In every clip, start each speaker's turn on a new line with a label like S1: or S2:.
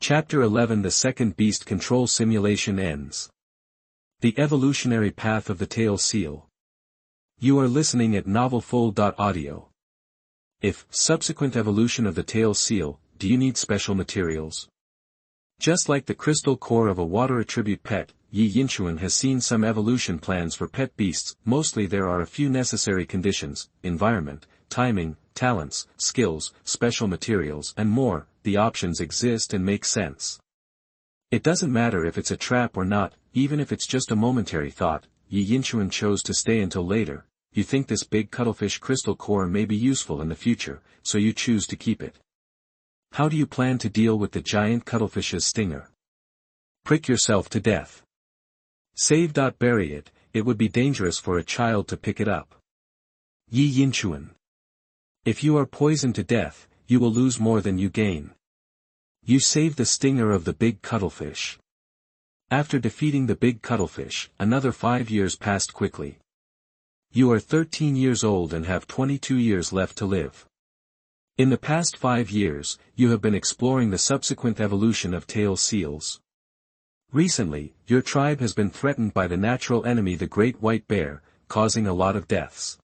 S1: Chapter 11. The second beast control simulation ends. The evolutionary path of the tail seal. You are listening at novelfull.audio. If subsequent evolution of the tail seal, do you need special materials? Just like the crystal core of a water attribute pet, Yi Yinchuan has seen some evolution plans for pet beasts. Mostly there are a few necessary conditions: environment, timing, talents, skills, special materials and more. The options exist and make sense. It doesn't matter if it's a trap or not, even if it's just a momentary thought. Yi Yinchuan chose to stay until later. You think this big cuttlefish crystal core may be useful in the future, so you choose to keep it. How do you plan to deal with the giant cuttlefish's stinger? Prick yourself to death. Save. Bury it. It would be dangerous for a child to pick it up. Yi Yinchuan. If you are poisoned to death, you will lose more than you gain. You save the stinger of the big cuttlefish. After defeating the big cuttlefish, another 5 years passed quickly. You are 13 years old and have 22 years left to live. In the past 5 years, you have been exploring the subsequent evolution of tail seals. Recently, your tribe has been threatened by the natural enemy the great white bear, causing a lot of deaths.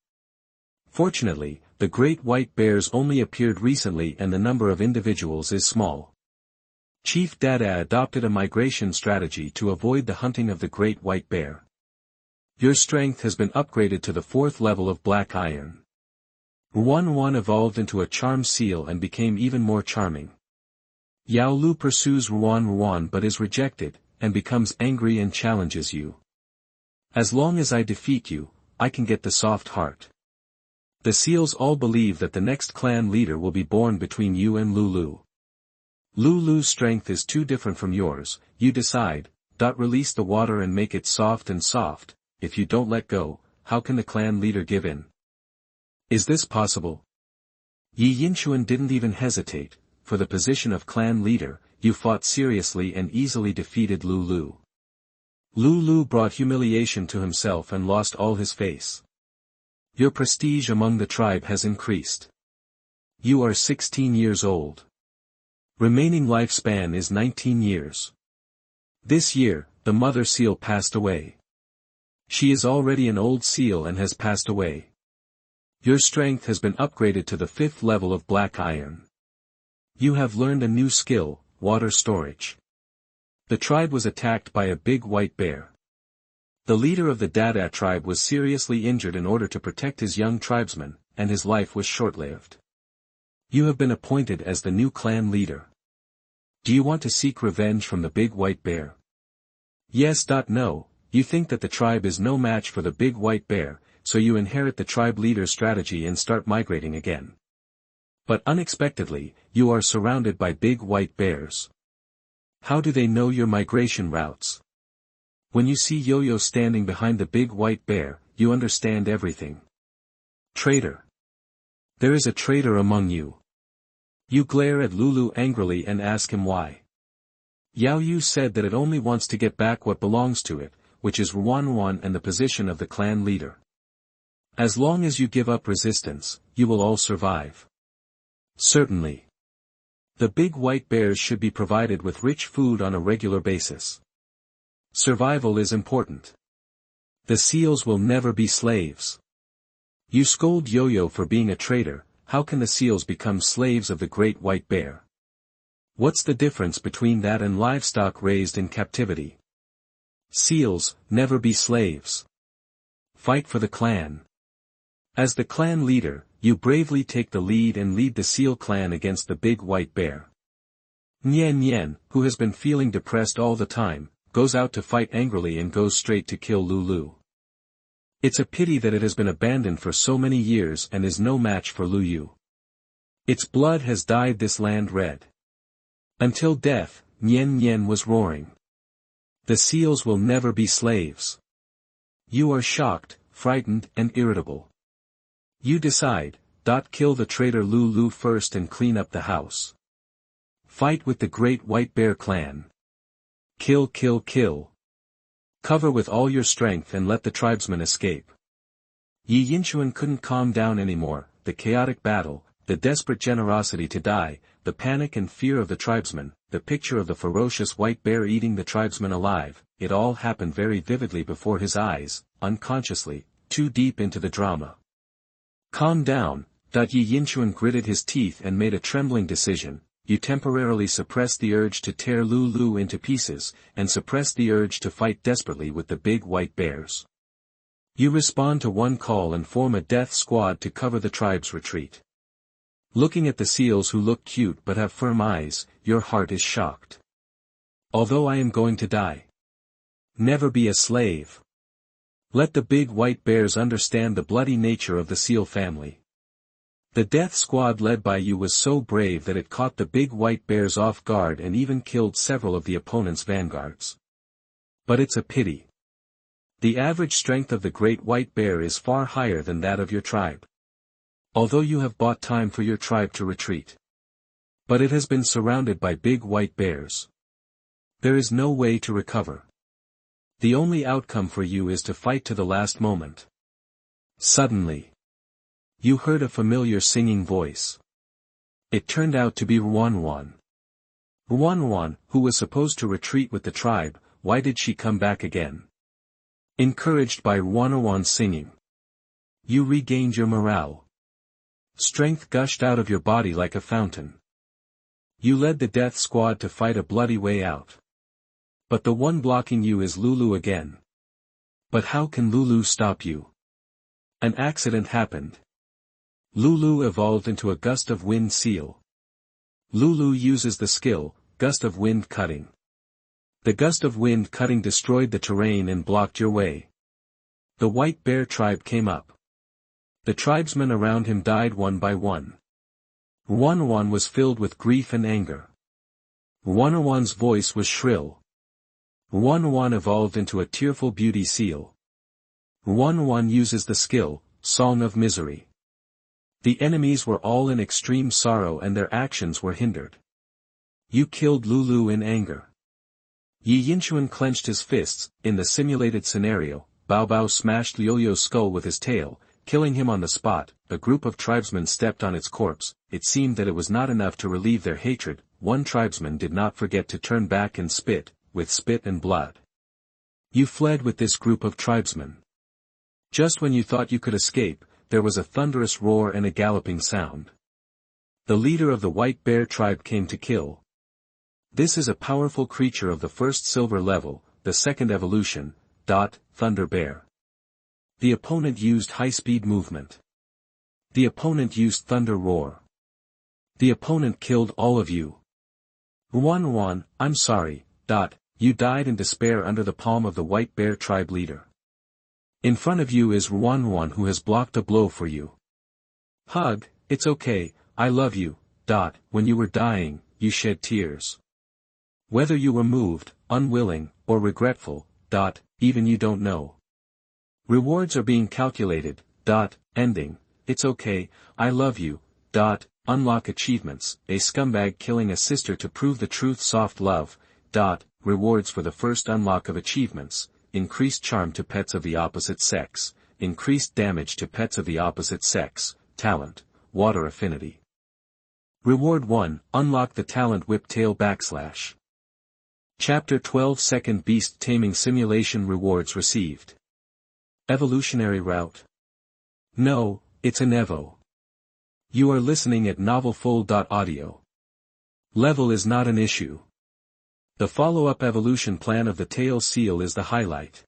S1: Fortunately, the great white bears only appeared recently and the number of individuals is small. Chief Dada adopted a migration strategy to avoid the hunting of the great white bear. Your strength has been upgraded to the 4th level of black iron. Ruan evolved into a charm seal and became even more charming. Yao Lu pursues Ruan but is rejected, and becomes angry and challenges you. As long as I defeat you, I can get the soft heart. The seals all believe that the next clan leader will be born between you and Lulu. Lulu's strength is too different from yours. You decide. Release the water and make it soft and soft. If you don't let go, how can the clan leader give in? Is this possible? Yi Yinchuan didn't even hesitate. For the position of clan leader, you fought seriously and easily defeated Lulu. Lulu brought humiliation to himself and lost all his face. Your prestige among the tribe has increased. You are 16 years old. Remaining lifespan is 19 years. This year, the mother seal passed away. She is already an old seal and has passed away. Your strength has been upgraded to the 5th level of black iron. You have learned a new skill, water storage. The tribe was attacked by a big white bear. The leader of the Dada tribe was seriously injured in order to protect his young tribesmen, and his life was short-lived. You have been appointed as the new clan leader. Do you want to seek revenge from the big white bear? Yes. No, you think that the tribe is no match for the big white bear, so you inherit the tribe leader's strategy and start migrating again. But unexpectedly, you are surrounded by big white bears. How do they know your migration routes? When you see Yo-Yo standing behind the big white bear, you understand everything. Traitor. There is a traitor among you. You glare at Lulu angrily and ask him why. Yao Yu said that it only wants to get back what belongs to it, which is Ruan and the position of the clan leader. As long as you give up resistance, you will all survive. Certainly. The big white bears should be provided with rich food on a regular basis. Survival is important. The seals will never be slaves. You scold Yo-Yo for being a traitor. How can the seals become slaves of the great white bear? What's the difference between that and livestock raised in captivity? Seals, never be slaves. Fight for the clan. As the clan leader, you bravely take the lead and lead the seal clan against the big white bear. Nian, who has been feeling depressed all the time, goes out to fight angrily and goes straight to kill Lulu. It's a pity that it has been abandoned for so many years and is no match for Lulu. Its blood has dyed this land red. Until death, Nian was roaring. The seals will never be slaves. You are shocked, frightened and irritable. You decide. Kill the traitor Lulu first and clean up the house. Fight with the great white bear clan. Kill. Cover with all your strength and let the tribesmen escape. Yi Yinchuan couldn't calm down anymore. The chaotic battle, the desperate generosity to die, the panic and fear of the tribesmen, the picture of the ferocious white bear eating the tribesmen alive, it all happened very vividly before his eyes, unconsciously, too deep into the drama. Calm down, Yi Yinchuan gritted his teeth and made a trembling decision. You temporarily suppress the urge to tear Lulu into pieces, and suppress the urge to fight desperately with the big white bears. You respond to one call and form a death squad to cover the tribe's retreat. Looking at the seals who look cute but have firm eyes, your heart is shocked. Although I am going to die. Never be a slave. Let the big white bears understand the bloody nature of the seal family. The death squad led by you was so brave that it caught the big white bears off guard and even killed several of the opponent's vanguards. But it's a pity. The average strength of the great white bear is far higher than that of your tribe. Although you have bought time for your tribe to retreat. But it has been surrounded by big white bears. There is no way to recover. The only outcome for you is to fight to the last moment. Suddenly, you heard a familiar singing voice. It turned out to be Ruanruan. Ruanruan, who was supposed to retreat with the tribe, why did she come back again? Encouraged by Ruanruan's singing, you regained your morale. Strength gushed out of your body like a fountain. You led the death squad to fight a bloody way out. But the one blocking you is Lulu again. But how can Lulu stop you? An accident happened. Lulu evolved into a gust of wind seal. Lulu uses the skill, gust of wind cutting. The gust of wind cutting destroyed the terrain and blocked your way. The white bear tribe came up. The tribesmen around him died one by one. Ruanruan was filled with grief and anger. Ruanruan's voice was shrill. Ruanruan evolved into a tearful beauty seal. Ruanruan uses the skill, Song of Misery. The enemies were all in extreme sorrow and their actions were hindered. You killed Lulu in anger. Yi Yinchuan clenched his fists. In the simulated scenario, Baobao smashed Liu's skull with his tail, killing him on the spot. A group of tribesmen stepped on its corpse. It seemed that it was not enough to relieve their hatred. One tribesman did not forget to turn back and spit, with spit and blood. You fled with this group of tribesmen. Just when you thought you could escape, there was a thunderous roar and a galloping sound. The leader of the white bear tribe came to kill. This is a powerful creature of the first silver level, the second evolution, Thunder Bear. The opponent used high-speed movement. The opponent used thunder roar. The opponent killed all of you. Ruanruan, I'm sorry, you died in despair under the palm of the white bear tribe leader. In front of you is Ruanruan who has blocked a blow for you. Hug, it's okay, I love you, when you were dying, you shed tears. Whether you were moved, unwilling, or regretful, even you don't know. Rewards are being calculated, ending, it's okay, I love you, unlock achievements, a scumbag killing a sister to prove the truth soft love, rewards for the first unlock of achievements. Increased charm to pets of the opposite sex, increased damage to pets of the opposite sex, talent, water affinity. Reward 1, unlock the talent whiptail /. Chapter 12 Second Beast Taming Simulation Rewards received. Evolutionary route. No, it's an Evo. You are listening at novelfull.audio. Level is not an issue. The follow-up evolution plan of the tail seal is the highlight.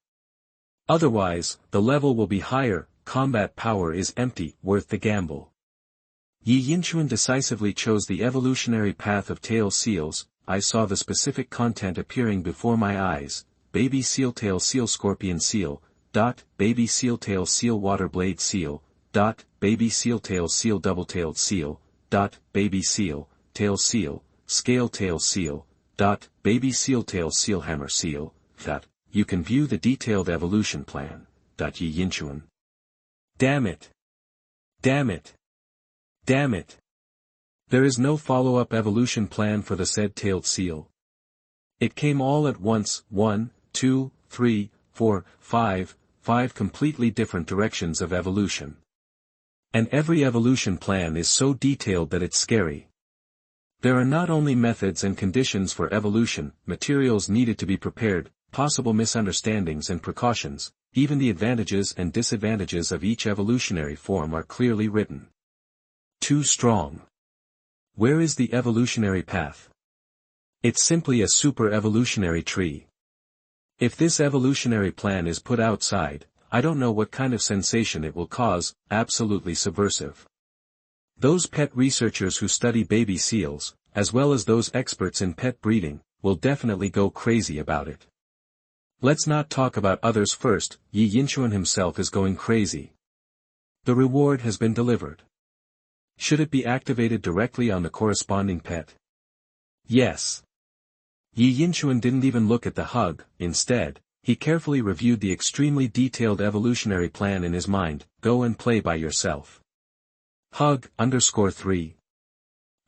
S1: Otherwise, the level will be higher, combat power is empty, worth the gamble. Yi Yinchuan decisively chose the evolutionary path of tail seals. I saw the specific content appearing before my eyes, baby seal tail seal scorpion seal, baby seal tail seal water blade seal, baby seal tail seal double-tailed seal, baby seal, tail seal, scale tail seal, baby seal tail seal hammer seal, you can view the detailed evolution plan, Yi Yinchuan. Damn it. Damn it. Damn it. There is no follow-up evolution plan for the said tailed seal. It came all at once, 1, 2, 3, 4, 5 completely different directions of evolution. And every evolution plan is so detailed that it's scary. There are not only methods and conditions for evolution, materials needed to be prepared, possible misunderstandings and precautions, even the advantages and disadvantages of each evolutionary form are clearly written. Too strong. Where is the evolutionary path? It's simply a super-evolutionary tree. If this evolutionary plan is put outside, I don't know what kind of sensation it will cause, absolutely subversive. Those pet researchers who study baby seals, as well as those experts in pet breeding, will definitely go crazy about it. Let's not talk about others first. Yi Yinchuan himself is going crazy. The reward has been delivered. Should it be activated directly on the corresponding pet? Yes. Yi Yinchuan didn't even look at the hug. Instead, he carefully reviewed the extremely detailed evolutionary plan in his mind. Go and play by yourself. Hug_3.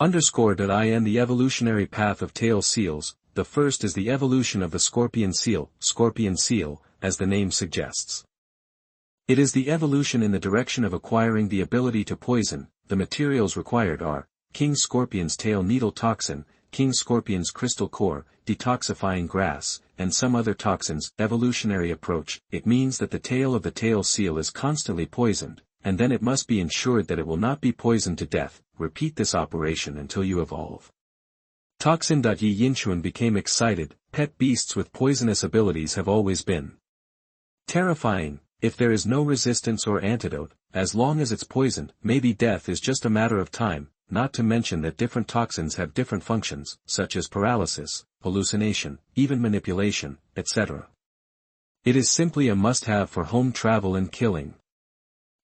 S1: _in the evolutionary path of tail seals. The first is the evolution of the scorpion seal, as the name suggests. It is the evolution in the direction of acquiring the ability to poison. The materials required are, king scorpion's tail needle toxin, king scorpion's crystal core, detoxifying grass, and some other toxins. Evolutionary approach, it means that the tail of the tail seal is constantly poisoned, and then it must be ensured that it will not be poisoned to death. Repeat this operation until you evolve. Toxin. Yi Yinchuan became excited. Pet beasts with poisonous abilities have always been terrifying. If there is no resistance or antidote, as long as it's poisoned, maybe death is just a matter of time, not to mention that different toxins have different functions, such as paralysis, hallucination, even manipulation, etc. It is simply a must-have for home travel and killing.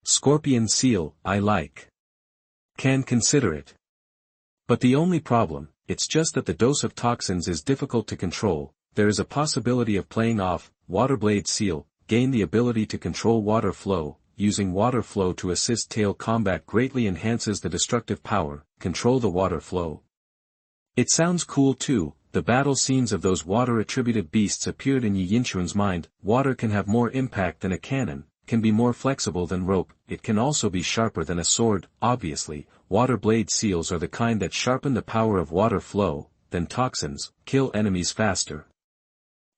S1: Scorpion seal, I like. Can consider it. But the only problem, it's just that the dose of toxins is difficult to control. There is a possibility of playing off. Waterblade seal, gain the ability to control water flow. Using water flow to assist tail combat greatly enhances the destructive power. Control the water flow. It sounds cool too. The battle scenes of those water-attributed beasts appeared in Yi Yinchuan's mind. Water can have more impact than a cannon, can be more flexible than rope, it can also be sharper than a sword. Obviously, water blade seals are the kind that sharpen the power of water flow, then toxins, kill enemies faster.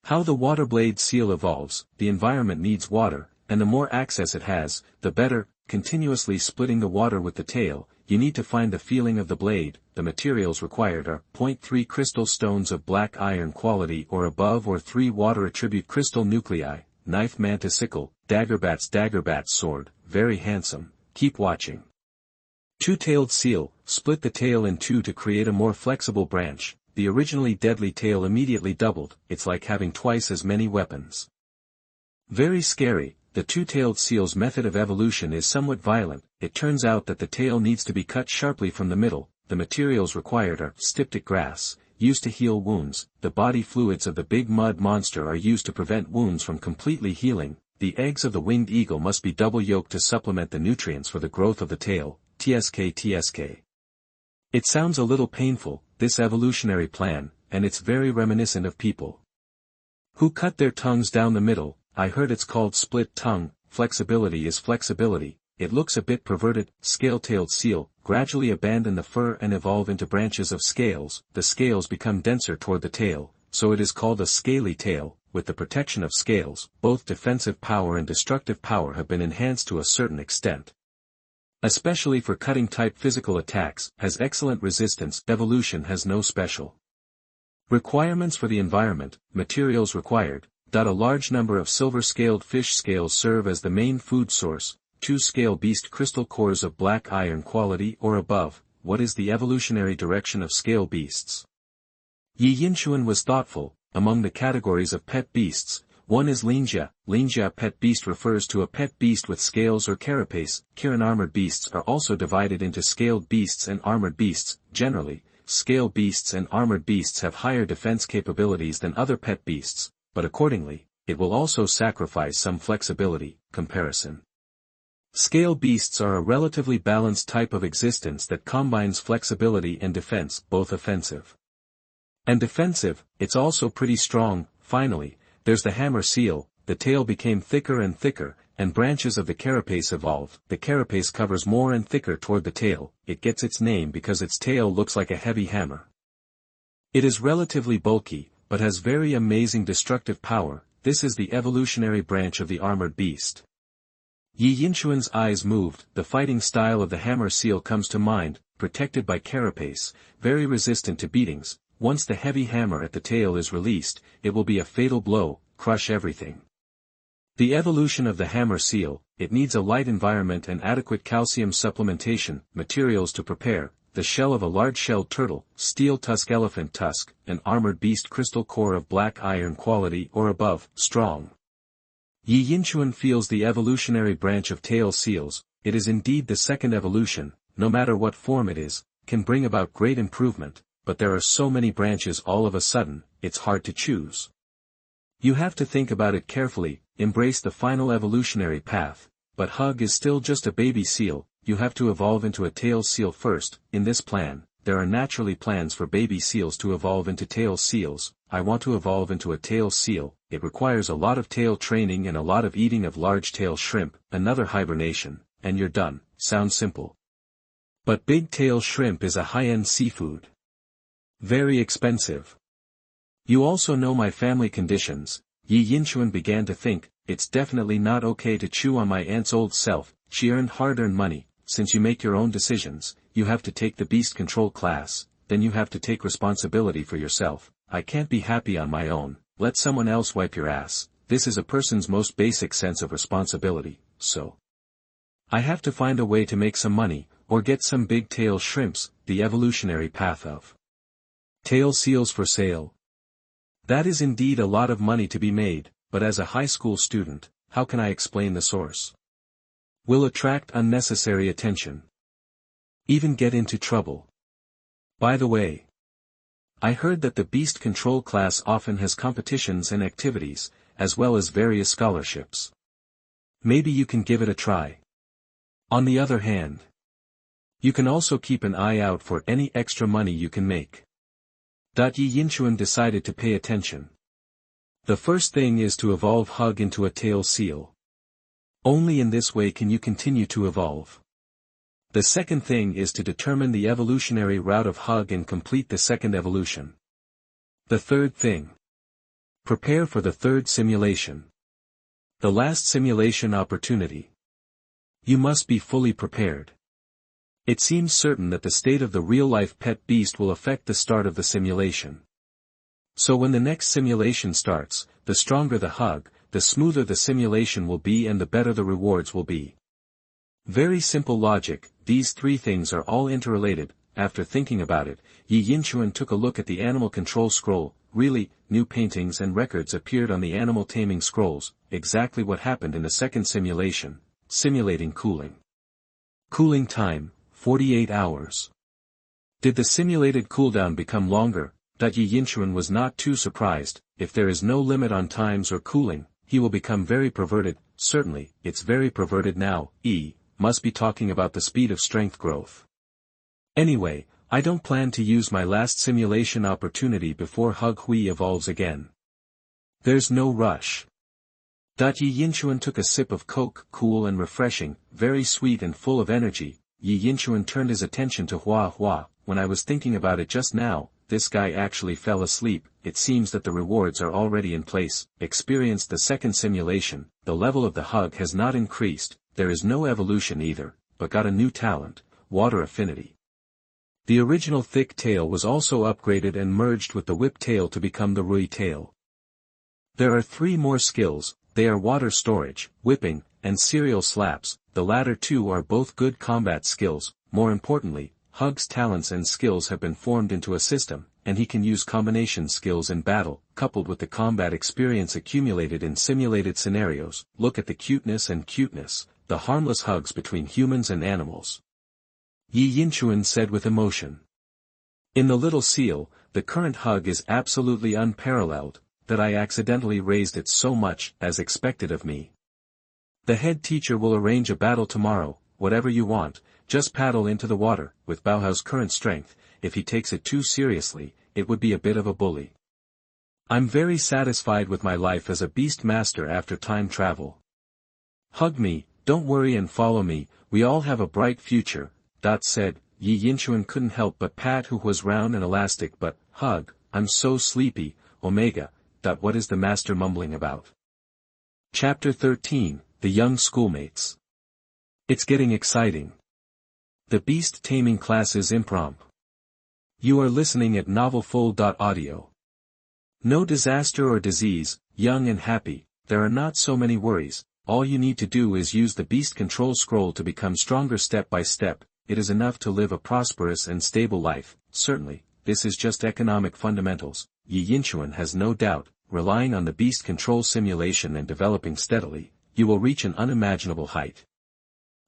S1: How the water blade seal evolves, the environment needs water, and the more access it has, the better. Continuously splitting the water with the tail, you need to find the feeling of the blade. The materials required are 0.3 crystal stones of black iron quality or above or 3 water attribute crystal nuclei, knife mantis sickle, daggerbat sword, very handsome, keep watching. Two-tailed seal, split the tail in two to create a more flexible branch. The originally deadly tail immediately doubled. It's like having twice as many weapons. Very scary. The two-tailed seal's method of evolution is somewhat violent. It turns out that the tail needs to be cut sharply from the middle. The materials required are styptic grass, used to heal wounds. The body fluids of the big mud monster are used to prevent wounds from completely healing. The eggs of the winged eagle must be double yolked to supplement the nutrients for the growth of the tail. TSK. It sounds a little painful, this evolutionary plan, and it's very reminiscent of people who cut their tongues down the middle. I heard it's called split tongue. Flexibility is flexibility. It looks a bit perverted. Scale-tailed seal, gradually abandon the fur and evolve into branches of scales. The scales become denser toward the tail, so it is called a scaly tail. With the protection of scales, both defensive power and destructive power have been enhanced to a certain extent. Especially for cutting-type physical attacks, has excellent resistance. Evolution has no special requirements for the environment. Materials required. A large number of silver-scaled fish scales serve as the main food source. 2 scale beast crystal cores of black iron quality or above. What is the evolutionary direction of scale beasts? Yi Yinchuan was thoughtful. Among the categories of pet beasts, one is Linjia. Linjia pet beast refers to a pet beast with scales or carapace. Kirin armored beasts are also divided into scaled beasts and armored beasts. Generally, scale beasts and armored beasts have higher defense capabilities than other pet beasts, but accordingly, it will also sacrifice some flexibility. Comparison. Scale beasts are a relatively balanced type of existence that combines flexibility and defense, both offensive and defensive. It's also pretty strong. Finally, there's the hammer seal. The tail became thicker and thicker, and branches of the carapace evolve. The carapace covers more and thicker toward the tail. It gets its name because its tail looks like a heavy hammer. It is relatively bulky, but has very amazing destructive power. This is the evolutionary branch of the armored beast. Yi Yinchuan's eyes moved. The fighting style of the hammer seal comes to mind, protected by carapace, very resistant to beatings. Once the heavy hammer at the tail is released, it will be a fatal blow, crush everything. The evolution of the hammer seal, it needs a light environment and adequate calcium supplementation. Materials to prepare: the shell of a large-shelled turtle, steel tusk elephant tusk, an armored beast crystal core of black iron quality or above, strong. Yi Yinchuan feels the evolutionary branch of tail seals. It is indeed the second evolution, no matter what form it is, can bring about great improvement, but there are so many branches all of a sudden, it's hard to choose. You have to think about it carefully, embrace the final evolutionary path, but Hug is still just a baby seal. You have to evolve into a tail seal first. In this plan, there are naturally plans for baby seals to evolve into tail seals. I want to evolve into a tail seal. It requires a lot of tail training and a lot of eating of large tail shrimp, another hibernation, and you're done. Sounds simple. But big tail shrimp is a high-end seafood. Very expensive. You also know my family conditions. Yi Yinchuan began to think, it's definitely not okay to chew on my aunt's old self. She earned hard-earned money. Since you make your own decisions, you have to take the beast control class, then you have to take responsibility for yourself. I can't be happy on my own. Let someone else wipe your ass. This is a person's most basic sense of responsibility, so I have to find a way to make some money, or get some big tail shrimps. The evolutionary path of tail seals for sale. That is indeed a lot of money to be made, but as a high school student, how can I explain the source? Will attract unnecessary attention. Even get into trouble. By the way, I heard that the beast control class often has competitions and activities, as well as various scholarships. Maybe you can give it a try. On the other hand, you can also keep an eye out for any extra money you can make. Yi Yinchuan decided to pay attention. The first thing is to evolve Hug into a tail seal. Only in this way can you continue to evolve. The second thing is to determine the evolutionary route of Hug and complete the second evolution. The third thing. Prepare for the third simulation. The last simulation opportunity. You must be fully prepared. It seems certain that the state of the real-life pet beast will affect the start of the simulation. So when the next simulation starts, the stronger the Hug, the smoother the simulation will be and the better the rewards will be. Very simple logic. These three things are all interrelated. After thinking about it, Yi Yinchuan took a look at the animal control scroll. Really, new paintings and records appeared on the animal taming scrolls, exactly what happened in the second simulation, simulating cooling. Cooling time, 48 hours. Did the simulated cooldown become longer? Yi Yinchuan was not too surprised. If there is no limit on times or cooling, he will become very perverted. Certainly, it's very perverted now. Must be talking about the speed of strength growth. Anyway, I don't plan to use my last simulation opportunity before Hug Hui evolves again. There's no rush. Yi Yinchuan took a sip of Coke, cool and refreshing, very sweet and full of energy. Yi Yinchuan turned his attention to Hua Hua. When I was thinking about it just now, this guy actually fell asleep. It seems that the rewards are already in place. Experienced the second simulation. The level of the Hug has not increased. There is no evolution either, but got a new talent, water affinity. The original thick tail was also upgraded and merged with the whip tail to become the Rui tail. There are 3 more skills. They are water storage, whipping, and serial slaps. The latter 2 are both good combat skills. More importantly, Hug's talents and skills have been formed into a system, and he can use combination skills in battle, coupled with the combat experience accumulated in simulated scenarios. Look at the cuteness, the harmless hugs between humans and animals. Yi Yinchuan said with emotion. In the little seal, the current Hug is absolutely unparalleled, that I accidentally raised it so much, as expected of me. The head teacher will arrange a battle tomorrow. Whatever you want, just paddle into the water. With Baobao's current strength, if he takes it too seriously, it would be a bit of a bully. I'm very satisfied with my life as a beast master after time travel. Hug me, don't worry and follow me, we all have a bright future, said. Yi Yinchuan couldn't help but pat who was round and elastic but, hug, I'm so sleepy, Omega, what is the master mumbling about? Chapter 13, The Young Schoolmates. It's getting exciting. The Beast Taming Class is impromp. You are listening at novelfull.audio. No disaster or disease, young and happy, there are not so many worries, all you need to do is use the Beast Control Scroll to become stronger step by step, it is enough to live a prosperous and stable life, certainly, this is just economic fundamentals, Yi Yinchuan has no doubt, relying on the Beast Control simulation and developing steadily, you will reach an unimaginable height.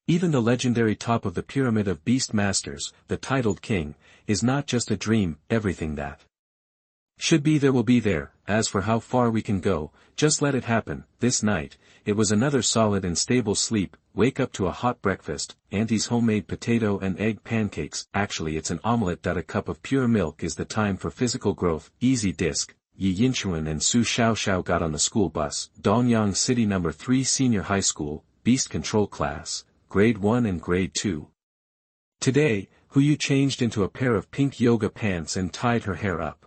S1: Even the legendary top of the pyramid of Beastmasters, the titled king, is not just a dream, everything that should be there will be there, as for how far we can go, just let it happen. This night, it was another solid and stable sleep, wake up to a hot breakfast, Auntie's homemade potato and egg pancakes, actually it's an omelette. A cup of pure milk is the time for physical growth, easy disc. Yi Yinchuan and Su Xiaoxiao got on the school bus, Dongyang City No. 3 Senior High School, Beast Control Class, Grade 1 and Grade 2. Today, Huyu changed into a pair of pink yoga pants and tied her hair up.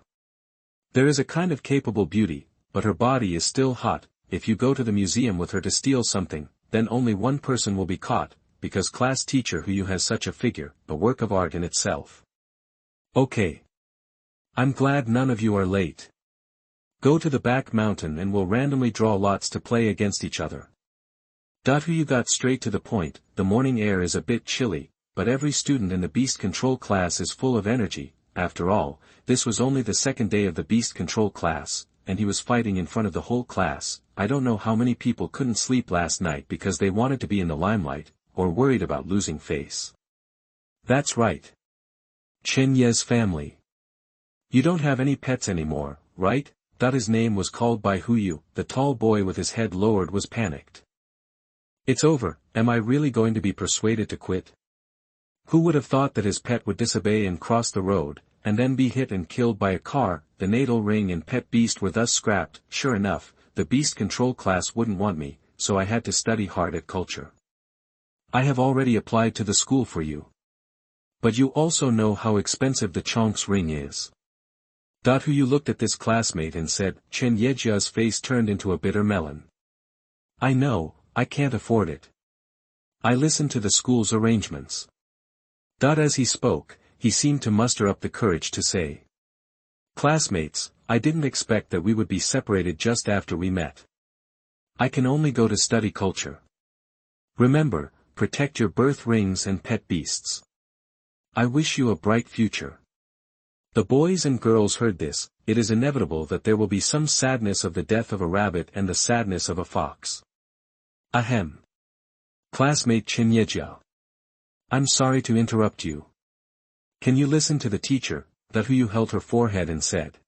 S1: There is a kind of capable beauty, but her body is still hot. If you go to the museum with her to steal something, then only one person will be caught, because class teacher Huyu has such a figure, a work of art in itself. Okay. I'm glad none of you are late. Go to the back mountain and we'll randomly draw lots to play against each other. Huyu got straight to the point, the morning air is a bit chilly, but every student in the Beast Control Class is full of energy. After all, this was only the second day of the Beast Control Class, and he was fighting in front of the whole class. I don't know how many people couldn't sleep last night because they wanted to be in the limelight, or worried about losing face. That's right. Chen Xueer's family. You don't have any pets anymore, right? His name was called by Huyu, the tall boy with his head lowered was panicked. It's over, am I really going to be persuaded to quit? Who would have thought that his pet would disobey and cross the road, and then be hit and killed by a car? The natal ring and pet beast were thus scrapped. Sure enough, the Beast Control Class wouldn't want me, so I had to study hard at culture. I have already applied to the school for you. But you also know how expensive the Chonk's ring is. Huyu looked at this classmate and said, Chen Yejia's face turned into a bitter melon. I know, I can't afford it. I listened to the school's arrangements. As he spoke, he seemed to muster up the courage to say. Classmates, I didn't expect that we would be separated just after we met. I can only go to study culture. Remember, protect your birth rings and pet beasts. I wish you a bright future. The boys and girls heard this. It is inevitable that there will be some sadness of the death of a rabbit and the sadness of a fox. Ahem. Classmate Chen Yejia. I'm sorry to interrupt you. Can you listen to the teacher? Huyu held her forehead and said.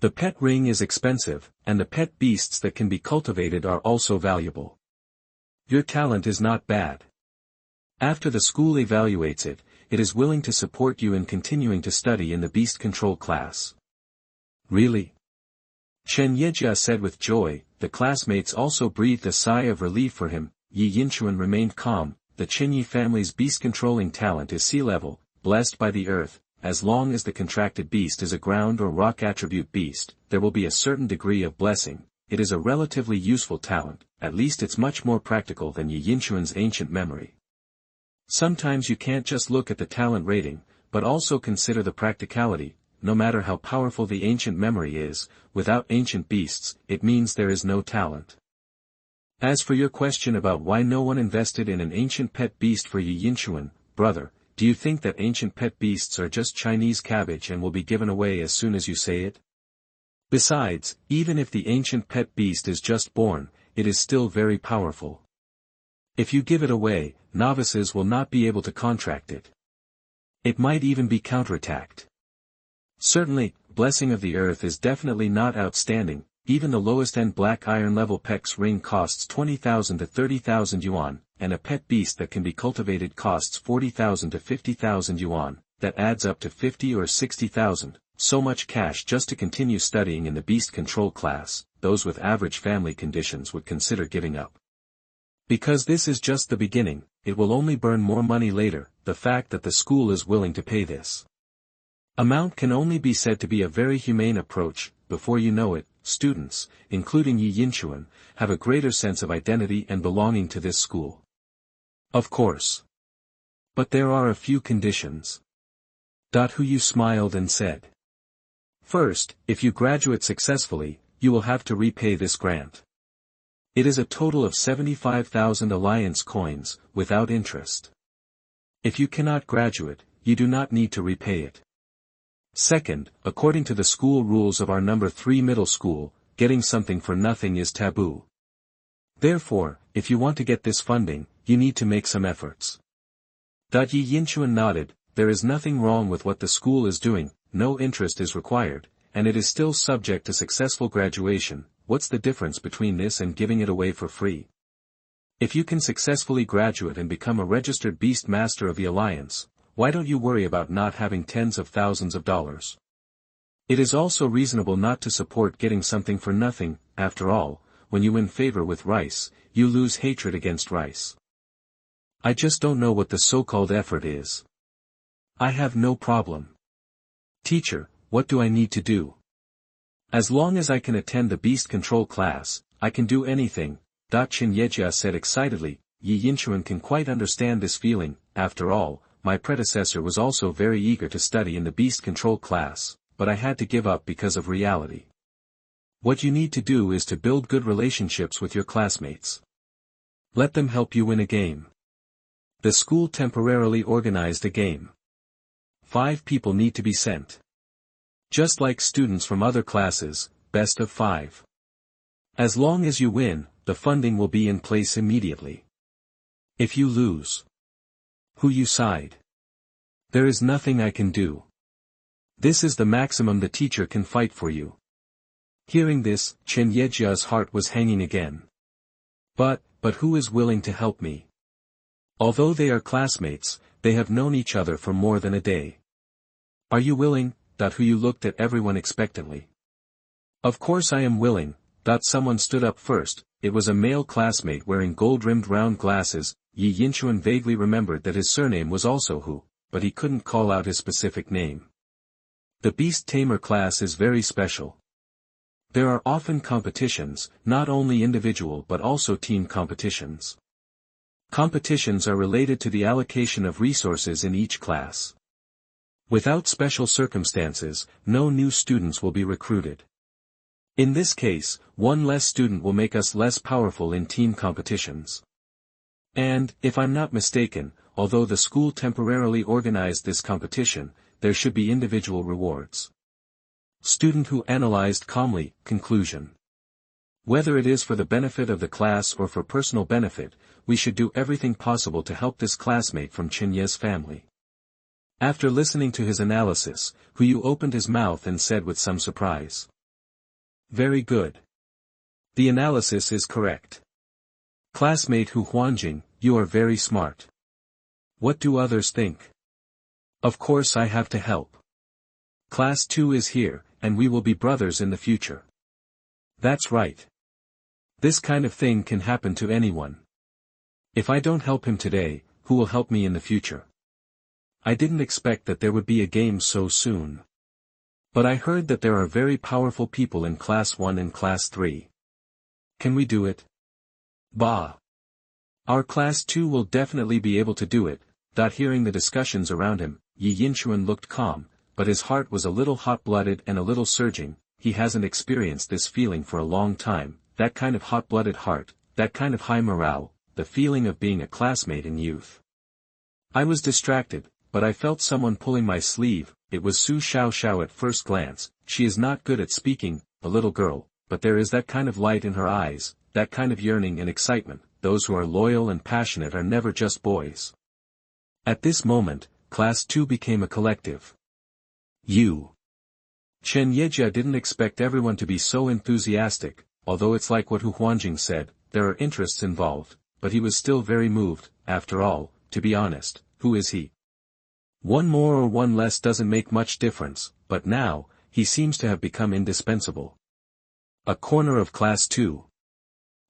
S1: The pet ring is expensive, and the pet beasts that can be cultivated are also valuable. Your talent is not bad. After the school evaluates it, it is willing to support you in continuing to study in the Beast Control Class. Really? Chen Yejia said with joy. The classmates also breathed a sigh of relief for him. Yi Yinchuan remained calm. The Chenyi family's beast-controlling talent is sea level, blessed by the earth. As long as the contracted beast is a ground or rock attribute beast, there will be a certain degree of blessing. It is a relatively useful talent, at least it's much more practical than Yi Yinchuan's ancient memory. Sometimes you can't just look at the talent rating, but also consider the practicality. No matter how powerful the ancient memory is, without ancient beasts, it means there is no talent. As for your question about why no one invested in an ancient pet beast for Yi Yinchuan, brother, do you think that ancient pet beasts are just Chinese cabbage and will be given away as soon as you say it? Besides, even if the ancient pet beast is just born, it is still very powerful. If you give it away, novices will not be able to contract it. It might even be counterattacked. Certainly, Blessing of the Earth is definitely not outstanding. Even the lowest-end black iron level Peck's ring costs 20,000 to 30,000 yuan, and a pet beast that can be cultivated costs 40,000 to 50,000 yuan, that adds up to 50 or 60,000, so much cash just to continue studying in the Beast Control Class, those with average family conditions would consider giving up. Because this is just the beginning, it will only burn more money later. The fact that the school is willing to pay this amount can only be said to be a very humane approach. Before you know it, students, including Yi Yinchuan, have a greater sense of identity and belonging to this school. Of course. But there are a few conditions. Hu smiled and said. First, if you graduate successfully, you will have to repay this grant. It is a total of 75,000 alliance coins, without interest. If you cannot graduate, you do not need to repay it. Second, according to the school rules of our number 3 middle school, getting something for nothing is taboo. Therefore, if you want to get this funding, you need to make some efforts. Yi Yinchuan nodded. There is nothing wrong with what the school is doing, no interest is required, and it is still subject to successful graduation. What's the difference between this and giving it away for free? If you can successfully graduate and become a registered beastmaster of the Alliance, why don't you worry about not having tens of thousands of dollars? It is also reasonable not to support getting something for nothing. After all, when you win favor with rice, you lose hatred against rice. I just don't know what the so-called effort is. I have no problem. Teacher, what do I need to do? As long as I can attend the beast control class, I can do anything, Chen Xueer said excitedly. Yi Yinchuan can quite understand this feeling. After all, my predecessor was also very eager to study in the beast control class, but I had to give up because of reality. What you need to do is to build good relationships with your classmates. Let them help you win a game. The school temporarily organized a game. 5 people need to be sent. Just like students from other classes, best of 5. As long as you win, the funding will be in place immediately. If you lose, you sighed. There is nothing I can do. This is the maximum the teacher can fight for you. Hearing this, Chen Xueer's heart was hanging again. But who is willing to help me? Although they are classmates, they have known each other for more than a day. Are you willing? Hu looked at everyone expectantly. Of course I am willing. Someone stood up first. It was a male classmate wearing gold-rimmed round glasses. Yi Yinchuan vaguely remembered that his surname was also Hu, but he couldn't call out his specific name. The Beast Tamer class is very special. There are often competitions, not only individual but also team competitions. Competitions are related to the allocation of resources in each class. Without special circumstances, no new students will be recruited. In this case, one less student will make us less powerful in team competitions. And, if I'm not mistaken, although the school temporarily organized this competition, there should be individual rewards. Student who analyzed calmly. Conclusion. Whether it is for the benefit of the class or for personal benefit, we should do everything possible to help this classmate from Chen Xueer's family. After listening to his analysis, Hu opened his mouth and said with some surprise. Very good. The analysis is correct. Classmate Hu Huanjing, you are very smart. What do others think? Of course I have to help. Class 2 is here, and we will be brothers in the future. That's right. This kind of thing can happen to anyone. If I don't help him today, who will help me in the future? I didn't expect that there would be a game so soon. But I heard that there are very powerful people in Class 1 and Class 3. Can we do it? Bah! Our Class 2 will definitely be able to do it. Hearing the discussions around him, Yi Yinchuan looked calm, but his heart was a little hot-blooded and a little surging. He hasn't experienced this feeling for a long time, that kind of hot-blooded heart, that kind of high morale, the feeling of being a classmate in youth. I was distracted, but I felt someone pulling my sleeve. It was Su Xiao at first glance. She is not good at speaking, a little girl, but there is that kind of light in her eyes, that kind of yearning and excitement. Those who are loyal and passionate are never just boys. At this moment, Class 2 became a collective. Chen Xueer didn't expect everyone to be so enthusiastic, although it's like what Hu Huanjing said, there are interests involved, but he was still very moved. After all, to be honest, who is he? One more or one less doesn't make much difference, but now, he seems to have become indispensable. A corner of Class 2.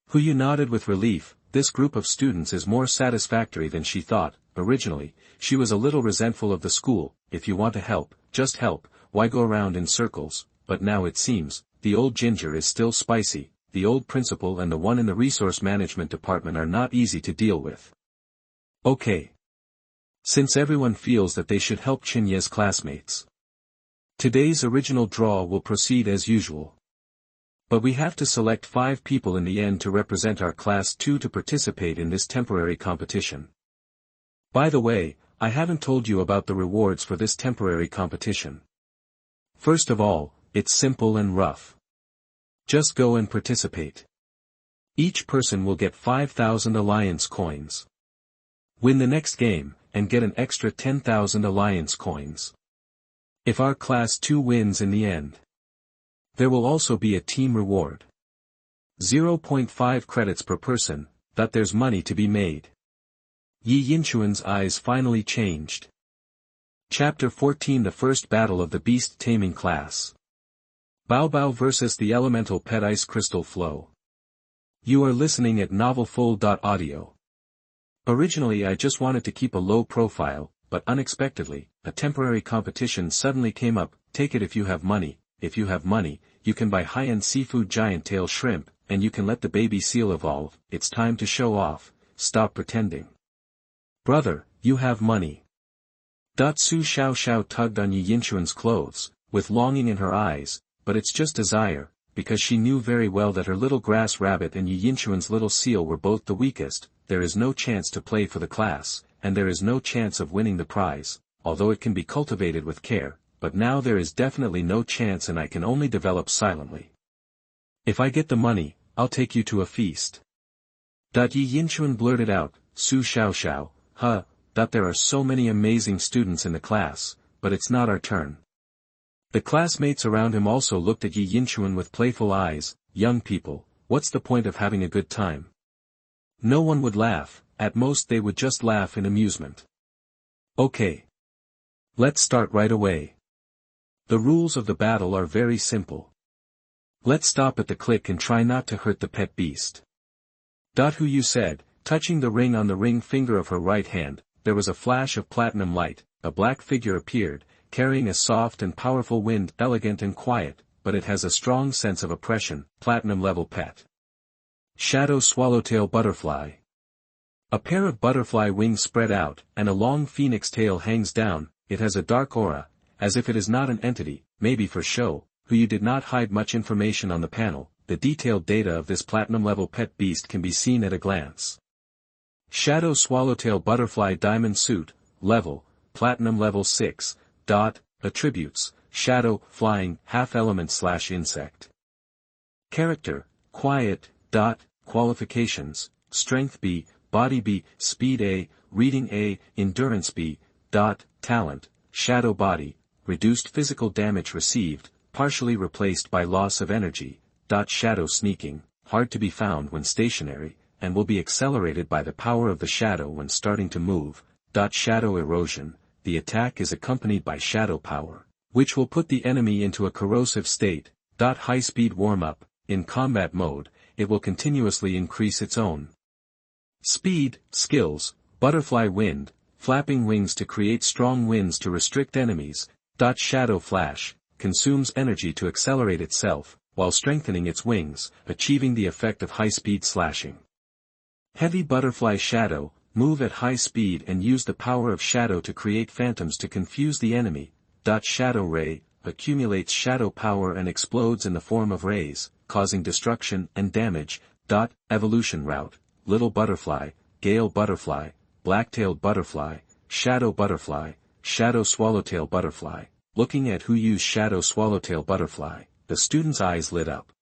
S1: Hu nodded with relief. this group of students is more satisfactory than she thought. Originally, she was a little resentful of the school. If you want to help, just help, why go around in circles? But now it seems, the old ginger is still spicy, the old principal and the one in the resource management department are not easy to deal with. Okay. Since everyone feels that they should help Chen Xueer's classmates, today's original draw will proceed as usual. But we have to select 5 people in the end to represent our class 2 to participate in this temporary competition. By the way, I haven't told you about the rewards for this temporary competition. First of all, it's simple and rough. Just go and participate. Each person will get 5,000 alliance coins. Win the next game, and get an extra 10,000 alliance coins. If our class 2 wins in the end, there will also be a team reward. 0.5 credits per person, that there's money to be made. Yi Yinchuan's eyes finally changed. Chapter 14 The First Battle of the Beast Taming Class. Baobao vs. the Elemental Pet Ice Crystal Flow. You are listening at novelfull.audio. Originally I just wanted to keep a low profile, but unexpectedly, a temporary competition suddenly came up. Take it if you have money. If you have money, you can buy high-end seafood giant tail shrimp, and you can let the baby seal evolve. It's time to show off. Stop pretending. Brother, you have money. Su Xiao tugged on Yi Yinchuan's clothes, with longing in her eyes, but it's just desire, because she knew very well that her little grass rabbit and Yi Yinchuan's little seal were both the weakest. There is no chance to play for the class, and there is no chance of winning the prize, although it can be cultivated with care, but now there is definitely no chance and I can only develop silently. If I get the money, I'll take you to a feast. Yi Yinchuan blurted out, Su Xiao, that there are so many amazing students in the class, but it's not our turn. The classmates around him also looked at Yi Yinchuan with playful eyes. Young people, what's the point of having a good time? No one would laugh, at most they would just laugh in amusement. Okay. Let's start right away. The rules of the battle are very simple. Let's stop at the click and try not to hurt the pet beast. Who you said, touching the ring on the ring finger of her right hand, there was a flash of platinum light. A black figure appeared, carrying a soft and powerful wind, elegant and quiet, but it has a strong sense of oppression. Platinum level pet. Shadow Swallowtail Butterfly. A pair of butterfly wings spread out, and a long phoenix tail hangs down. It has a dark aura, as if it is not an entity, maybe for show. Who you did not hide much information on the panel. The detailed data of this platinum level pet beast can be seen at a glance. Shadow Swallowtail Butterfly Diamond Suit, level, platinum level 6, attributes, shadow, flying, half-element/insect. Character, quiet, qualifications, strength B, body B, speed A, reading A, endurance B, talent, shadow body, reduced physical damage received, partially replaced by loss of energy, shadow sneaking, hard to be found when stationary, and will be accelerated by the power of the shadow when starting to move, shadow erosion, the attack is accompanied by shadow power, which will put the enemy into a corrosive state, high-speed warm-up, in combat mode, it will continuously increase its own speed. Skills, butterfly wind, flapping wings to create strong winds to restrict enemies, shadow flash, consumes energy to accelerate itself, while strengthening its wings, achieving the effect of high-speed slashing. Heavy butterfly shadow, move at high speed and use the power of shadow to create phantoms to confuse the enemy. Shadow ray, accumulates shadow power and explodes in the form of rays, causing destruction and damage. Evolution route, little butterfly, gale butterfly, black-tailed butterfly, shadow swallowtail butterfly. Looking at who used shadow swallowtail butterfly, the student's eyes lit up.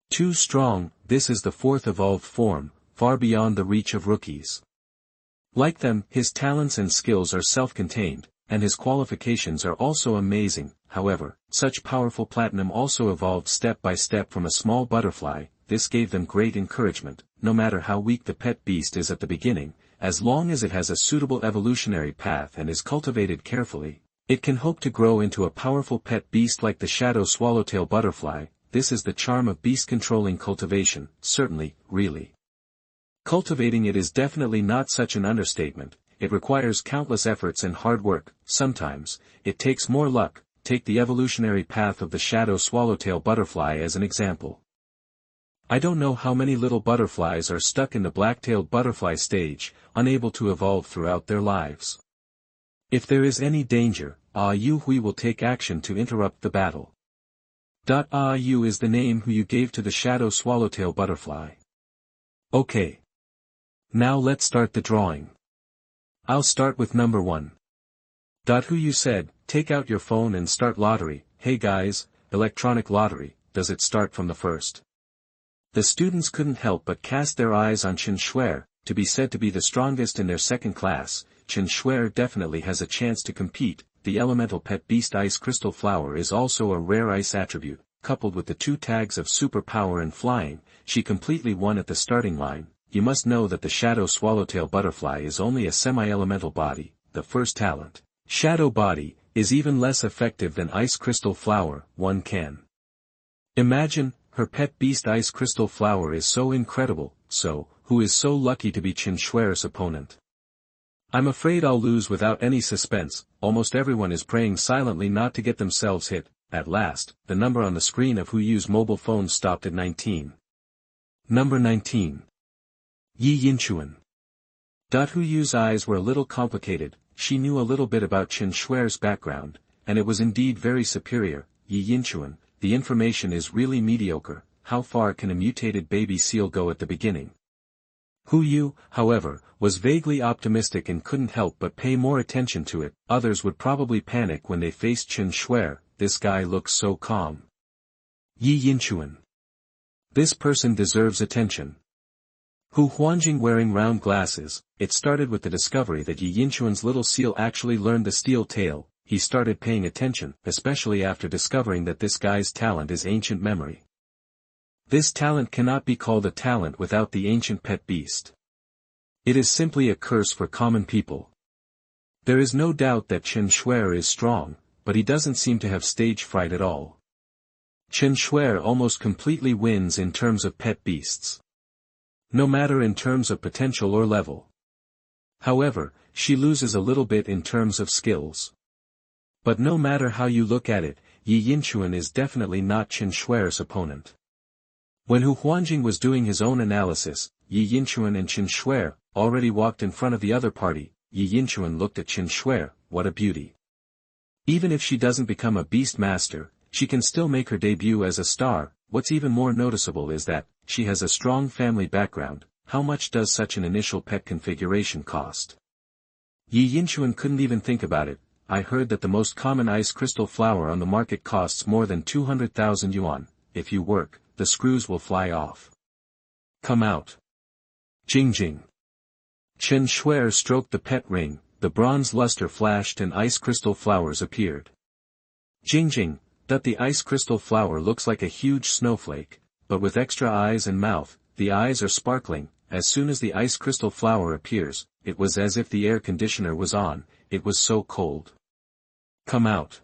S1: Too strong, this is the 4th evolved form, far beyond the reach of rookies. Like them, his talents and skills are self-contained, and his qualifications are also amazing. However, such powerful platinum also evolved step by step from a small butterfly. This gave them great encouragement. No matter how weak the pet beast is at the beginning, as long as it has a suitable evolutionary path and is cultivated carefully, it can hope to grow into a powerful pet beast like the shadow swallowtail butterfly. This is the charm of beast controlling cultivation, certainly, really. Cultivating it is definitely not such an understatement. It requires countless efforts and hard work. Sometimes, it takes more luck. Take the evolutionary path of the shadow swallowtail butterfly as an example. I don't know how many little butterflies are stuck in the black-tailed butterfly stage, unable to evolve throughout their lives. If there is any danger, Yu Hui will take action to interrupt the battle. Yu is the name who you gave to the shadow swallowtail butterfly. Okay. Now let's start the drawing. I'll start with number 1. Who you said, take out your phone and start lottery. Hey guys, electronic lottery, does it start from the first? The students couldn't help but cast their eyes on Chen Xueer, to be said to be the strongest in their second class. Chen Xueer definitely has a chance to compete. The elemental pet beast ice crystal flower is also a rare ice attribute, coupled with the 2 tags of superpower and flying, she completely won at the starting line. You must know that the shadow swallowtail butterfly is only a semi-elemental body. The first talent, shadow body, is even less effective than ice crystal flower. One can imagine, her pet beast ice crystal flower is so incredible, so, who is so lucky to be Chen Xueer's opponent? I'm afraid I'll lose without any suspense. Almost everyone is praying silently not to get themselves hit. At last, the number on the screen of who use mobile phones stopped at 19. Number 19. Yi Yinchuan. Who Yu's eyes were a little complicated. She knew a little bit about Chen Xueer's background, and it was indeed very superior. Yi Yinchuan, the information is really mediocre. How far can a mutated baby seal go at the beginning? Hu Yu, however, was vaguely optimistic and couldn't help but pay more attention to it. Others would probably panic when they faced Chen Xueer. This guy looks so calm. Yi Yinchuan. This person deserves attention. Hu Huanjing wearing round glasses. It started with the discovery that Yi Yinchuan's little seal actually learned the steel tail. He started paying attention, especially after discovering that this guy's talent is ancient memory. This talent cannot be called a talent without the ancient pet beast. It is simply a curse for common people. There is no doubt that Chen Xueer is strong, but he doesn't seem to have stage fright at all. Chen Xueer almost completely wins in terms of pet beasts. No matter in terms of potential or level. However, she loses a little bit in terms of skills. But no matter how you look at it, Yi Yinchuan is definitely not Chen Xueer's opponent. When Hu Huanjing was doing his own analysis, Yi Yinchuan and Chen Xueer already walked in front of the other party. Yi Yinchuan looked at Chen Xueer. What a beauty. Even if she doesn't become a beastmaster, she can still make her debut as a star. What's even more noticeable is that she has a strong family background. How much does such an initial pet configuration cost? Yi Yinchuan couldn't even think about it. I heard that the most common ice crystal flower on the market costs more than 200,000 yuan. If you work, the screws will fly off. Come out. Jing Jing. Chen Xueer stroked the pet ring, the bronze luster flashed and ice crystal flowers appeared. Jing Jing, that the ice crystal flower looks like a huge snowflake, but with extra eyes and mouth. The eyes are sparkling. As soon as the ice crystal flower appears, it was as if the air conditioner was on. It was so cold. Come out.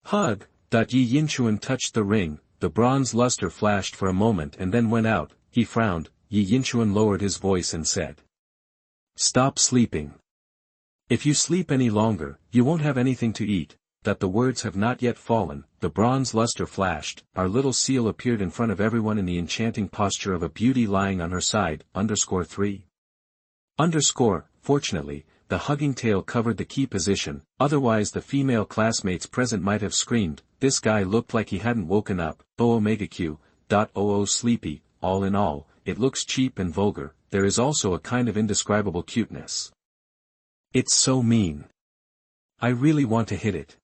S1: Hug. Yi Yinchuan touched the ring, the bronze luster flashed for a moment and then went out. He frowned. Yi Yinchuan lowered his voice and said, "Stop sleeping. If you sleep any longer, you won't have anything to eat." That the words have not yet fallen, the bronze luster flashed, our little seal appeared in front of everyone in the enchanting posture of a beauty lying on her side. _3. Fortunately, the hugging tail covered the key position, otherwise the female classmates present might have screamed. This guy looked like he hadn't woken up. Q. Sleepy. All in all, it looks cheap and vulgar. There is also a kind of indescribable cuteness. It's so mean. I really want to hit it.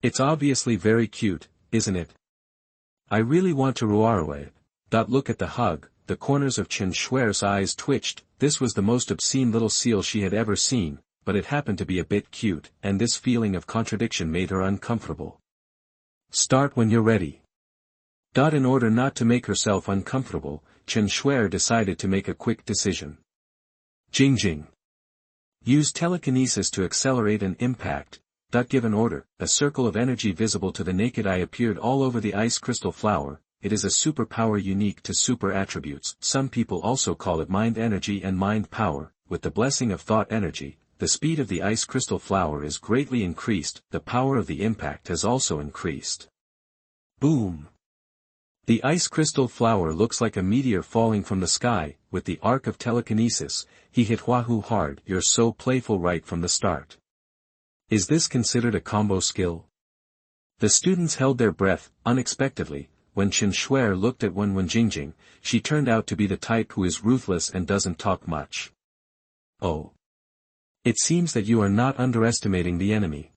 S1: It's obviously very cute, isn't it? I really want to ruarue. Look at the hug. The corners of Chen Xueer's eyes twitched. This was the most obscene little seal she had ever seen, but it happened to be a bit cute, and this feeling of contradiction made her uncomfortable. Start when you're ready. In order not to make herself uncomfortable, Chen Xueer decided to make a quick decision. Jing Jing. Use telekinesis to accelerate an impact. Give an order. A circle of energy visible to the naked eye appeared all over the ice crystal flower. it is a superpower unique to super attributes. Some people also call it mind energy and mind power. With the blessing of thought energy, the speed of the ice crystal flower is greatly increased, the power of the impact has also increased. Boom! The ice crystal flower looks like a meteor falling from the sky. With the arc of telekinesis, he hit Huahu hard. You're so playful right from the start. Is this considered a combo skill? The students held their breath, unexpectedly. When Chen Xueer looked at Wen Jingjing, she turned out to be the type who is ruthless and doesn't talk much. Oh. It seems that you are not underestimating the enemy.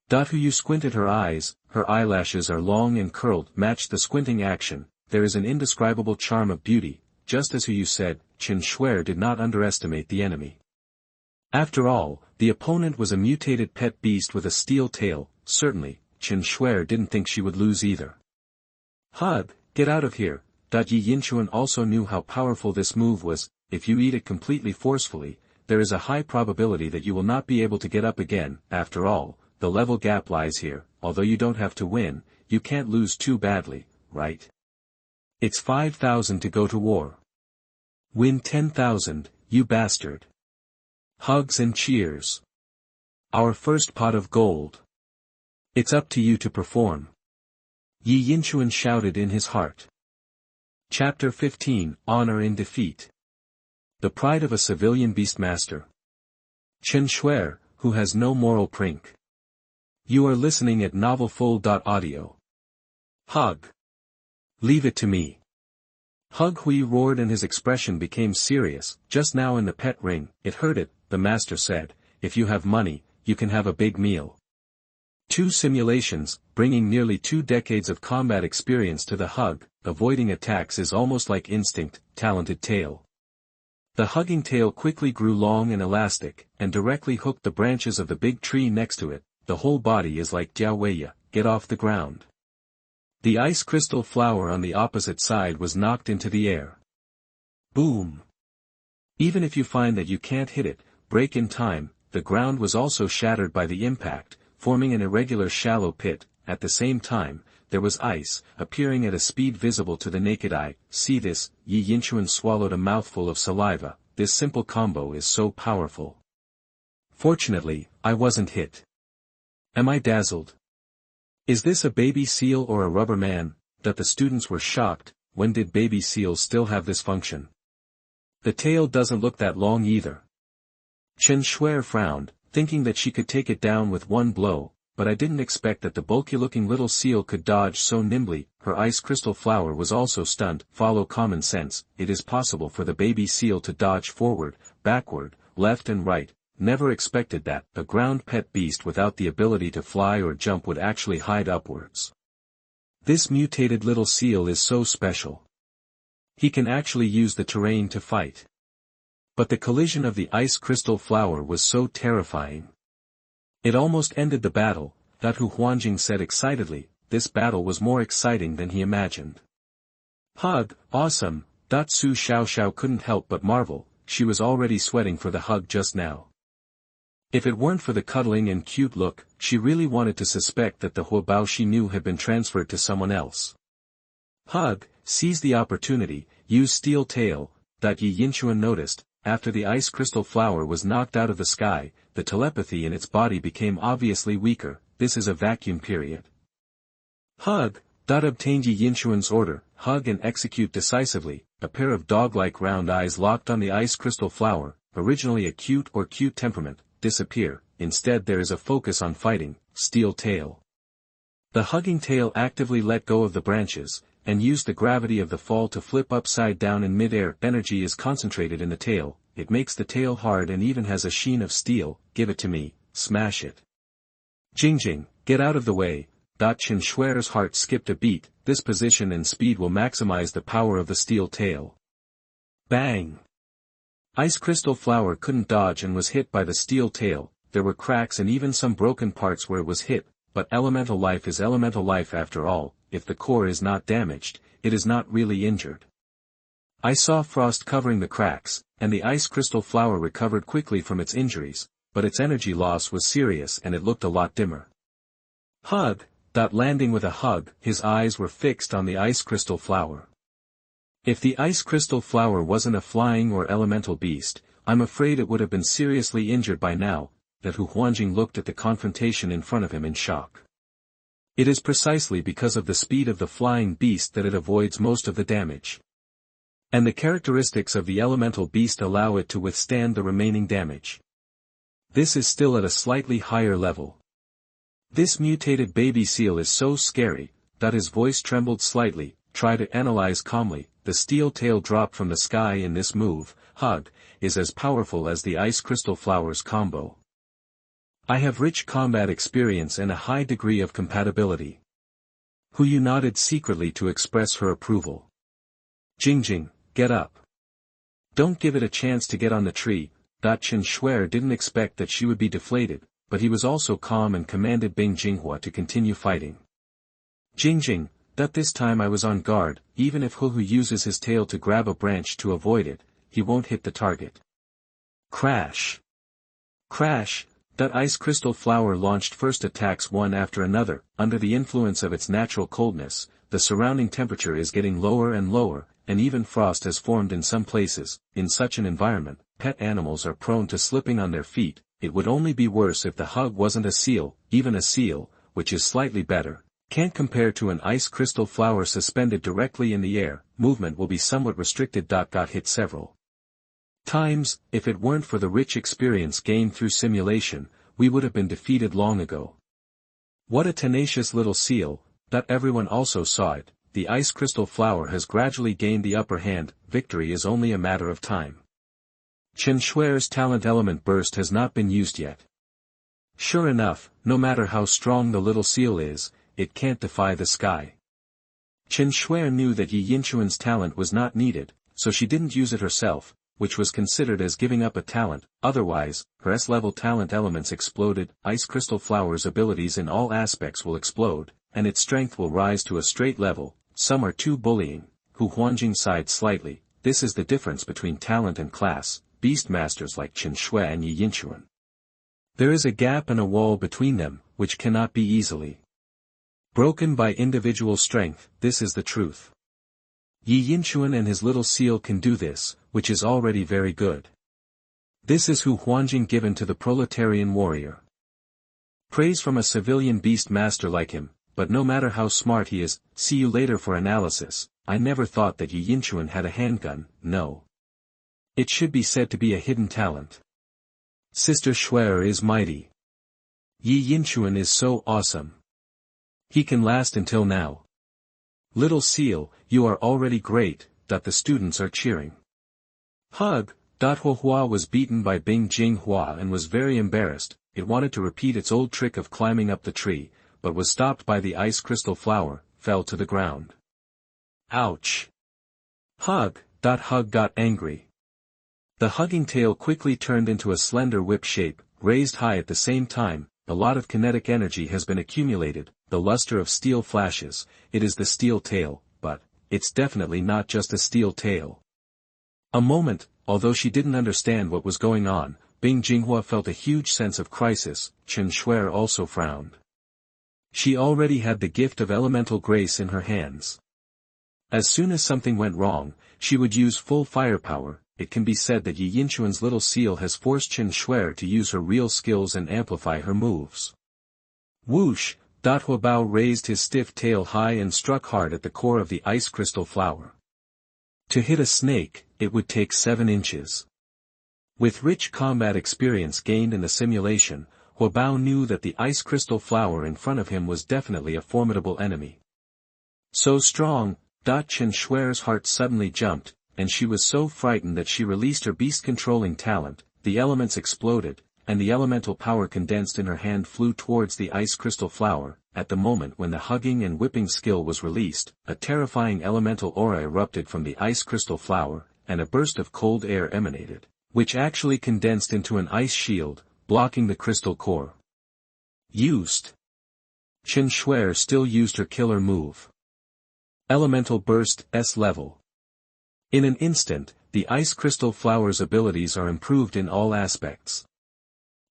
S1: Hu squinted her eyes, her eyelashes are long and curled, matched the squinting action. There is an indescribable charm of beauty. Just as Hu said, Chen Xueer did not underestimate the enemy. After all, the opponent was a mutated pet beast with a steel tail. Certainly, Chen Xueer didn't think she would lose either. Hug, get out of here. Yi Yinchuan also knew how powerful this move was. If you eat it completely forcefully, there is a high probability that you will not be able to get up again. After all, the level gap lies here. Although you don't have to win, you can't lose too badly, right? It's 5,000 to go to war. Win 10,000, you bastard. Hugs and cheers. Our first pot of gold. It's up to you to perform. Yi Yinchuan shouted in his heart. Chapter 15, Honor in Defeat. The pride of a civilian beastmaster. Chen Xueer, who has no moral princ. You are listening at novelfull.audio. Hug. Leave it to me. Hug Hui roared and his expression became serious. Just now in the pet ring, it hurt it, the master said. If you have money, you can have a big meal. 2 simulations, bringing nearly 2 decades of combat experience to the hug. Avoiding attacks is almost like instinct. Talented tail. The hugging tail quickly grew long and elastic, and directly hooked the branches of the big tree next to it. The whole body is like Jiao Weiya, get off the ground. The ice crystal flower on the opposite side was knocked into the air. Boom! Even if you find that you can't hit it, break in time, the ground was also shattered by the impact, forming an irregular shallow pit. At the same time, there was ice, appearing at a speed visible to the naked eye. See this? Yi Yinchuan swallowed a mouthful of saliva. This simple combo is so powerful. Fortunately, I wasn't hit. Am I dazzled? Is this a baby seal or a rubber man? That the students were shocked. When did baby seals still have this function? The tail doesn't look that long either. Chen Xueer frowned, thinking that she could take it down with one blow, but I didn't expect that the bulky-looking little seal could dodge so nimbly. Her ice crystal flower was also stunned. Follow common sense. It is possible for the baby seal to dodge forward, backward, left and right. Never expected that a ground pet beast without the ability to fly or jump would actually hide upwards. This mutated little seal is so special. He can actually use the terrain to fight. But the collision of the ice crystal flower was so terrifying. It almost ended the battle. Hu Huanjing said excitedly. This battle was more exciting than he imagined. Hug, awesome. Su Xiaoxiao couldn't help but marvel. She was already sweating for the hug just now. If it weren't for the cuddling and cute look, she really wanted to suspect that the Huabao she knew had been transferred to someone else. Hug, seize the opportunity, use steel tail. Yi Yinchuan noticed, after the ice crystal flower was knocked out of the sky, the telepathy in its body became obviously weaker. This is a vacuum period. Hug, obtained Yi Yinchuan's order, hug and execute decisively. A pair of dog-like round eyes locked on the ice crystal flower, originally a cute temperament. Disappear. Instead there is a focus on fighting. Steel tail. The hugging tail actively let go of the branches, and used the gravity of the fall to flip upside down in mid-air. Energy is concentrated in the tail. It makes the tail hard and even has a sheen of steel. Give it to me. Smash it. Jingjing, get out of the way. Chen Xueer's heart skipped a beat. This position and speed will maximize the power of the steel tail. Bang! Ice crystal flower couldn't dodge and was hit by the steel tail. There were cracks and even some broken parts where it was hit, but elemental life is elemental life after all. If the core is not damaged, it is not really injured. I saw frost covering the cracks, and the ice crystal flower recovered quickly from its injuries, but its energy loss was serious and it looked a lot dimmer. Hug, Landing with a hug, his eyes were fixed on the ice crystal flower. If the ice crystal flower wasn't a flying or elemental beast, I'm afraid it would have been seriously injured by now. That Hu Huanjing looked at the confrontation in front of him in shock. It is precisely because of the speed of the flying beast that it avoids most of the damage. And the characteristics of the elemental beast allow it to withstand the remaining damage. This is still at a slightly higher level. This mutated baby seal is so scary, that his voice trembled slightly. Try to analyze calmly. The steel tail drop from the sky in this move, hug, is as powerful as the ice crystal flowers combo. I have rich combat experience and a high degree of compatibility. Hu Yu nodded secretly to express her approval. Jingjing, get up. Don't give it a chance to get on the tree. Chen Xueer didn't expect that she would be deflated, but he was also calm and commanded Bing Jinghua to continue fighting. Jingjing, that this time I was on guard. Even if Hu uses his tail to grab a branch to avoid it, he won't hit the target. Crash. Crash. That ice crystal flower launched first attacks one after another. Under the influence of its natural coldness, the surrounding temperature is getting lower and lower, and even frost has formed in some places. In such an environment, pet animals are prone to slipping on their feet. It would only be worse if the hug wasn't a seal. Even a seal, which is slightly better, can't compare to an ice crystal flower suspended directly in the air. Movement will be somewhat restricted. Got hit several times. If it weren't for the rich experience gained through simulation, we would have been defeated long ago. What a tenacious little seal. Everyone also saw it. The ice crystal flower has gradually gained the upper hand. Victory is only a matter of time. Chen Xueer's talent element burst has not been used yet. Sure enough, no matter how strong the little seal is, it can't defy the sky. Chen Xueer knew that Yi Yinchuan's talent was not needed, so she didn't use it herself, which was considered as giving up a talent. Otherwise, her S-level talent elements exploded. Ice crystal flower's abilities in all aspects will explode, and its strength will rise to a straight level. Some are too bullying. Hu Huanjing sighed slightly. This is the difference between talent and class. Beastmasters like Chen Xueer and Yi Yinchuan. There is a gap and a wall between them, which cannot be easily broken by individual strength. This is the truth. Yi Yinchuan and his little seal can do this, which is already very good. This is Hu Huanjing given to the proletarian warrior. Praise from a civilian beast master like him, but no matter how smart he is. See you later for analysis. I never thought that Yi Yinchuan had a handgun. No. It should be said to be a hidden talent. Sister Xueer is mighty. Yi Yinchuan is so awesome. He can last until now. Little seal, you are already great. The students are cheering. Hug. Huahua was beaten by Bing Jinghua and was very embarrassed. It wanted to repeat its old trick of climbing up the tree, but was stopped by the ice crystal flower, fell to the ground. Ouch. Hug. Hug got angry. The hugging tail quickly turned into a slender whip shape, raised high at the same time. A lot of kinetic energy has been accumulated. The luster of steel flashes. It is the steel tail, but it's definitely not just a steel tail. A moment, although she didn't understand what was going on, Bing Jinghua felt a huge sense of crisis. Chen Xueer also frowned. She already had the gift of elemental grace in her hands. As soon as something went wrong, she would use full firepower. It can be said that Yi Yinchuan's little seal has forced Chen Xueer to use her real skills and amplify her moves. Whoosh! Baobao raised his stiff tail high and struck hard at the core of the ice crystal flower. To hit a snake, it would take 7 inches. With rich combat experience gained in the simulation, Baobao knew that the ice crystal flower in front of him was definitely a formidable enemy. So strong. Chen Xueer's heart suddenly jumped, and she was so frightened that she released her beast-controlling talent. The elements exploded, and the elemental power condensed in her hand flew towards the ice crystal flower. At the moment when the hugging and whipping skill was released, a terrifying elemental aura erupted from the ice crystal flower, and a burst of cold air emanated, which actually condensed into an ice shield, blocking the crystal core. Used. Chen Xueer still used her killer move. Elemental Burst, S level. In an instant, the ice crystal flower's abilities are improved in all aspects.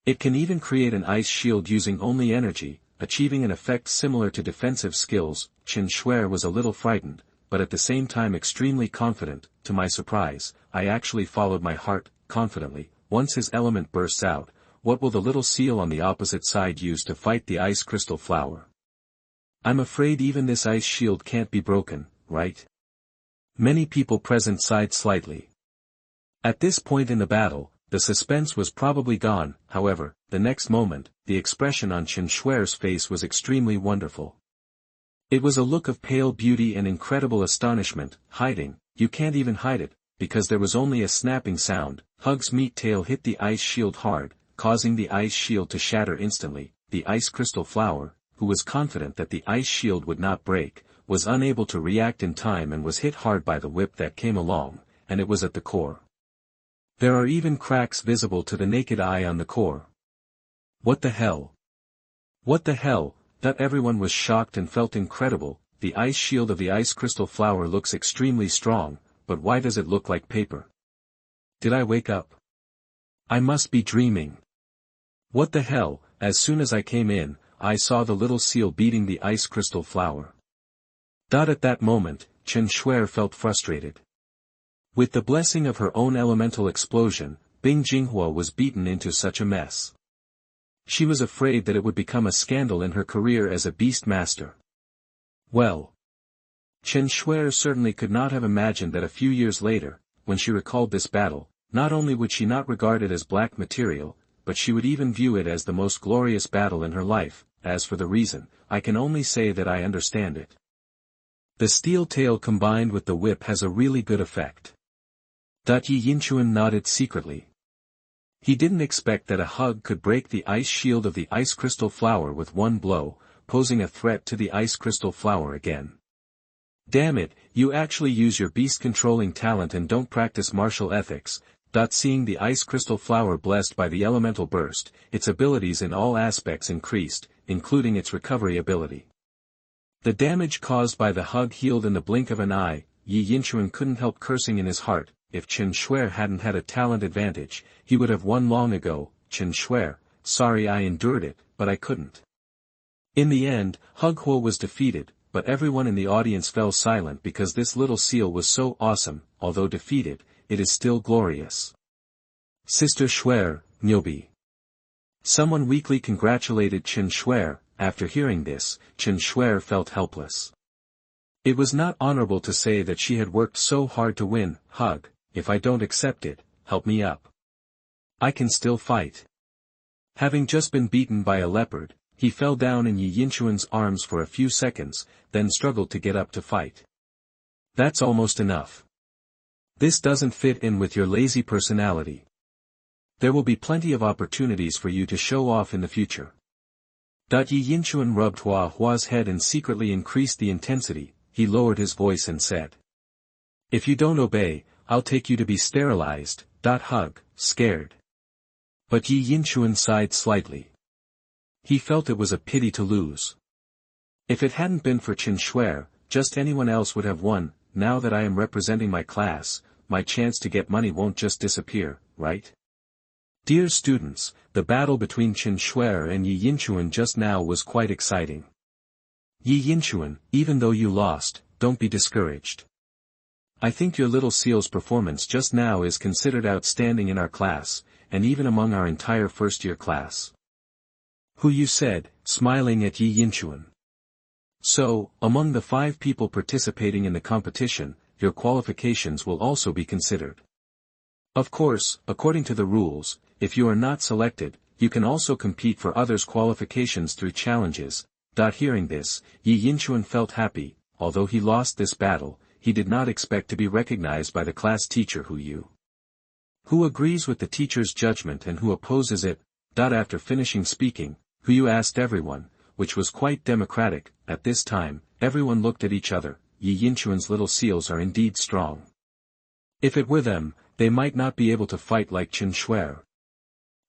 S1: It can even create an ice shield using only energy. achieving an effect similar to defensive skills. Chen Xueer was a little frightened, but at the same time extremely confident. To my surprise, I actually followed my heart, confidently. Once his element bursts out, what will the little seal on the opposite side use to fight the ice crystal flower? I'm afraid even this ice shield can't be broken, right? Many people present sighed slightly. At this point in the battle, the suspense was probably gone. However, the next moment, the expression on Chen Xueer's face was extremely wonderful. It was a look of pale beauty and incredible astonishment. Hiding, you can't even hide it, because there was only a snapping sound. Hug's meat tail hit the ice shield hard, causing the ice shield to shatter instantly. The ice crystal flower, who was confident that the ice shield would not break, was unable to react in time and was hit hard by the whip that came along, and it was at the core. There are even cracks visible to the naked eye on the core. What the hell? What the hell? That everyone was shocked and felt incredible. The ice shield of the ice crystal flower looks extremely strong, but why does it look like paper? Did I wake up? I must be dreaming. What the hell? As soon as I came in, I saw the little seal beating the ice crystal flower. At that moment, Chen Xueer felt frustrated. With the blessing of her own elemental explosion, Bing Jinghua was beaten into such a mess. She was afraid that it would become a scandal in her career as a beastmaster. Well, Chen Xueer certainly could not have imagined that a few years later, when she recalled this battle, not only would she not regard it as black material, but she would even view it as the most glorious battle in her life. As for the reason, I can only say that I understand it. The steel tail combined with the whip has a really good effect. Yi Yinchuan nodded secretly. He didn't expect that a hug could break the ice shield of the ice crystal flower with one blow, posing a threat to the ice crystal flower again. Damn it, you actually use your beast-controlling talent and don't practice martial ethics. Seeing the ice crystal flower blessed by the elemental burst, its abilities in all aspects increased, including its recovery ability. The damage caused by the hug healed in the blink of an eye. Yi Yinchuan couldn't help cursing in his heart. If Chen Xueer hadn't had a talent advantage, he would have won long ago. Chen Xueer, sorry I endured it, but I couldn't. In the end, Hug Huo was defeated, but everyone in the audience fell silent because this little seal was so awesome. Although defeated, it is still glorious. Sister Xueer, Nyobi. Someone weakly congratulated Chen Xueer. After hearing this, Chen Xueer felt helpless. It was not honorable to say that she had worked so hard to win. Hug, if I don't accept it, help me up. I can still fight. Having just been beaten by a leopard, he fell down in Yi Yinchuan's arms for a few seconds, then struggled to get up to fight. That's almost enough. This doesn't fit in with your lazy personality. There will be plenty of opportunities for you to show off in the future. Yi Yinchuan rubbed Hua Hua's head and secretly increased the intensity. He lowered his voice and said, "If you don't obey, I'll take you to be sterilized." Hug, scared. But Yi Yinchuan sighed slightly. He felt it was a pity to lose. If it hadn't been for Chen Xueer, just anyone else would have won. Now that I am representing my class, my chance to get money won't just disappear, right? Dear students, the battle between Chen Xueer and Yi Yinchuan just now was quite exciting. Yi Yinchuan, even though you lost, don't be discouraged. I think your little seal's performance just now is considered outstanding in our class, and even among our entire first-year class. Who you said, smiling at Yi Yinchuan. So, among the 5 people participating in the competition, your qualifications will also be considered. Of course, according to the rules, if you are not selected, you can also compete for others' qualifications through challenges. Hearing this, Yi Yinchuan felt happy. Although he lost this battle, he did not expect to be recognized by the class teacher who agrees with the teacher's judgment and who opposes it. After finishing speaking, Hu asked everyone, which was quite democratic. At this time, everyone looked at each other. Yi Yinchuan's little seals are indeed strong. If it were them, they might not be able to fight like Chen Xueer.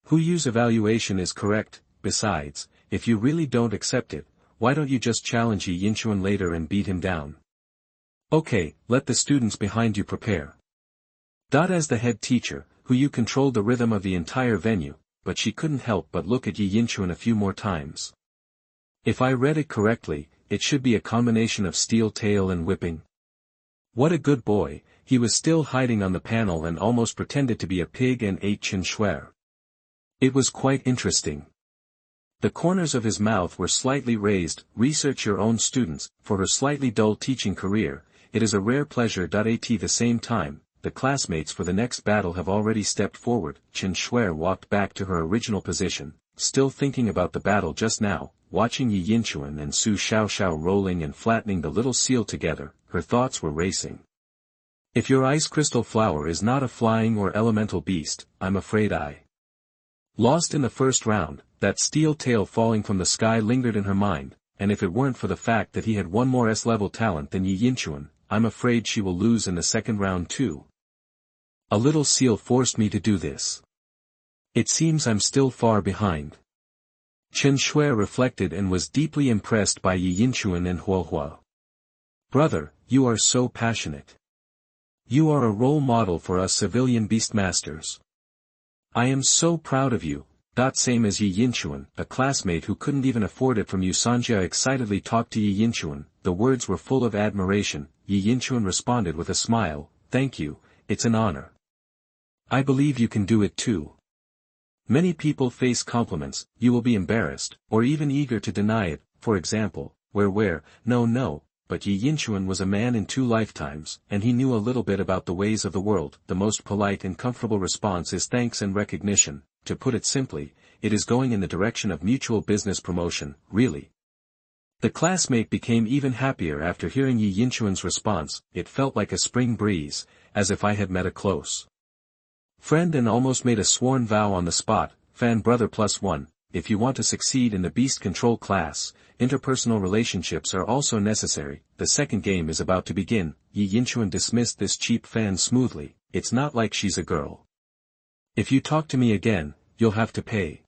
S1: Hu's evaluation is correct. Besides, if you really don't accept it, why don't you just challenge Yi Yinchuan later and beat him down? Okay, let the students behind you prepare. As the head teacher, Hu controlled the rhythm of the entire venue, but she couldn't help but look at Yi Yinchuan a few more times. If I read it correctly, it should be a combination of steel tail and whipping. What a good boy, he was still hiding on the panel and almost pretended to be a pig and ate Chen Xueer. It was quite interesting. The corners of his mouth were slightly raised. Research your own students. For her slightly dull teaching career, it is a rare pleasure. At the same time, the classmates for the next battle have already stepped forward. Chen Xueer walked back to her original position, still thinking about the battle just now, watching Yi Yinchuan and Su Xiaoxiao rolling and flattening the little seal together. Her thoughts were racing. If your ice crystal flower is not a flying or elemental beast, I'm afraid I lost in the first round. That steel tail falling from the sky lingered in her mind, and if it weren't for the fact that he had one more S-level talent than Yi Yinchuan, I'm afraid she will lose in the second round too. A little seal forced me to do this. It seems I'm still far behind. Chen Xueer reflected and was deeply impressed by Yi Yinchuan and Huohua. Brother, you are so passionate. You are a role model for us civilian beastmasters. I am so proud of you. Same as Yi Yinchuan, a classmate who couldn't even afford it from Yusanjia excitedly talked to Yi Yinchuan. The words were full of admiration. Yi Yinchuan responded with a smile, thank you, it's an honor. I believe you can do it too. Many people face compliments, you will be embarrassed, or even eager to deny it. For example, no, but Yi Yinchuan was a man in 2 lifetimes, and he knew a little bit about the ways of the world. The most polite and comfortable response is thanks and recognition. To put it simply, it is going in the direction of mutual business promotion, really. The classmate became even happier after hearing Yi Yinchuan's response. It felt like a spring breeze, as if I had met a close friend and almost made a sworn vow on the spot. Fan brother +1, if you want to succeed in the beast control class, interpersonal relationships are also necessary. The second game is about to begin. Yi Yinchuan dismissed this cheap fan smoothly. It's not like she's a girl. If you talk to me again, you'll have to pay.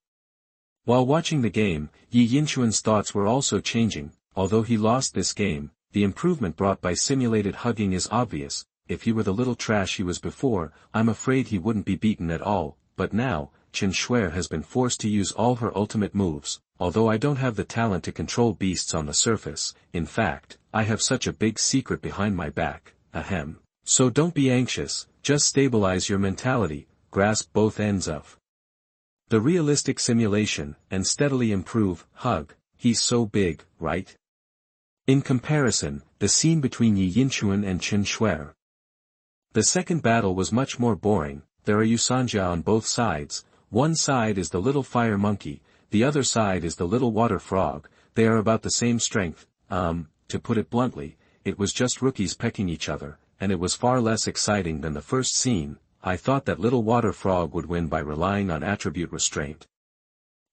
S1: While watching the game, Yi Yinchuan's thoughts were also changing. Although he lost this game, the improvement brought by simulated hugging is obvious. If he were the little trash he was before, I'm afraid he wouldn't be beaten at all. But now, Chen Xueer has been forced to use all her ultimate moves. Although I don't have the talent to control beasts on the surface, in fact, I have such a big secret behind my back. Ahem. So don't be anxious, just stabilize your mentality. Grasp both ends of the realistic simulation, and steadily improve. Hug, he's so big, right? In comparison, the scene between Yi Yinchuan and Chen Xueer. The second battle was much more boring. There are Yusanjia on both sides. One side is the little fire monkey, the other side is the little water frog. They are about the same strength. To put it bluntly, it was just rookies pecking each other, and it was far less exciting than the first scene. I thought that little water frog would win by relying on attribute restraint.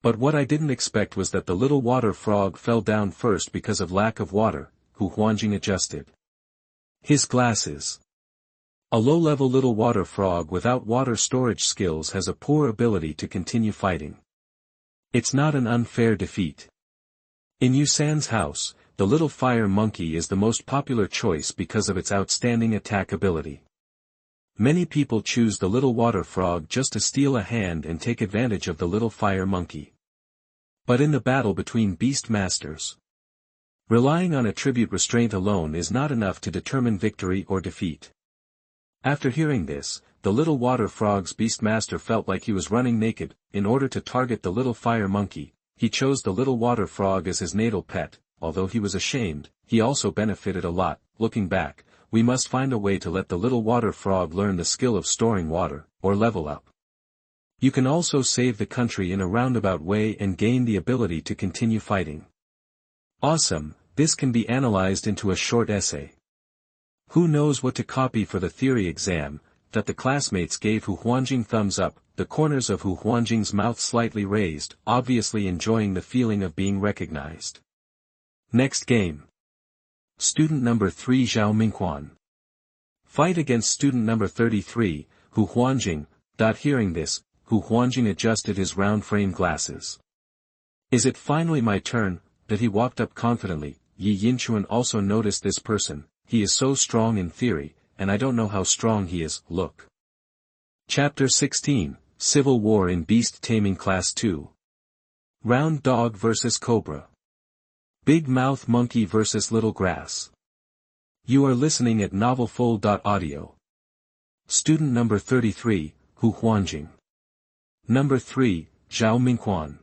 S1: But what I didn't expect was that the little water frog fell down first because of lack of water. Hu Huanjing adjusted his glasses. A low-level little water frog without water storage skills has a poor ability to continue fighting. It's not an unfair defeat. In Yusan's house, the little fire monkey is the most popular choice because of its outstanding attack ability. Many people choose the little water frog just to steal a hand and take advantage of the little fire monkey. But in the battle between beastmasters, relying on attribute restraint alone is not enough to determine victory or defeat. After hearing this, the little water frog's beastmaster felt like he was running naked. In order to target the little fire monkey, he chose the little water frog as his natal pet. Although he was ashamed, he also benefited a lot. Looking back, we must find a way to let the little water frog learn the skill of storing water, or level up. You can also save the country in a roundabout way and gain the ability to continue fighting. Awesome, this can be analyzed into a short essay. Who knows what to copy for the theory exam? That the classmates gave Hu Huanjing thumbs up, the corners of Hu Huanjing's mouth slightly raised, obviously enjoying the feeling of being recognized. Next game. Student number 3 Zhao Mingquan. Fight against student number 33, Hu Huanjing. Hearing this, Hu Huanjing adjusted his round frame glasses. Is it finally my turn? That he walked up confidently. Yi Yinchuan also noticed this person. He is so strong in theory, and I don't know how strong he is. Look. Chapter 16, Civil War in Beast Taming Class 2. Round Dog vs. Cobra. Big Mouth Monkey vs. Little Grass. You are listening at novelfull.audio. Student number 33, Hu Huanjing. Number 3, Zhao Mingquan.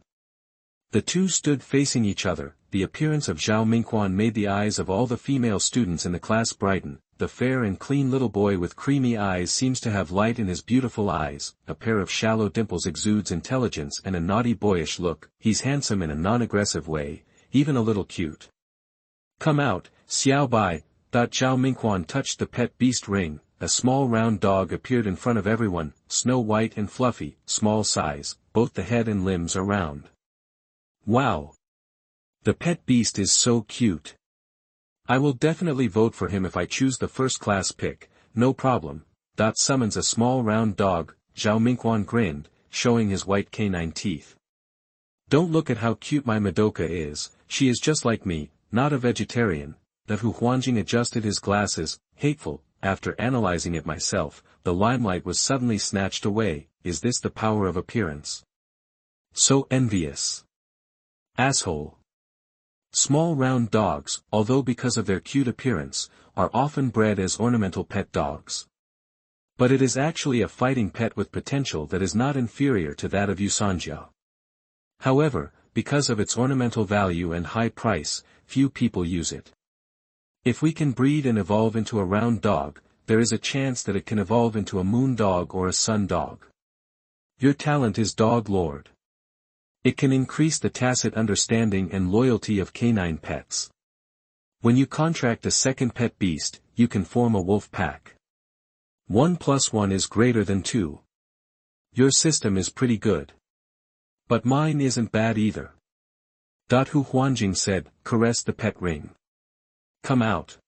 S1: The two stood facing each other. The appearance of Zhao Mingquan made the eyes of all the female students in the class brighten. The fair and clean little boy with creamy eyes seems to have light in his beautiful eyes, a pair of shallow dimples exudes intelligence and a naughty boyish look. He's handsome in a non-aggressive way, even a little cute. Come out, Xiao Bai. Zhao Mingquan touched the pet beast ring. A small round dog appeared in front of everyone, snow white and fluffy, small size, both the head and limbs are round. Wow! The pet beast is so cute. I will definitely vote for him if I choose the first class pick, no problem. Summons a small round dog. Zhao Mingquan grinned, showing his white canine teeth. Don't look at how cute my Madoka is, she is just like me, not a vegetarian. Hu Huanjing adjusted his glasses, hateful. After analyzing it myself, the limelight was suddenly snatched away. Is this the power of appearance? So envious. Asshole. Small round dogs, although because of their cute appearance, are often bred as ornamental pet dogs. But it is actually a fighting pet with potential that is not inferior to that of Yusanjia. However, because of its ornamental value and high price, few people use it. If we can breed and evolve into a round dog, there is a chance that it can evolve into a moon dog or a sun dog. Your talent is Dog Lord. It can increase the tacit understanding and loyalty of canine pets. When you contract a second pet beast, you can form a wolf pack. 1 + 1 is greater than 2. Your system is pretty good. But mine isn't bad either. Hu Huanjing said, caressed the pet ring. Come out.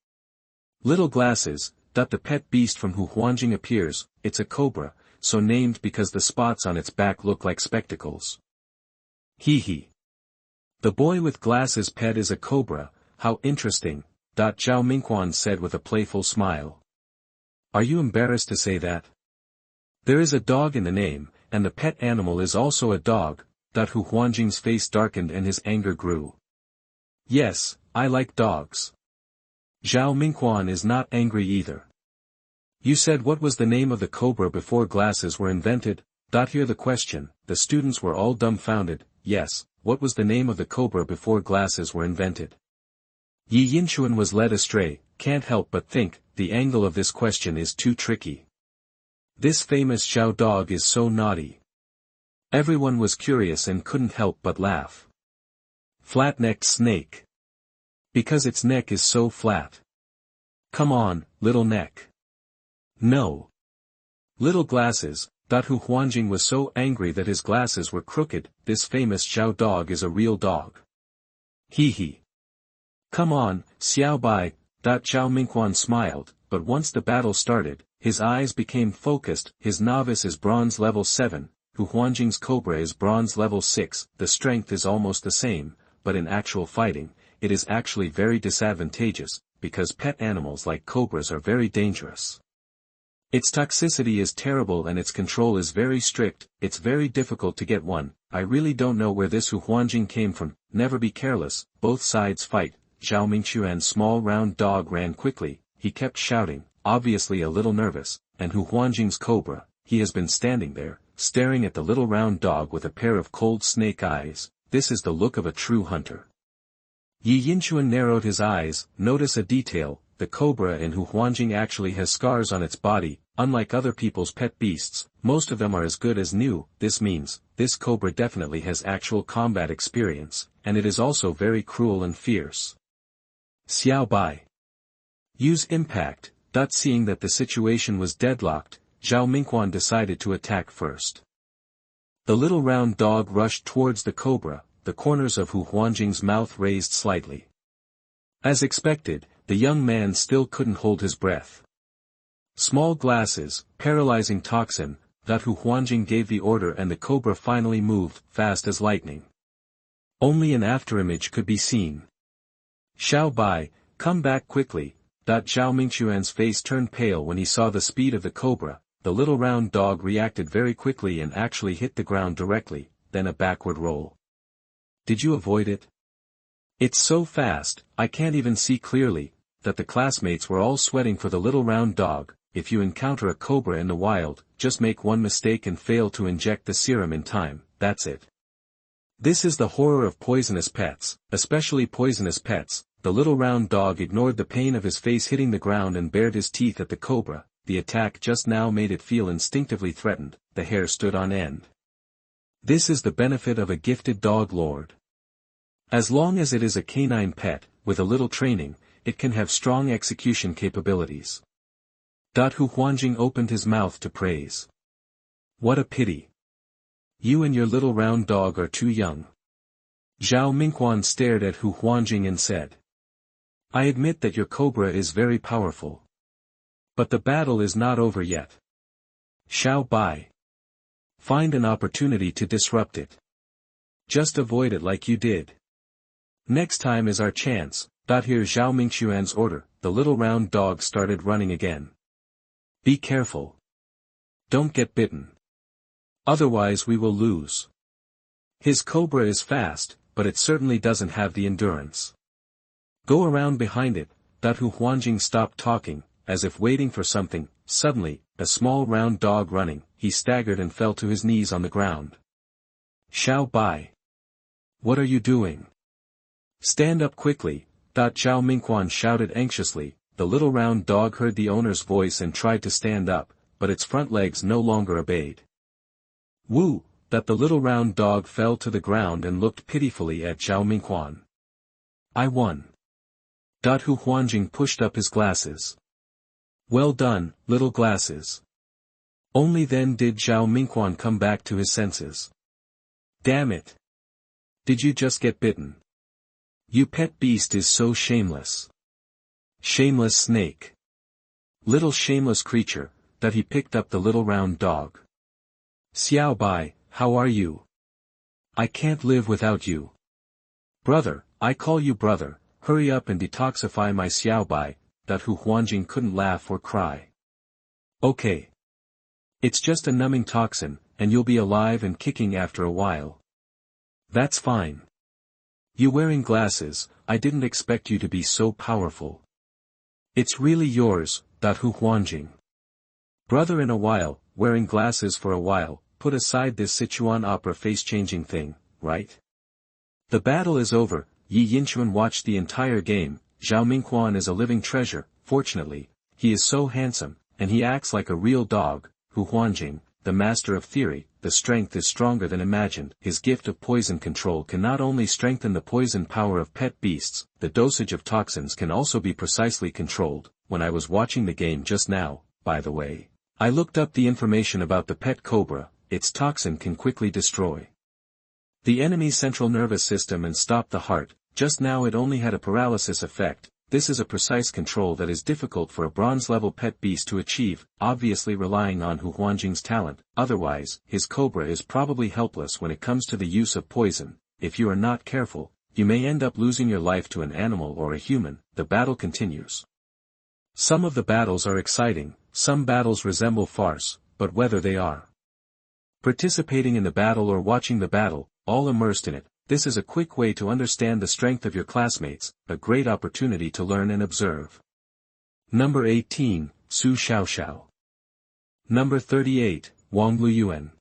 S1: Little Glasses. The pet beast from Hu Huanjing appears. It's a cobra, so named because the spots on its back look like spectacles. Hee hee. The boy with glasses pet is a cobra, how interesting. Zhao Mingquan said with a playful smile. Are you embarrassed to say that? There is a dog in the name, and the pet animal is also a dog. Hu Huanjing's face darkened and his anger grew. Yes, I like dogs. Zhao Mingquan is not angry either. You said what was the name of the cobra before glasses were invented? Hear the question. The students were all dumbfounded. Yes, what was the name of the cobra before glasses were invented? Yi Yinchuan was led astray. Can't help but think, the angle of this question is too tricky. This famous Zhao dog is so naughty. Everyone was curious and couldn't help but laugh. Flat-necked snake. Because its neck is so flat. Come on, little neck. No. Little Glasses. Hu Huanjing was so angry that his glasses were crooked. This famous Zhao dog is a real dog. Hee hee. Come on, Xiao Bai. Zhao Mingquan smiled, but once the battle started, his eyes became focused. His novice is bronze level 7, Hu Huanjing's cobra is bronze level 6, the strength is almost the same, but in actual fighting, it is actually very disadvantageous, because pet animals like cobras are very dangerous. Its toxicity is terrible and its control is very strict. It's very difficult to get one. I really don't know where this Hu Huanjing came from. Never be careless, both sides fight. Zhao Mingquan's small round dog ran quickly, he kept shouting, obviously a little nervous, and Hu Huanjing's cobra, he has been standing there, staring at the little round dog with a pair of cold snake eyes. This is the look of a true hunter. Yi Yinchuan narrowed his eyes. Notice a detail, the cobra in Hu Huanjing actually has scars on its body. Unlike other people's pet beasts, most of them are as good as new. This means, this cobra definitely has actual combat experience, and it is also very cruel and fierce. Xiao Bai. Use impact. Seeing that the situation was deadlocked, Zhao Mingquan decided to attack first. The little round dog rushed towards the cobra, the corners of Hu Huanjing's mouth raised slightly. As expected, the young man still couldn't hold his breath. Small Glasses, paralyzing toxin. Hu Huanjing gave the order and the cobra finally moved, fast as lightning. Only an afterimage could be seen. Xiao Bai, come back quickly. Zhao Mingquan's face turned pale when he saw the speed of the cobra. The little round dog reacted very quickly and actually hit the ground directly, then a backward roll. Did you avoid it? It's so fast, I can't even see clearly, that the classmates were all sweating for the little round dog. If you encounter a cobra in the wild, just make one mistake and fail to inject the serum in time, that's it. This is the horror of poisonous pets, especially poisonous pets. The little round dog ignored the pain of his face hitting the ground and bared his teeth at the cobra. The attack just now made it feel instinctively threatened. The hair stood on end. This is the benefit of a gifted dog lord. As long as it is a canine pet, with a little training, it can have strong execution capabilities. Hu Huanjing opened his mouth to praise. What a pity. You and your little round dog are too young. Zhao Mingquan stared at Hu Huanjing and said. I admit that your cobra is very powerful. But the battle is not over yet. Xiao Bai. Find an opportunity to disrupt it. Just avoid it like you did. Next time is our chance. Hear Zhao Mingquan's order. The little round dog started running again. Be careful. Don't get bitten. Otherwise we will lose. His cobra is fast, but it certainly doesn't have the endurance. Go around behind it. Hu Huanjing stopped talking, as if waiting for something. Suddenly, a small round dog running, he staggered and fell to his knees on the ground. Xiao Bai. What are you doing? Stand up quickly. Zhao Mingquan shouted anxiously. The little round dog heard the owner's voice and tried to stand up, but its front legs no longer obeyed. Woo! The little round dog fell to the ground and looked pitifully at Zhao Mingquan. I won. Hu Huanjing pushed up his glasses. Well done, little glasses. Only then did Zhao Mingquan come back to his senses. Damn it. Did you just get bitten? You pet beast is so shameless. Shameless snake. Little shameless creature. He picked up the little round dog. Xiao Bai, how are you? I can't live without you. Brother, I call you brother, hurry up and detoxify my Xiao Bai. Hu Huanjing couldn't laugh or cry. Okay. It's just a numbing toxin, and you'll be alive and kicking after a while. That's fine. You wearing glasses, I didn't expect you to be so powerful. It's really yours, Hu Huanjing. Brother in a while, wearing glasses for a while, put aside this Sichuan opera face-changing thing, right? The battle is over. Yi Yinchuan watched the entire game. Zhao Mingquan is a living treasure. Fortunately, he is so handsome, and he acts like a real dog. Hu Huanjing, the master of theory, the strength is stronger than imagined. His gift of poison control can not only strengthen the poison power of pet beasts, the dosage of toxins can also be precisely controlled. When I was watching the game just now, by the way, I looked up the information about the pet cobra. Its toxin can quickly destroy the enemy's central nervous system and stop the heart. Just now it only had a paralysis effect. This is a precise control that is difficult for a bronze-level pet beast to achieve, obviously relying on Hu Huanjing's talent. Otherwise, his cobra is probably helpless when it comes to the use of poison. If you are not careful, you may end up losing your life to an animal or a human. The battle continues. Some of the battles are exciting, some battles resemble farce, but whether they are participating in the battle or watching the battle, all immersed in it, this is a quick way to understand the strength of your classmates, a great opportunity to learn and observe. Number 18, Su Xiaoxiao. Number 38, Wang Luyuan.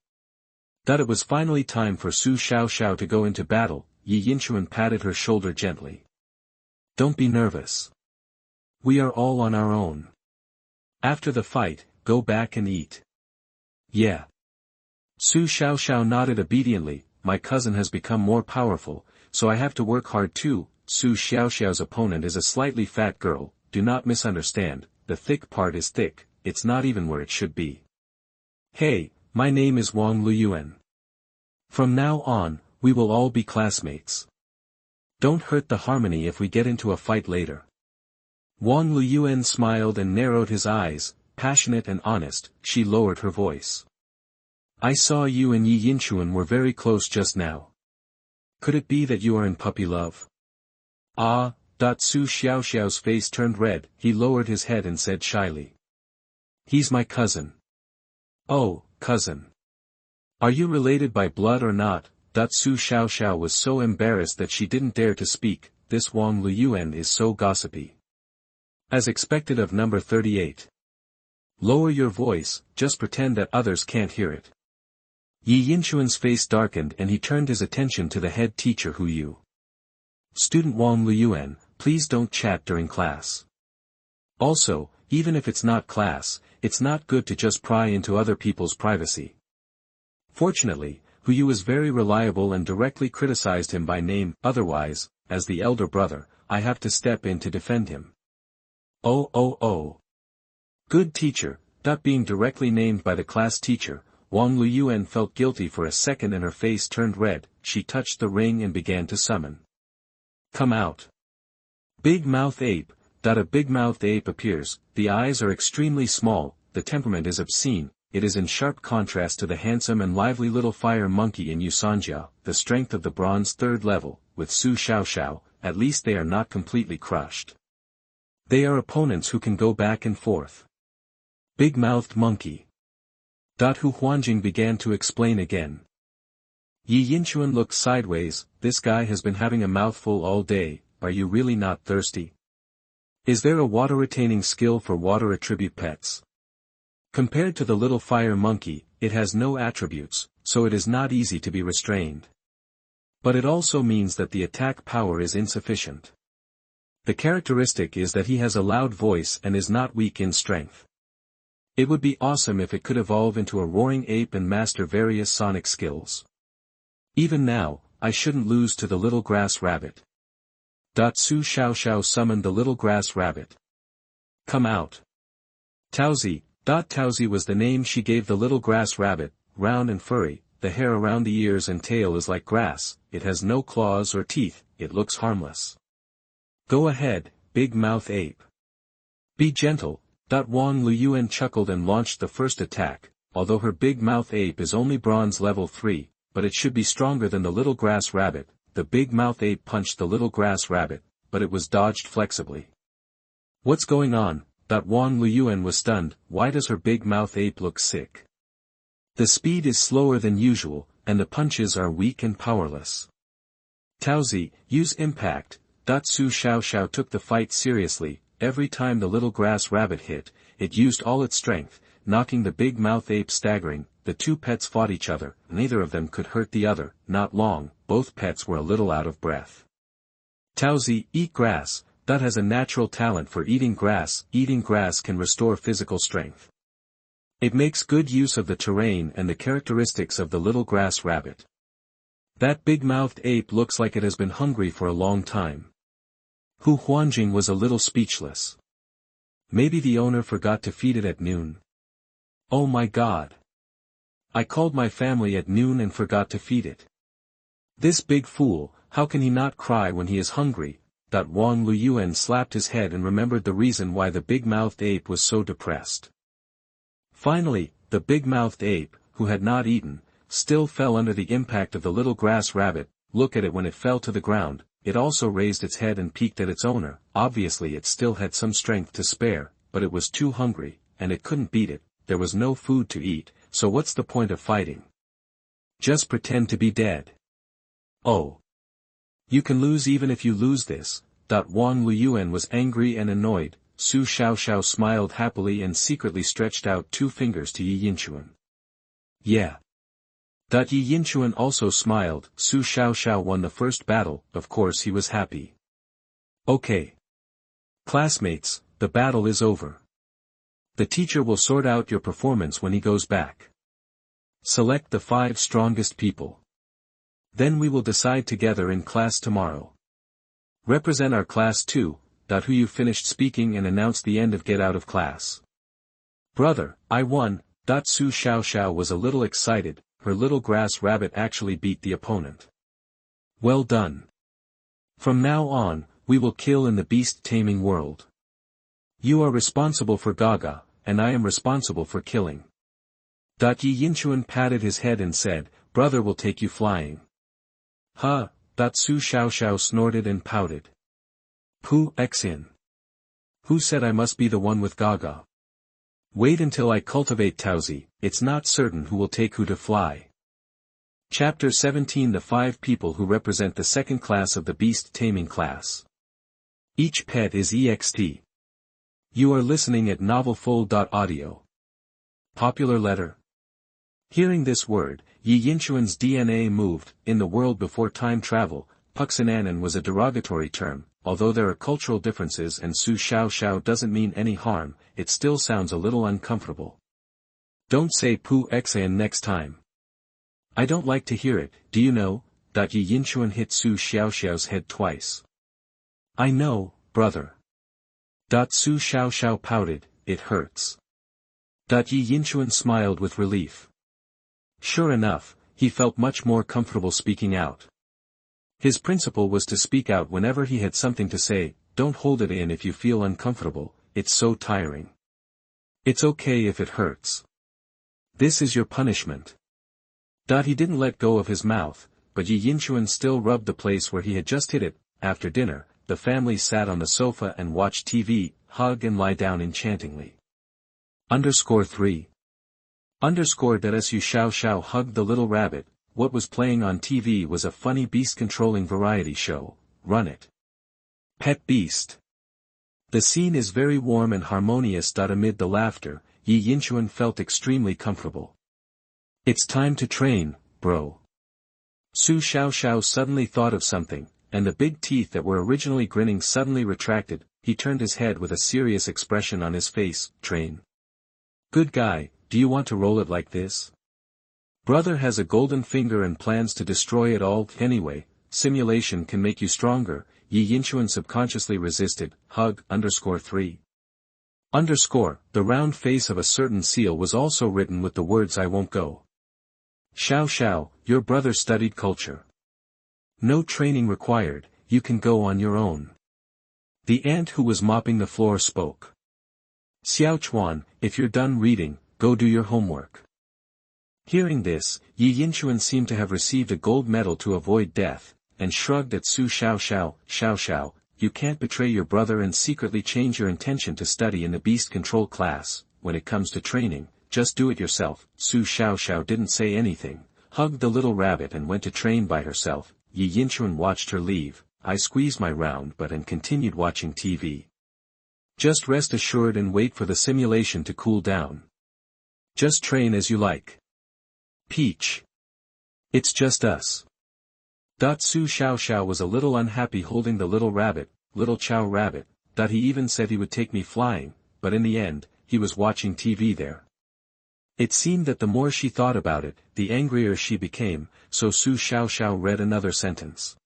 S1: That it was finally time for Su Xiaoxiao to go into battle. Yi Yinchuan patted her shoulder gently. Don't be nervous. We are all on our own. After the fight, go back and eat. Yeah. Su Xiaoxiao nodded obediently. My cousin has become more powerful, so I have to work hard too. Su Xiaoxiao's opponent is a slightly fat girl. Do not misunderstand, the thick part is thick, it's not even where it should be. Hey, my name is Wang Luyuan. From now on, we will all be classmates. Don't hurt the harmony if we get into a fight later. Wang Luyuan smiled and narrowed his eyes, passionate and honest. She lowered her voice. I saw you and Yi Yinchuan were very close just now. Could it be that you are in puppy love? Ah, Su Xiaoxiao's face turned red. He lowered his head and said shyly. He's my cousin. Oh, cousin. Are you related by blood or not? Su Xiaoxiao was so embarrassed that she didn't dare to speak. this Wang Luyuan is so gossipy. As expected of number 38. Lower your voice, just pretend that others can't hear it. Yi Yinchuan's face darkened and he turned his attention to the head teacher Hu Yu. Student Wang Luyuan, please don't chat during class. Also, even if it's not class, it's not good to just pry into other people's privacy. Fortunately, Hu Yu is very reliable and directly criticized him by name, otherwise, as the elder brother, I have to step in to defend him. Oh. Good teacher. Being directly named by the class teacher, Wang Luyuan felt guilty for a second and her face turned red. She touched the ring and began to summon. Come out. Big Mouth Ape. A big-mouthed ape appears, the eyes are extremely small, the temperament is obscene, it is in sharp contrast to the handsome and lively little fire monkey in Yusanjia, the strength of the bronze 3rd level, with Su Xiaoxiao, at least they are not completely crushed. They are opponents who can go back and forth. Big-mouthed monkey. Hu Huanjing began to explain again. Yi Yinchuan looked sideways, this guy has been having a mouthful all day, are you really not thirsty? Is there a water-retaining skill for water attribute pets? Compared to the little fire monkey, it has no attributes, so it is not easy to be restrained. But it also means that the attack power is insufficient. The characteristic is that he has a loud voice and is not weak in strength. It would be awesome if it could evolve into a roaring ape and master various sonic skills. Even now, I shouldn't lose to the little grass rabbit. Su Xiaoxiao summoned the little grass rabbit. Come out. Taozi. Taozi was the name she gave the little grass rabbit, round and furry, the hair around the ears and tail is like grass, it has no claws or teeth, it looks harmless. Go ahead, big mouth ape. Be gentle. Wang Luyuan chuckled and launched the first attack, although her big mouth ape is only bronze level 3, but it should be stronger than the little grass rabbit. The big mouth ape punched the little grass rabbit, but it was dodged flexibly. What's going on? Wang Luyuan was stunned, why does her big mouth ape look sick? The speed is slower than usual, and the punches are weak and powerless. Taozi, use impact. Su Xiaoxiao took the fight seriously, every time the little grass rabbit hit, it used all its strength, knocking the big mouth ape staggering. The two pets fought each other, neither of them could hurt the other, not long, both pets were a little out of breath. Taozi, eat grass. Has a natural talent for eating grass can restore physical strength. It makes good use of the terrain and the characteristics of the little grass rabbit. That big-mouthed ape looks like it has been hungry for a long time. Hu Huanjing was a little speechless. Maybe the owner forgot to feed it at noon. Oh my god. I called my family at noon and forgot to feed it. This big fool, how can he not cry when he is hungry? Wang Luyuan slapped his head and remembered the reason why the big-mouthed ape was so depressed. Finally, the big-mouthed ape, who had not eaten, still fell under the impact of the little grass rabbit. Look at it when it fell to the ground, it also raised its head and peeked at its owner. Obviously it still had some strength to spare, but it was too hungry, and it couldn't beat it, there was no food to eat, so what's the point of fighting? Just pretend to be dead. Oh. You can lose even if you lose this. Wang Luyuan was angry and annoyed. Su Xiaoxiao smiled happily and secretly stretched out 2 fingers to Yi Yinchuan. Yeah. Yi Yinchuan also smiled. Su Xiaoxiao won the first battle, of course he was happy. Okay. Classmates, the battle is over. The teacher will sort out your performance when he goes back. Select the 5 strongest people. Then we will decide together in class tomorrow. Represent our class too. Hu Yu finished speaking and announced the end of get out of class. Brother, I won. Su Xiaoxiao was a little excited, her little grass rabbit actually beat the opponent. Well done. From now on, we will kill in the beast taming world. You are responsible for Gaga, and I am responsible for killing. Yi Yinchuan patted his head and said, brother will take you flying. Huh. Su Xiaoxiao snorted and pouted. Pu Xin. Who said I must be the one with Gaga? Wait until I cultivate Taozi, it's not certain who will take who to fly. Chapter 17 The 5 people who represent the second class of the Beast Taming Class. Each pet is EXT. You are listening at novelfold.audio. Popular letter. Hearing this word, Yi Yinchuan's DNA moved. In the world before time travel, Puxinanan was a derogatory term. Although there are cultural differences and Su Xiao Xiao doesn't mean any harm, it still sounds a little uncomfortable. Don't say Pu Xan next time. I don't like to hear it, do you know? Yi Yinchuan hit Su Xiao Xiao's head twice. I know, brother. Su Xiao Xiao pouted, it hurts. Yi Yinchuan smiled with relief. Sure enough, he felt much more comfortable speaking out. His principle was to speak out whenever he had something to say. Don't hold it in if you feel uncomfortable, it's so tiring. It's okay if it hurts. This is your punishment. He didn't let go of his mouth, but Yi Yinchuan still rubbed the place where he had just hit it. After dinner, the family sat on the sofa and watched TV, hug and lie down enchantingly. 3. Su Xiao Xiao hugged the little rabbit. What was playing on TV was a funny beast-controlling variety show. Run it. Pet Beast. The scene is very warm and harmonious. Amid the laughter, Yi Yinchuan felt extremely comfortable. It's time to train, bro. Su Xiao Xiao suddenly thought of something, and the big teeth that were originally grinning suddenly retracted. He turned his head with a serious expression on his face. Train. Good guy, do you want to roll it like this? Brother has a golden finger and plans to destroy it all. Anyway, simulation can make you stronger. Yi Yinchuan subconsciously resisted. Hug. 3. The round face of a certain seal was also written with the words I won't go. Xiao Xiao, your brother studied culture. No training required, you can go on your own. The ant who was mopping the floor spoke. Xiao Chuan, if you're done reading, go do your homework. Hearing this, Yi Yinchuan seemed to have received a gold medal to avoid death, and shrugged at Su Xiao Xiao. Xiao Xiao, you can't betray your brother and secretly change your intention to study in the beast control class. When it comes to training, just do it yourself. Su Xiao Xiao didn't say anything, hugged the little rabbit and went to train by herself. Yi Yinchuan watched her leave. I squeezed my round butt and continued watching TV. Just rest assured and wait for the simulation to cool down. Just train as you like. Peach. It's just us. Su Xiao Xiao was a little unhappy holding the little rabbit, little Chow rabbit. He even said he would take me flying, but in the end, he was watching TV there. It seemed that the more she thought about it, the angrier she became, so Su Xiao Xiao read another sentence.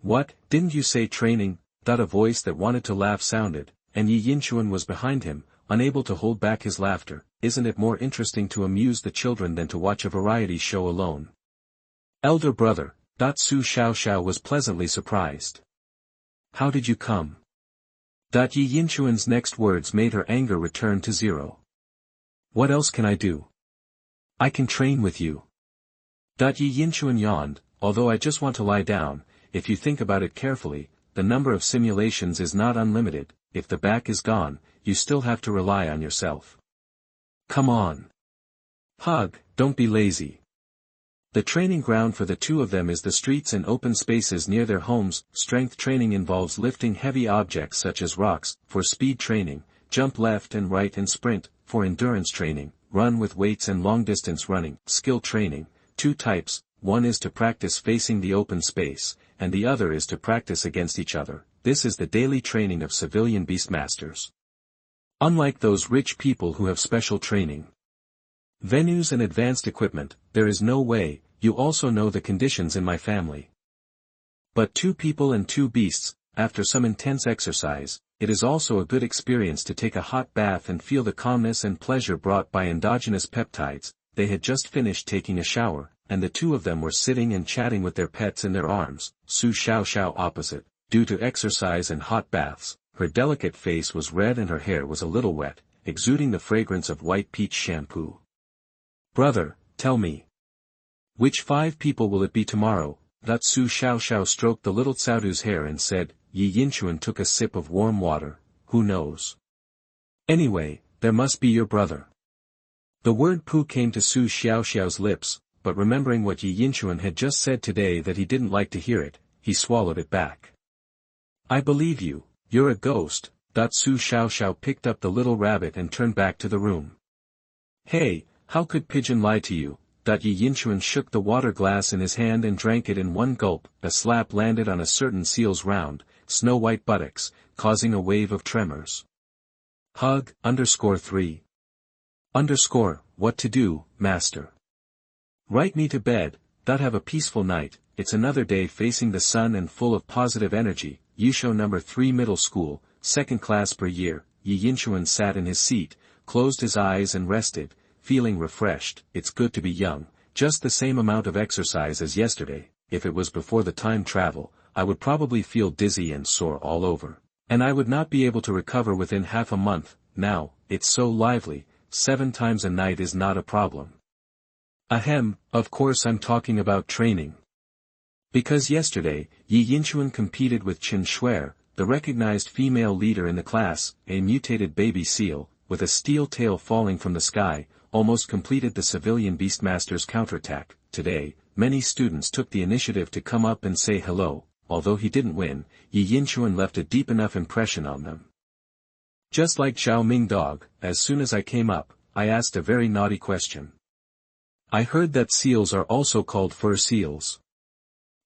S1: What, didn't you say training? A voice that wanted to laugh sounded, and Yi Yinchuan was behind him, unable to hold back his laughter. Isn't it more interesting to amuse the children than to watch a variety show alone? Elder brother. Su Xiao Xiao was pleasantly surprised. How did you come? Yi Yinchuan's next words made her anger return to zero. What else can I do? I can train with you. Yi Yinchuan yawned, although I just want to lie down. If you think about it carefully, the number of simulations is not unlimited. If the back is gone, you still have to rely on yourself. Come on. Hug, don't be lazy. The training ground for the two of them is the streets and open spaces near their homes. Strength training involves lifting heavy objects such as rocks. For speed training, jump left and right and sprint. For endurance training, run with weights and long-distance running. Skill training, 2 types, one is to practice facing the open space, and the other is to practice against each other. This is the daily training of civilian beastmasters. Unlike those rich people who have special training venues and advanced equipment, there is no way. You also know the conditions in my family. But 2 people and 2 beasts, after some intense exercise, it is also a good experience to take a hot bath and feel the calmness and pleasure brought by endogenous peptides. They had just finished taking a shower, and the 2 of them were sitting and chatting with their pets in their arms. Su Xiao Xiao opposite, due to exercise and hot baths, her delicate face was red and her hair was a little wet, exuding the fragrance of white peach shampoo. Brother, tell me. Which 5 people will it be tomorrow? Su Xiao Xiao stroked the little Tsaudu's hair and said. Yi Yinchuan took a sip of warm water. Who knows? Anyway, there must be your brother. The word Pu came to Su Xiao Xiao's lips, but remembering what Yi Yinchuan had just said today that he didn't like to hear it, he swallowed it back. I believe you, you're a ghost. Su Xiaoxiao picked up the little rabbit and turned back to the room. Hey, how could pigeon lie to you? Yi Yinchuan shook the water glass in his hand and drank it in one gulp. A slap landed on a certain seal's round, snow-white buttocks, causing a wave of tremors. Hug, _3. What to do, master? Write me to bed, have a peaceful night. It's another day facing the sun and full of positive energy. Yusho number 3 middle school, 2nd class per year. Yi Yinchuan sat in his seat, closed his eyes and rested, feeling refreshed. It's good to be young, just the same amount of exercise as yesterday. If it was before the time travel, I would probably feel dizzy and sore all over, and I would not be able to recover within half a month. Now, it's so lively, 7 times a night is not a problem. Ahem, of course I'm talking about training. Because yesterday, Yi Yinchuan competed with Chen Xueer, the recognized female leader in the class, a mutated baby seal, with a steel tail falling from the sky, almost completed the civilian beastmaster's counterattack. Today, many students took the initiative to come up and say hello. Although he didn't win, Yi Yinchuan left a deep enough impression on them. Just like Zhao Ming dog, as soon as I came up, I asked a very naughty question. I heard that seals are also called fur seals.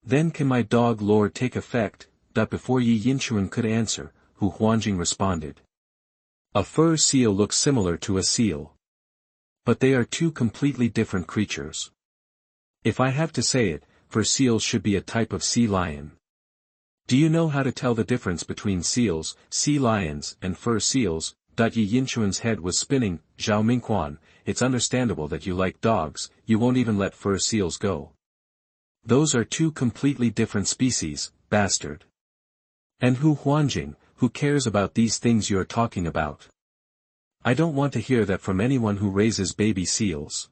S1: Then can my dog lore take effect? Before Yi Yinchuan could answer, Hu Huanjing responded. A fur seal looks similar to a seal. But they are two completely different creatures. If I have to say it, fur seals should be a type of sea lion. Do you know how to tell the difference between seals, sea lions, and fur seals? Yi Yinchuan's head was spinning. Zhao Mingquan, it's understandable that you like dogs, you won't even let fur seals go. Those are two completely different species, bastard. And Hu Huanjing, who cares about these things you're talking about? I don't want to hear that from anyone who raises baby seals.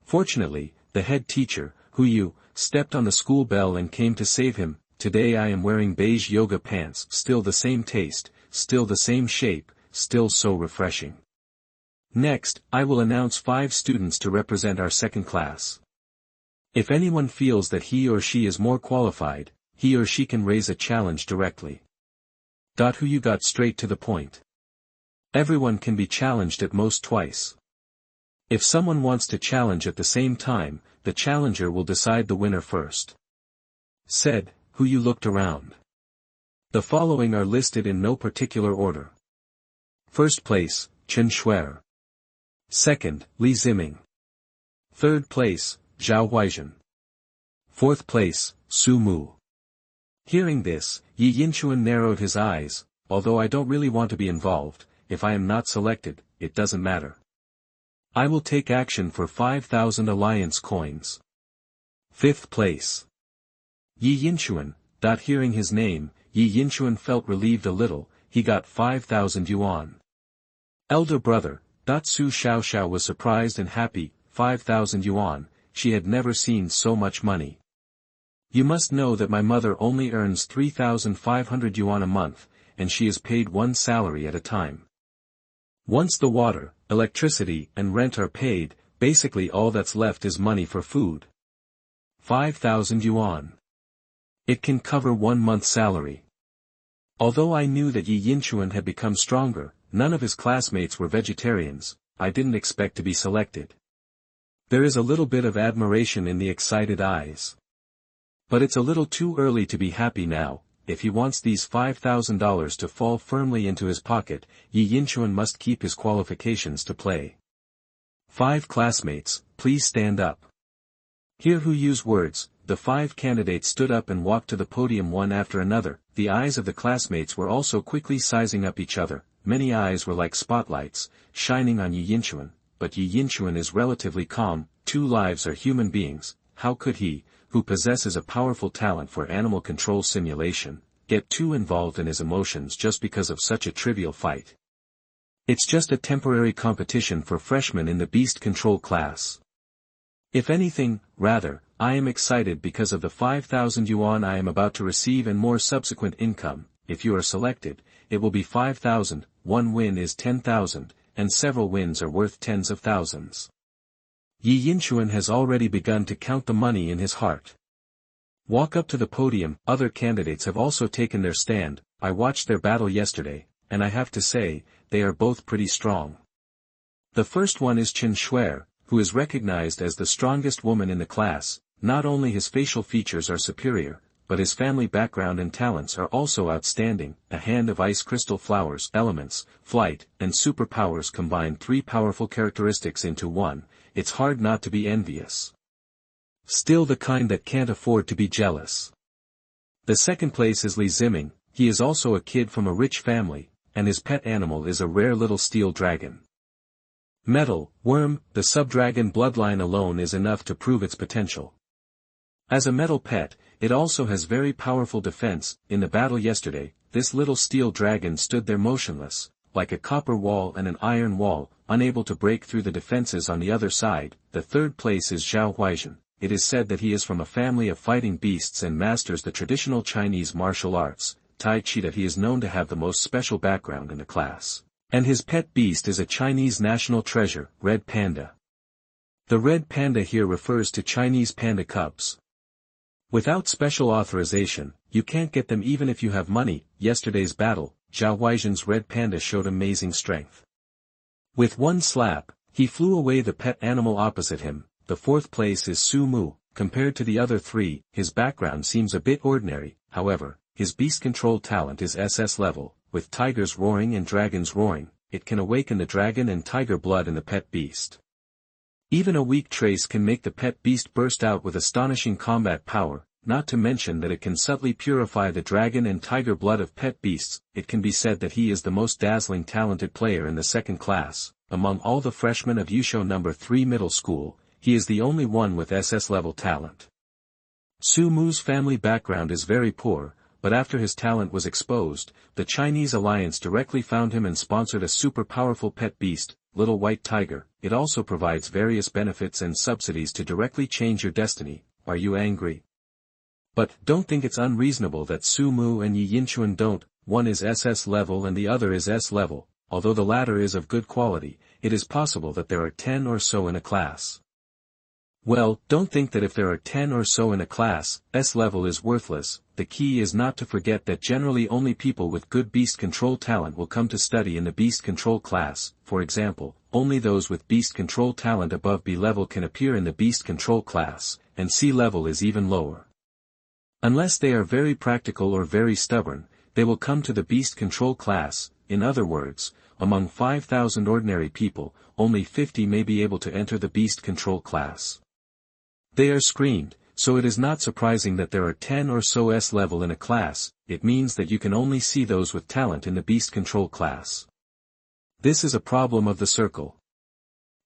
S1: Fortunately, the head teacher, Hu Yu, stepped on the school bell and came to save him. Today I am wearing beige yoga pants, still the same taste, still the same shape, still so refreshing. Next, I will announce 5 students to represent our 2nd class. If anyone feels that he or she is more qualified, he or she can raise a challenge directly. Hu Yu got straight to the point. Everyone can be challenged at most twice. If someone wants to challenge at the same time, the challenger will decide the winner first. Said, Hu Yu looked around. The following are listed in no particular order. 1st place, Chen Xueer. 2nd, Li Ziming. 3rd place, Zhao Huaizhen. 4th place, Su Mu. Hearing this, Yi Yinchuan narrowed his eyes. Although I don't really want to be involved, if I am not selected, it doesn't matter. I will take action for 5,000 alliance coins. 5th place. Yi Yinchuan. Hearing his name, Yi Yinchuan felt relieved a little. He got 5,000 yuan. Elder brother. Su Xiaoxiao was surprised and happy. 5,000 yuan, she had never seen so much money. You must know that my mother only earns 3,500 yuan a month, and she is paid 1 salary at a time. Once the water, electricity, and rent are paid, basically all that's left is money for food. 5,000 yuan. It can cover 1 month's salary. Although I knew that Yi Yinchuan had become stronger, none of his classmates were vegetarians. I didn't expect to be selected. There is a little bit of admiration in the excited eyes. But it's a little too early to be happy now. If he wants these $5,000 to fall firmly into his pocket, Yi Yinchuan must keep his qualifications to play. 5 classmates, please stand up. Hear Hu Yu's words. The 5 candidates stood up and walked to the podium one after another. The eyes of the classmates were also quickly sizing up each other. Many eyes were like spotlights, shining on Yi Yinchuan, but Yi Yinchuan is relatively calm. 2 lives are human beings. How could he, who possesses a powerful talent for animal control simulation, get too involved in his emotions just because of such a trivial fight? It's just a temporary competition for freshmen in the beast control class. If anything, rather, I am excited because of the 5,000 yuan I am about to receive and more subsequent income. If you are selected, it will be 5,000, 1 win is 10,000, and several wins are worth tens of thousands. Yi Yinchuan has already begun to count the money in his heart. Walk up to the podium. Other candidates have also taken their stand. I watched their battle yesterday, and I have to say, they are both pretty strong. The first one is Chen Xueer, who is recognized as the strongest woman in the class. Not only his facial features are superior, but his family background and talents are also outstanding. A hand of ice crystal flowers, elements, flight, and superpowers combine three powerful characteristics into one. It's hard not to be envious. Still the kind that can't afford to be jealous. The second place is Li Ziming. He is also a kid from a rich family, and his pet animal is a rare little steel dragon. Metal, Worm, the sub-dragon bloodline alone is enough to prove its potential. As a metal pet, it also has very powerful defense. In the battle yesterday, this little steel dragon stood there motionless, like a copper wall and an iron wall, unable to break through the defenses on the other side. The third place is Zhao Huaizhen. It is said that he is from a family of fighting beasts and masters the traditional Chinese martial arts, Tai Chi. That he is known to have the most special background in the class. And his pet beast is a Chinese national treasure, Red Panda. The Red Panda here refers to Chinese panda cubs. Without special authorization, you can't get them even if you have money. Yesterday's battle, Zhao Huaizhen's Red Panda showed amazing strength. With one slap, he flew away the pet animal opposite him. The fourth place is Su Mu. Compared to the other three, his background seems a bit ordinary. However, his beast control talent is SS level. With tigers roaring and dragons roaring, it can awaken the dragon and tiger blood in the pet beast. Even a weak trace can make the pet beast burst out with astonishing combat power, not to mention that it can subtly purify the dragon and tiger blood of pet beasts. It can be said that he is the most dazzling talented player in the second class. Among all the freshmen of Yusho No. 3 middle school, he is the only one with SS level talent. Su Mu's family background is very poor, but after his talent was exposed, the Chinese alliance directly found him and sponsored a super powerful pet beast, Little White Tiger. It also provides various benefits and subsidies to directly change your destiny. Are you angry? But don't think it's unreasonable that Su Mu and Yi Yinchuan don't. One is SS level and the other is S level. Although the latter is of good quality, it is possible that there are 10 or so in a class. Well, don't think that if there are 10 or so in a class, S level is worthless. The key is not to forget that generally only people with good beast control talent will come to study in the beast control class. For example, only those with beast control talent above B level can appear in the beast control class, and C level is even lower. Unless they are very practical or very stubborn, they will come to the beast control class. In other words, among 5,000 ordinary people, only 50 may be able to enter the beast control class. They are screened, so it is not surprising that there are 10 or so S level in a class. It means that you can only see those with talent in the beast control class. This is a problem of the circle.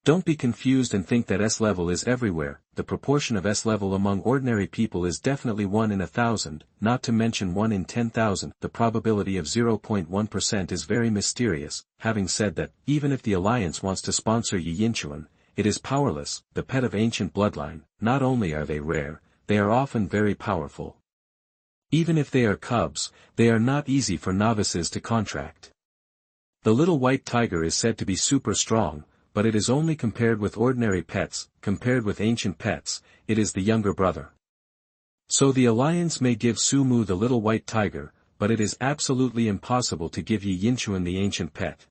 S1: Don't be confused and think that S level is everywhere. The proportion of S level among ordinary people is definitely 1 in 1,000, not to mention 1 in 10,000. The probability of 0.1% is very mysterious. Having said that, even if the alliance wants to sponsor Yi Yinchuan, it is powerless. The pet of ancient bloodline, not only are they rare, they are often very powerful. Even if they are cubs, they are not easy for novices to contract. The Little White Tiger is said to be super strong, but it is only compared with ordinary pets. Compared with ancient pets, it is the younger brother. So the alliance may give Su Mu the Little White Tiger, but it is absolutely impossible to give Yi Yinchuan the ancient pet.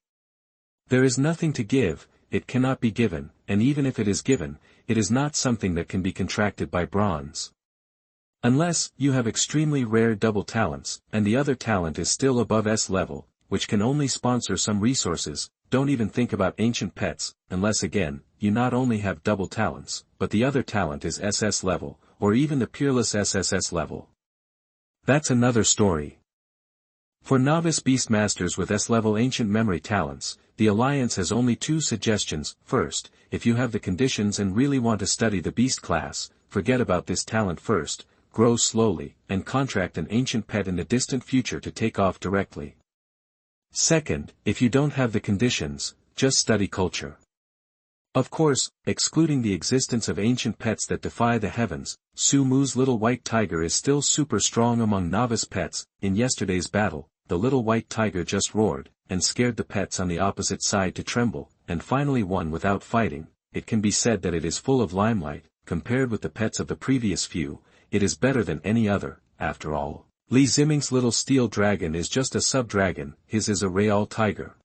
S1: There is nothing to give, it cannot be given, and even if it is given, it is not something that can be contracted by bronze. Unless you have extremely rare double talents, and the other talent is still above S level, which can only sponsor some resources. Don't even think about ancient pets, unless again, you not only have double talents, but the other talent is SS level, or even the peerless SSS level. That's another story. For novice beastmasters with S-level ancient memory talents, the Alliance has only 2 suggestions. First, if you have the conditions and really want to study the beast class, forget about this talent first, grow slowly, and contract an ancient pet in the distant future to take off directly. Second, if you don't have the conditions, just study culture. Of course, excluding the existence of ancient pets that defy the heavens, Su Mu's Little White Tiger is still super strong among novice pets. In yesterday's battle, the Little White Tiger just roared, and scared the pets on the opposite side to tremble, and finally won without fighting. it can be said that it is full of limelight. Compared with the pets of the previous few, it is better than any other. After all, Li Ziming's little steel dragon is just a sub-dragon, his is a real tiger.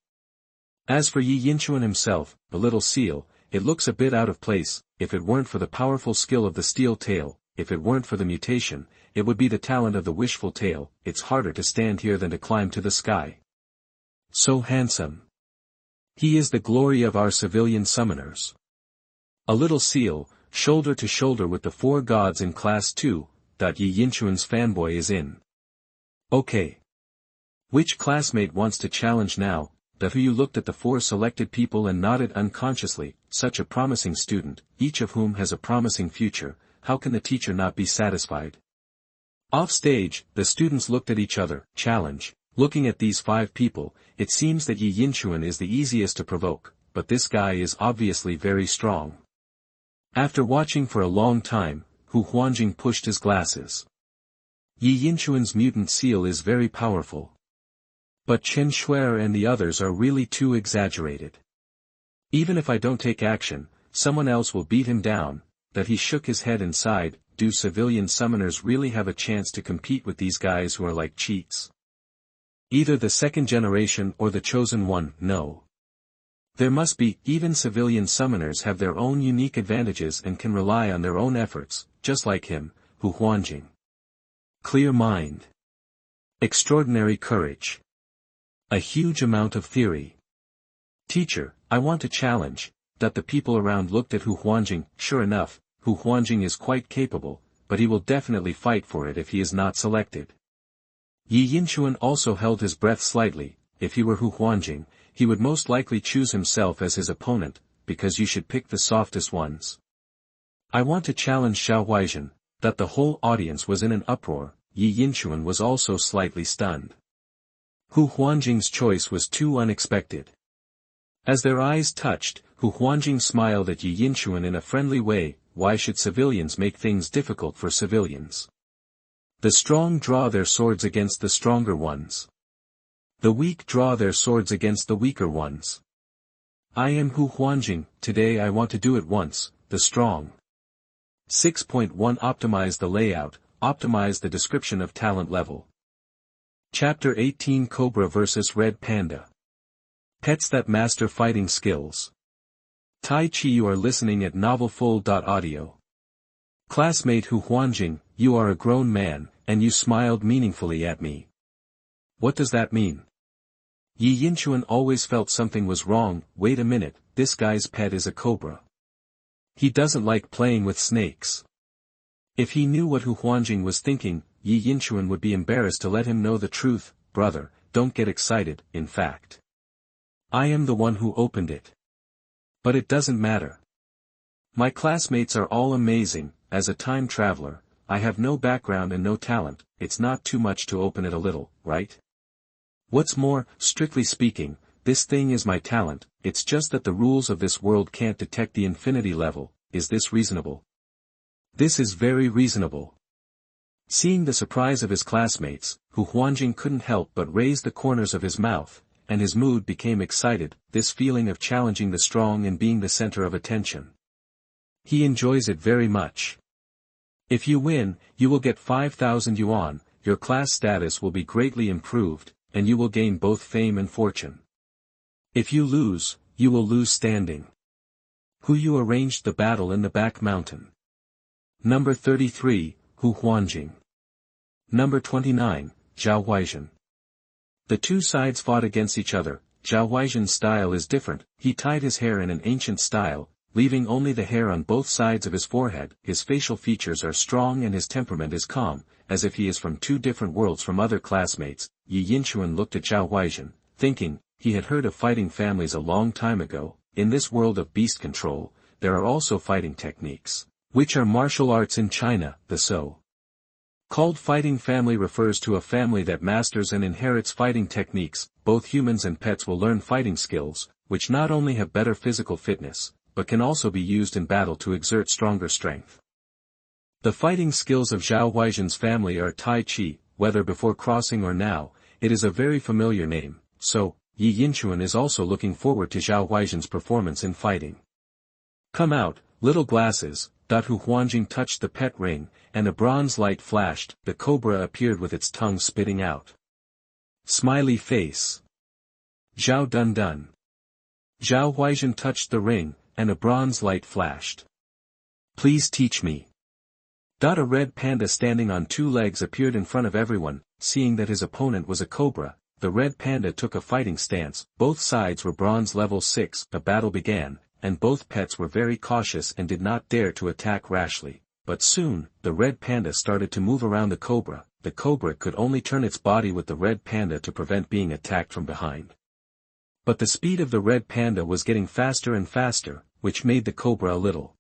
S1: As for Yi Yinchuan himself, the little seal, it looks a bit out of place. If it weren't for the powerful skill of the steel tail, if it weren't for the mutation, it would be the talent of the wishful tail. It's harder to stand here than to climb to the sky. So handsome. He is the glory of our civilian summoners. A little seal, shoulder to shoulder with the 4 gods in Class 2, Yi Yinchuan's fanboy is in. Okay. Which classmate wants to challenge now? Hu looked at the 4 selected people and nodded unconsciously. Such a promising student, each of whom has a promising future, how can the teacher not be satisfied? Off stage, the students looked at each other. Challenge. Looking at these 5 people, it seems that Yi Yinchuan is the easiest to provoke, but this guy is obviously very strong. After watching for a long time, Hu Huanjing pushed his glasses. Yi Yinchuan's mutant seal is very powerful. But Chen Xueer and the others are really too exaggerated. Even if I don't take action, someone else will beat him down. That he shook his head and sighed. Do civilian summoners really have a chance to compete with these guys who are like cheats? Either the second generation or the chosen one, no. There must be. Even civilian summoners have their own unique advantages and can rely on their own efforts, just like him, Hu Huanjing. Clear mind. Extraordinary courage. A huge amount of theory. Teacher, I want to challenge. That the people around looked at Hu Huanjing. Sure enough, Hu Huanjing is quite capable, but he will definitely fight for it if he is not selected. Yi Yinchuan also held his breath slightly. If he were Hu Huanjing, he would most likely choose himself as his opponent, because you should pick the softest ones. I want to challenge Xiao Huaizhen. That the whole audience was in an uproar. Yi Yinchuan was also slightly stunned. Hu Huanjing's choice was too unexpected. As their eyes touched, Hu Huanjing smiled at Yi Yinchuan in a friendly way. Why should civilians make things difficult for civilians? The strong draw their swords against the stronger ones. The weak draw their swords against the weaker ones. I am Hu Huanjing. Today I want to do it once, the strong. 6.1 Optimize the layout, optimize the description of talent level. Chapter 18 Cobra vs Red Panda. Pets that master fighting skills. Tai Chi. You are listening at novelfull.audio. Classmate Hu Huanjing, you are a grown man, and you smiled meaningfully at me. What does that mean? Yi Yinchuan always felt something was wrong. Wait a minute, this guy's pet is a cobra. He doesn't like playing with snakes. If he knew what Hu Huanjing was thinking, Yi Yinchuan would be embarrassed to let him know the truth. Brother, don't get excited. In fact, I am the one who opened it. But it doesn't matter. My classmates are all amazing. As a time traveler, I have no background and no talent. It's not too much to open it a little, right? What's more, strictly speaking, this thing is my talent. It's just that the rules of this world can't detect the infinity level. Is this reasonable? This is very reasonable. Seeing the surprise of his classmates, Hu Huanjing couldn't help but raise the corners of his mouth, and his mood became excited, this feeling of challenging the strong and being the center of attention. He enjoys it very much. If you win, you will get 5,000 yuan, your class status will be greatly improved, and you will gain both fame and fortune. If you lose, you will lose standing. You arranged the battle in the back mountain. Number 33, Hu Huanjing. Number 29, Zhao Huaizhen. The two sides fought against each other. Zhao Huaizhen's style is different. He tied his hair in an ancient style, leaving only the hair on both sides of his forehead. His facial features are strong and his temperament is calm, as if he is from two different worlds from other classmates. Yi Yinchuan looked at Zhao Huaizhen, thinking, he had heard of fighting families a long time ago. In this world of beast control, there are also fighting techniques, which are martial arts in China. The so-called fighting family refers to a family that masters and inherits fighting techniques. Both humans and pets will learn fighting skills, which not only have better physical fitness, but can also be used in battle to exert stronger strength. The fighting skills of Zhao Huaizhen's family are Tai Chi, whether before crossing or now. It is a very familiar name, so Yi Yinchuan is also looking forward to Zhao Huaizhen's performance in fighting. Come out, little glasses. Hu Huanjing touched the pet ring, and a bronze light flashed. The cobra appeared with its tongue spitting out. Smiley face. Zhao Dun Dun. Zhao Huaizhen touched the ring, and a bronze light flashed. Please teach me. A red panda standing on two legs appeared in front of everyone. Seeing that his opponent was a cobra, the red panda took a fighting stance. Both sides were bronze level 6. A battle began, and both pets were very cautious and did not dare to attack rashly. But soon, the red panda started to move around the cobra. The cobra could only turn its body with the red panda to prevent being attacked from behind. But the speed of the red panda was getting faster and faster, which made the cobra a little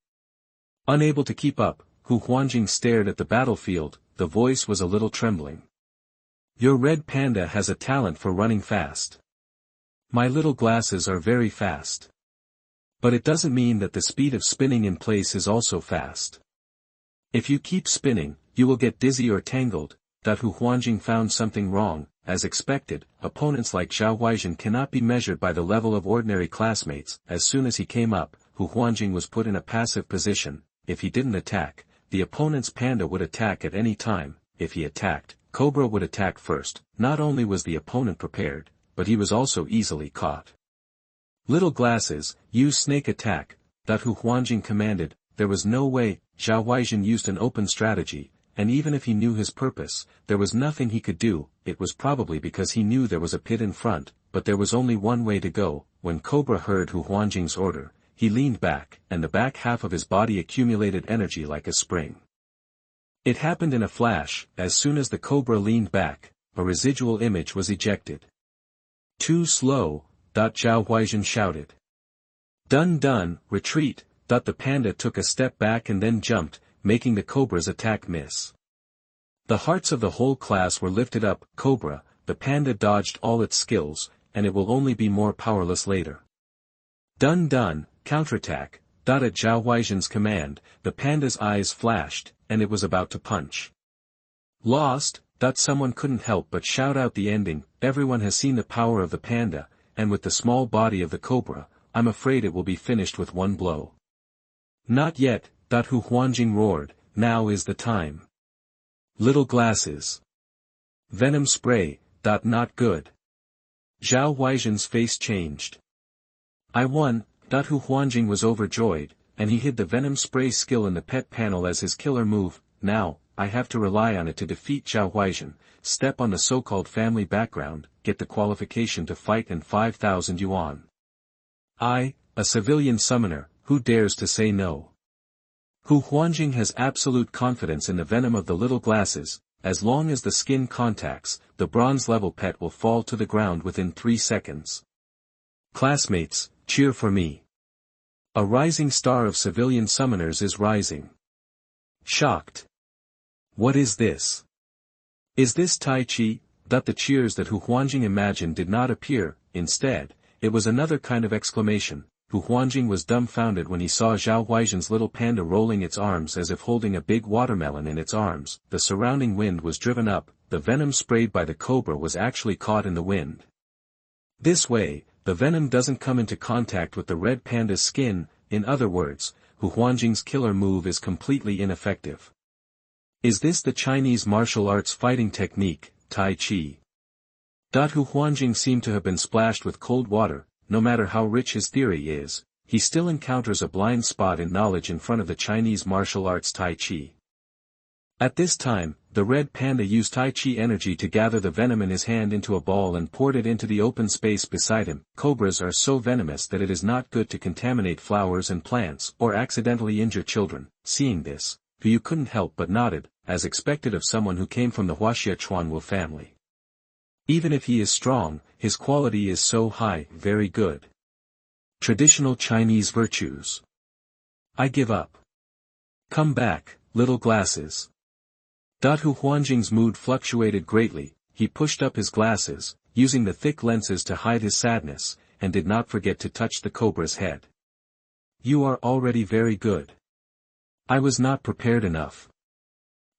S1: unable to keep up. Hu Huanjing stared at the battlefield. The voice was a little trembling. Your red panda has a talent for running fast. My little glasses are very fast. But it doesn't mean that the speed of spinning in place is also fast. If you keep spinning, you will get dizzy or tangled. Hu Huanjing found something wrong. As expected, opponents like Zhao Huaizhen cannot be measured by the level of ordinary classmates. As soon as he came up, Hu Huanjing was put in a passive position. If he didn't attack, the opponent's panda would attack at any time. If he attacked, Cobra would attack first. Not only was the opponent prepared, but he was also easily caught. Little glasses, use snake attack. Hu Huanjing commanded. There was no way. Zhao Huaizhen used an open strategy, and even if he knew his purpose, there was nothing he could do. It was probably because he knew there was a pit in front, but there was only one way to go. When Cobra heard Hu Huanjing's order, he leaned back, and the back half of his body accumulated energy like a spring. It happened in a flash. As soon as the cobra leaned back, a residual image was ejected. Too slow. Zhao Huaizhen shouted. Dun dun, retreat. The panda took a step back and then jumped, making the cobra's attack miss. The hearts of the whole class were lifted up. Cobra, the panda dodged all its skills, and it will only be more powerless later. Dun dun, counterattack. At Zhao Huaizhen's command, the panda's eyes flashed, and it was about to punch. Lost. Someone couldn't help but shout out the ending. Everyone has seen the power of the panda, and with the small body of the cobra, I'm afraid it will be finished with one blow. Not yet. Hu Huanjing roared. Now is the time. Little glasses. Venom spray. Not good. Zhao Huaizhen's face changed. I won. Hu Huanjing was overjoyed, and he hid the venom spray skill in the pet panel as his killer move. Now, I have to rely on it to defeat Zhao Huaizhen. Step on the so-called family background, get the qualification to fight and 5,000 yuan. I, a civilian summoner, who dares to say no? Hu Huanjing has absolute confidence in the venom of the little glasses. As long as the skin contacts, the bronze-level pet will fall to the ground within 3 seconds. Classmates, cheer for me. A rising star of civilian summoners is rising. Shocked. What is this? Is this Tai Chi? The cheers that Hu Huanjing imagined did not appear. Instead, it was another kind of exclamation. Hu Huanjing was dumbfounded when he saw Zhao Huaizhen's little panda rolling its arms as if holding a big watermelon in its arms. The surrounding wind was driven up. The venom sprayed by the cobra was actually caught in the wind. This way, the venom doesn't come into contact with the red panda's skin. In other words, Hu Huanjing's killer move is completely ineffective. Is this the Chinese martial arts fighting technique, Tai Chi? Hu Huanjing seemed to have been splashed with cold water. No matter how rich his theory is, he still encounters a blind spot in knowledge in front of the Chinese martial arts Tai Chi. At this time, the red panda used Tai Chi energy to gather the venom in his hand into a ball and poured it into the open space beside him. Cobras are so venomous that it is not good to contaminate flowers and plants or accidentally injure children. Seeing this, Hu couldn't help but nodded, as expected of someone who came from the Huaxia Chuanwu family. Even if he is strong, his quality is so high. Very good. Traditional Chinese virtues. I give up. Come back, little glasses. Hu Huanjing's mood fluctuated greatly. He pushed up his glasses, using the thick lenses to hide his sadness, and did not forget to touch the cobra's head. You are already very good. I was not prepared enough.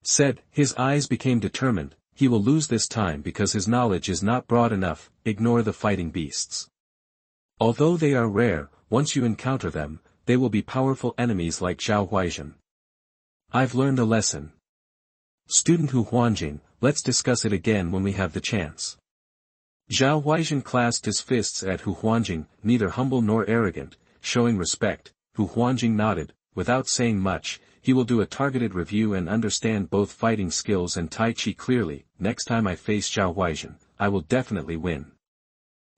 S1: Said, his eyes became determined. He will lose this time because his knowledge is not broad enough. Ignore the fighting beasts. Although they are rare, once you encounter them, they will be powerful enemies like Zhao Huaizhen. I've learned a lesson. Student Hu Huanjing, let's discuss it again when we have the chance. Zhao Huaizhen clasped his fists at Hu Huanjing, neither humble nor arrogant, showing respect. Hu Huanjing nodded, without saying much. He will do a targeted review and understand both fighting skills and Tai Chi clearly. Next time I face Zhao Huaizhen, I will definitely win.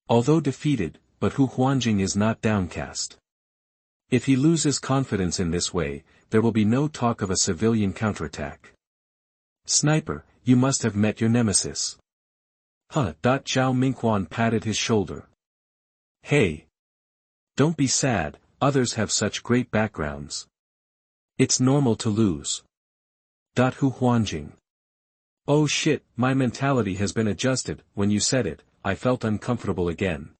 S1: Although defeated, but Hu Huanjing is not downcast. If he loses confidence in this way, there will be no talk of a civilian counterattack. Sniper, you must have met your nemesis. Huh. Zhao Minghuan patted his shoulder. Hey! Don't be sad, others have such great backgrounds. It's normal to lose. Hu Huanjing. Oh shit, my mentality has been adjusted. When you said it, I felt uncomfortable again.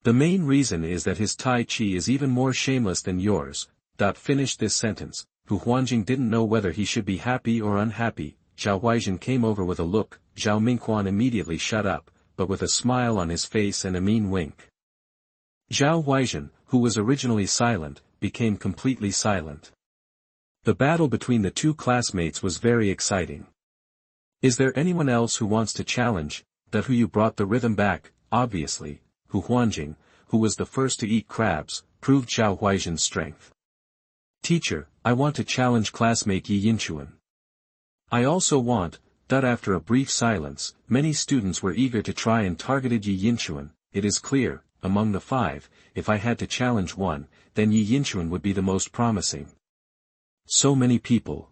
S1: The main reason is that his Tai Chi is even more shameless than yours. Finished this sentence. Hu Huanjing didn't know whether he should be happy or unhappy. Zhao Huaizhen came over with a look. Zhao Minghuan immediately shut up, but with a smile on his face and a mean wink. Zhao Huaizhen, who was originally silent, became completely silent. The battle between the two classmates was very exciting. Is there anyone else who wants to challenge? Who you brought the rhythm back, obviously. Hu Huanjing, who was the first to eat crabs, proved Zhao Huaizhen's strength. Teacher, I want to challenge classmate Yi Yinchuan. I also want. After a brief silence, many students were eager to try and targeted Yi Yinchuan. It is clear, among the five, if I had to challenge one, then Yi Yinchuan would be the most promising. So many people.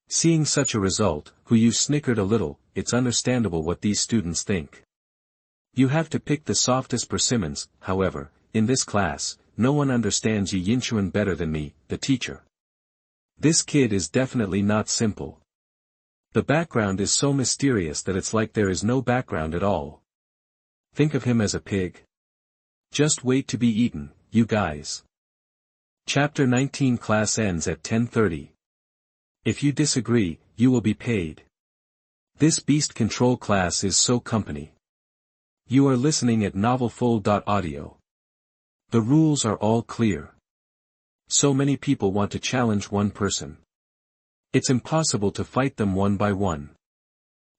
S1: Seeing such a result, Yu snickered a little. It's understandable what these students think. You have to pick the softest persimmons. However, in this class, no one understands Yi Yinchuan better than me, the teacher. This kid is definitely not simple. The background is so mysterious that it's like there is no background at all. Think of him as a pig. Just wait to be eaten, you guys. Chapter 19 class ends at 10:30. If you disagree, you will be paid. This beast control class is so company. You are listening at novelfull.audio. The rules are all clear. So many people want to challenge one person. It's impossible to fight them one by one.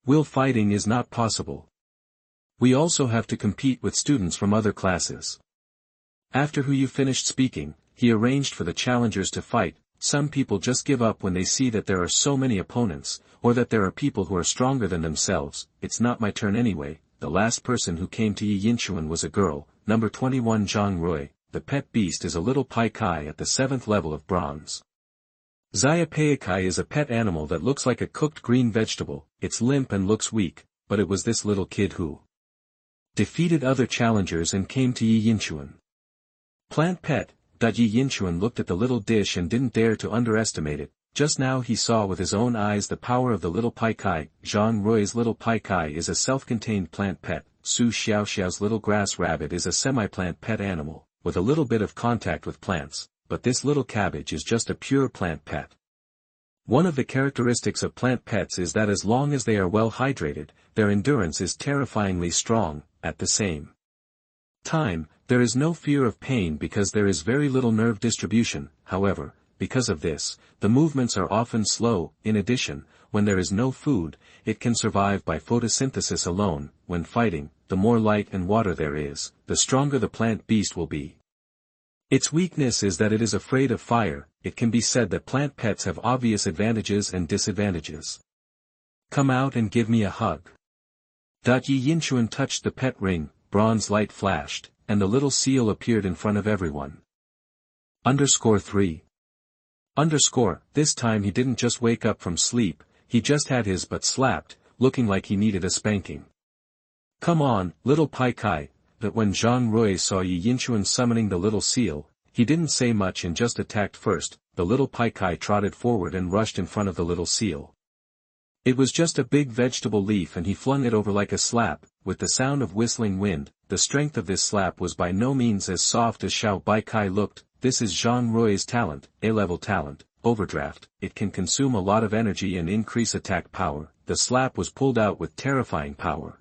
S1: Will fighting is not possible. We also have to compete with students from other classes. After Yu finished speaking, he arranged for the challengers to fight. Some people just give up when they see that there are so many opponents, or that there are people who are stronger than themselves. It's not my turn anyway. The last person who came to Yi Yinchuan was a girl, number 21 Zhang Rui. The pet beast is a little Pai Kai at the 7th level of bronze. Xia Peikai is a pet animal that looks like a cooked green vegetable. It's limp and looks weak, but it was this little kid who defeated other challengers and came to Yi Yinchuan. Plant pet. Yi Yinchuan looked at the little dish and didn't dare to underestimate it. Just now he saw with his own eyes the power of the little Pai Kai. Zhang Rui's little Pai Kai is a self-contained plant pet. Su Xiaoxiao's little grass rabbit is a semi-plant pet animal, with a little bit of contact with plants, but this little cabbage is just a pure plant pet. One of the characteristics of plant pets is that as long as they are well hydrated, their endurance is terrifyingly strong. At the same time, there is no fear of pain because there is very little nerve distribution. However, because of this, the movements are often slow. In addition, when there is no food, it can survive by photosynthesis alone. When fighting, the more light and water there is, the stronger the plant beast will be. Its weakness is that it is afraid of fire. It can be said that plant pets have obvious advantages and disadvantages. Come out and give me a hug. Yi Yinchuan touched the pet ring, bronze light flashed, and the little seal appeared in front of everyone. _3. This time he didn't just wake up from sleep, he just had his butt slapped, looking like he needed a spanking. Come on, little Pai Kai. But when Zhang Rui saw Yi Yinchuan summoning the little seal, he didn't say much and just attacked first. The little Pai Kai trotted forward and rushed in front of the little seal. It was just a big vegetable leaf and he flung it over like a slap, with the sound of whistling wind. The strength of this slap was by no means as soft as Xiao Bai Kai looked. This is Zhang Rui's talent, A-level talent, Overdraft. It can consume a lot of energy and increase attack power. The slap was pulled out with terrifying power.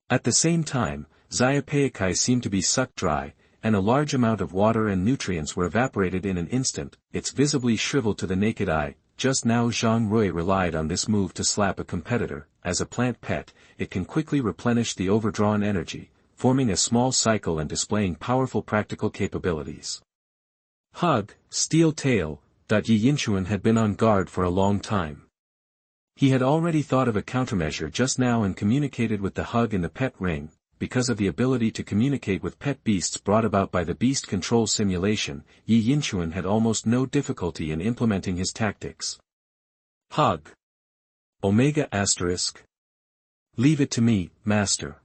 S1: At the same time, Xia Peikai seemed to be sucked dry, and a large amount of water and nutrients were evaporated in an instant. It's visibly shriveled to the naked eye. Just now Zhang Rui relied on this move to slap a competitor. As a plant pet, it can quickly replenish the overdrawn energy, forming a small cycle and displaying powerful practical capabilities. Hug, Steel Tail. Yi Yinchuan had been on guard for a long time. He had already thought of a countermeasure just now and communicated with the Hug in the pet ring. Because of the ability to communicate with pet beasts brought about by the beast control simulation, Yi Yinchuan had almost no difficulty in implementing his tactics. Hug. Omega asterisk. Leave it to me, master.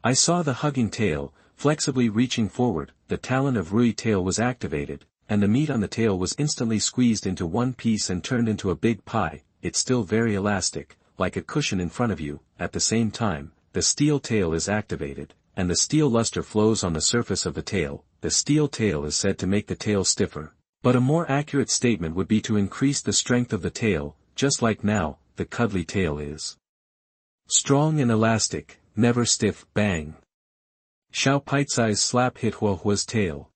S1: I saw the hugging tail, flexibly reaching forward. The talent of Rui tail was activated, and the meat on the tail was instantly squeezed into one piece and turned into a big pie. It's still very elastic, like a cushion in front of you. At the same time, the steel tail is activated, and the steel luster flows on the surface of the tail. The steel tail is said to make the tail stiffer, but a more accurate statement would be to increase the strength of the tail. Just like now, the cuddly tail is strong and elastic, never stiff. Bang. Xiao Paicai's slap hit Huahua's tail.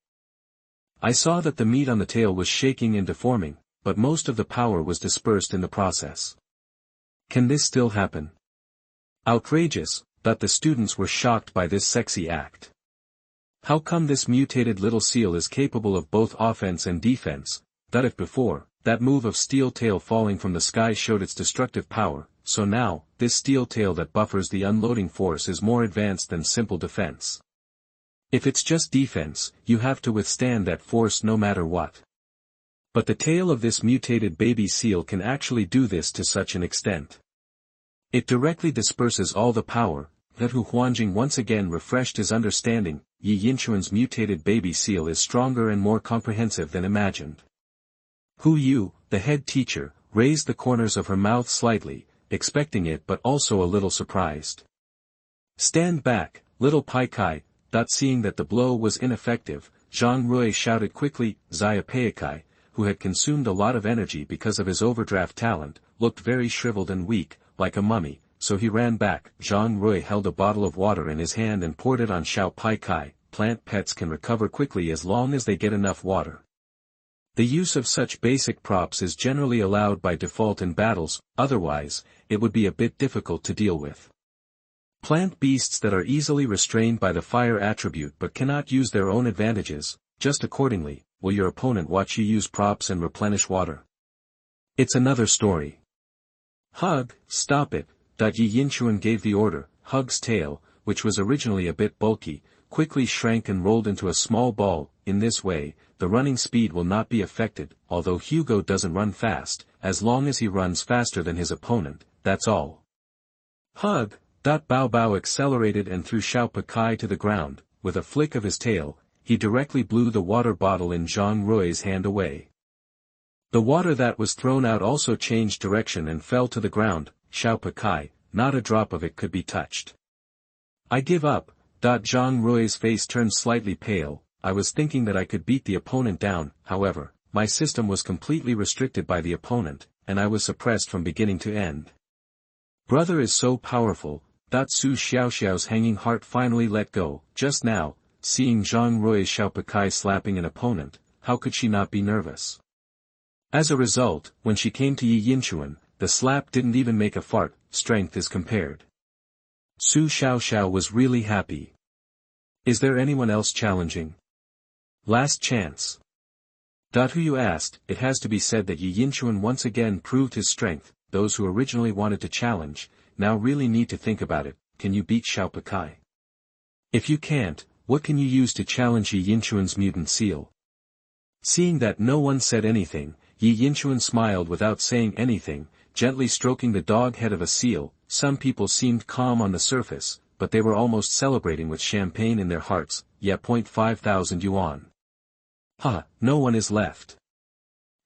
S1: I saw that the meat on the tail was shaking and deforming, but most of the power was dispersed in the process. Can this still happen? Outrageous, that the students were shocked by this sexy act. How come this mutated little seal is capable of both offense and defense? That if before, that move of steel tail falling from the sky showed its destructive power, so now, this steel tail that buffers the unloading force is more advanced than simple defense. If it's just defense, you have to withstand that force no matter what. But the tail of this mutated baby seal can actually do this to such an extent. It directly disperses all the power. That Hu Huanjing once again refreshed his understanding. Yi Yinchuan's mutated baby seal is stronger and more comprehensive than imagined. Hu Yu, the head teacher, raised the corners of her mouth slightly, expecting it but also a little surprised. Stand back, little Pai Kai. Seeing that the blow was ineffective, Zhang Rui shouted quickly. Xia Peikai, who had consumed a lot of energy because of his overdraft talent, looked very shriveled and weak, like a mummy, so he ran back. Zhang Rui held a bottle of water in his hand and poured it on Xiao Pai Kai. Plant pets can recover quickly as long as they get enough water. The use of such basic props is generally allowed by default in battles, otherwise, it would be a bit difficult to deal with. Plant beasts that are easily restrained by the fire attribute but cannot use their own advantages, just accordingly, will your opponent watch you use props and replenish water? It's another story. Hug, stop it. Yi Yinchuan gave the order. Hug's tail, which was originally a bit bulky, quickly shrank and rolled into a small ball. In this way, the running speed will not be affected, although Hugo doesn't run fast, as long as he runs faster than his opponent, that's all. Hug. Baobao accelerated and threw Xiao Pakai to the ground. With a flick of his tail, he directly blew the water bottle in Zhang Rui's hand away. The water that was thrown out also changed direction and fell to the ground. Xiao Pakai, not a drop of it could be touched. I give up. Zhang Rui's face turned slightly pale. I was thinking that I could beat the opponent down, however, my system was completely restricted by the opponent, and I was suppressed from beginning to end. Brother is so powerful. Su Xiaoxiao's hanging heart finally let go. Just now, seeing Zhang Rui's Xiao Pakai slapping an opponent, how could she not be nervous? As a result, when she came to Yi Yinchuan, the slap didn't even make a fart. Strength is compared. Su Xiaoxiao was really happy. Is there anyone else challenging? Last chance. Who you asked? It has to be said that Yi Yinchuan once again proved his strength. Those who originally wanted to challenge, now really need to think about it. Can you beat Xiao Pakai? If you can't, what can you use to challenge Yi Yinchuan's mutant seal? Seeing that no one said anything, Yi Yinchuan smiled without saying anything, gently stroking the dog head of a seal. Some people seemed calm on the surface, but they were almost celebrating with champagne in their hearts. Yeah, 5,000 yuan. Ha, no one is left.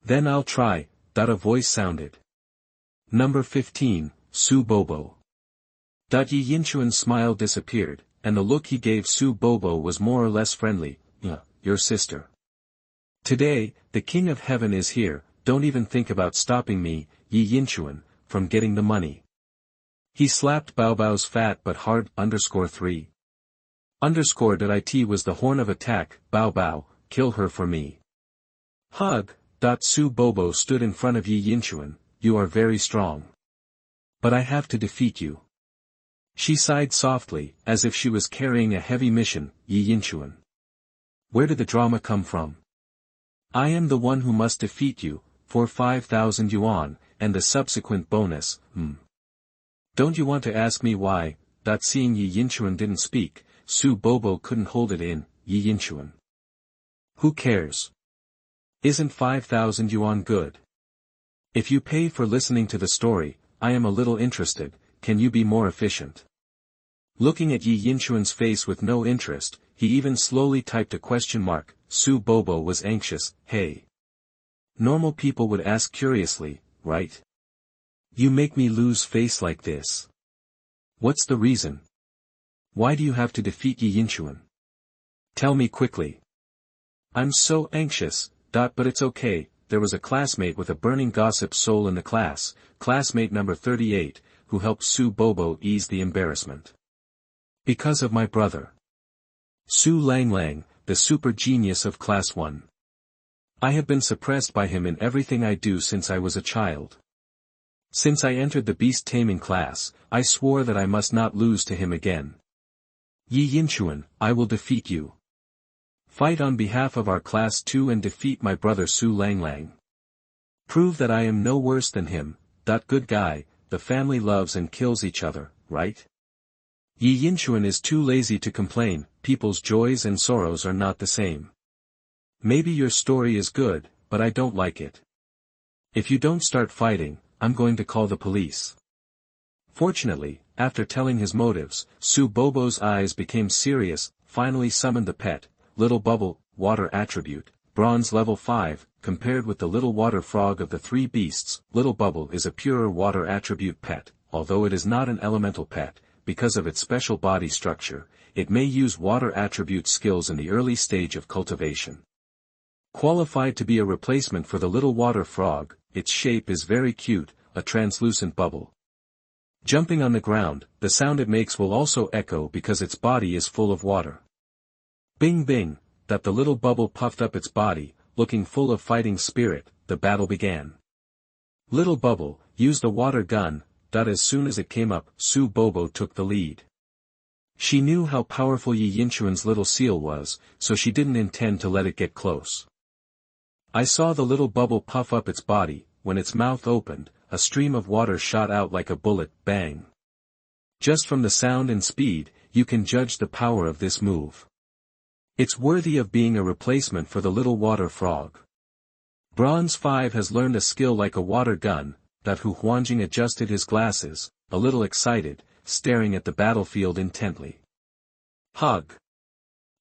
S1: Then I'll try. A voice sounded. Number 15, Su Bobo. Yi Yinchuan's smile disappeared, and the look he gave Su Bobo was more or less friendly. Your sister. Today, the King of Heaven is here, don't even think about stopping me, Yi Yinchuan, from getting the money. He slapped Baobao's fat but hard _3. Underscore .it was the horn of attack, Baobao, kill her for me. Hug. Su Bobo stood in front of Yi Yinchuan, you are very strong. But I have to defeat you. She sighed softly, as if she was carrying a heavy mission, Yi Yinchuan. Where did the drama come from? I am the one who must defeat you, for 5,000 yuan, and the subsequent bonus, Don't you want to ask me why? Seeing Yi Yinchuan didn't speak, Su Bobo couldn't hold it in, Yi Yinchuan. Who cares? Isn't 5,000 yuan good? If you pay for listening to the story, I am a little interested, can you be more efficient? Looking at Yi Yinchuan's face with no interest, he even slowly typed a question mark. Su Bobo was anxious, hey. Normal people would ask curiously, right? You make me lose face like this. What's the reason? Why do you have to defeat Yi Yinchuan? Tell me quickly. I'm so anxious, but it's okay, there was a classmate with a burning gossip soul in the class, classmate number 38, who helped Su Bobo ease the embarrassment. Because of my brother. Su Langlang, the super genius of class 1. I have been suppressed by him in everything I do since I was a child. Since I entered the Beast Taming Class, I swore that I must not lose to him again. Yi Yinchuan, I will defeat you. Fight on behalf of our class 2 and defeat my brother Su Langlang. Prove that I am no worse than him, good guy, the family loves and kills each other, right? Yi Yinchuan is too lazy to complain, people's joys and sorrows are not the same. Maybe your story is good, but I don't like it. If you don't start fighting, I'm going to call the police. Fortunately, after telling his motives, Su Bobo's eyes became serious, finally summoned the pet, Little Bubble, water attribute, bronze level 5, compared with the little water frog of the 3 beasts, Little Bubble is a purer water attribute pet, although it is not an elemental pet, because of its special body structure, it may use water attribute skills in the early stage of cultivation. Qualified to be a replacement for the little water frog, its shape is very cute, a translucent bubble. Jumping on the ground, the sound it makes will also echo because its body is full of water. Bing bing, the little bubble puffed up its body, looking full of fighting spirit, the battle began. Little Bubble, used the water gun, as soon as it came up, Su Bobo took the lead. She knew how powerful Yi Yinchuan's little seal was, so she didn't intend to let it get close. I saw the little bubble puff up its body, when its mouth opened, a stream of water shot out like a bullet, bang. Just from the sound and speed, you can judge the power of this move. It's worthy of being a replacement for the little water frog. Bronze 5 has learned a skill like a water gun, Hu Huanjing adjusted his glasses, a little excited, staring at the battlefield intently. Hug.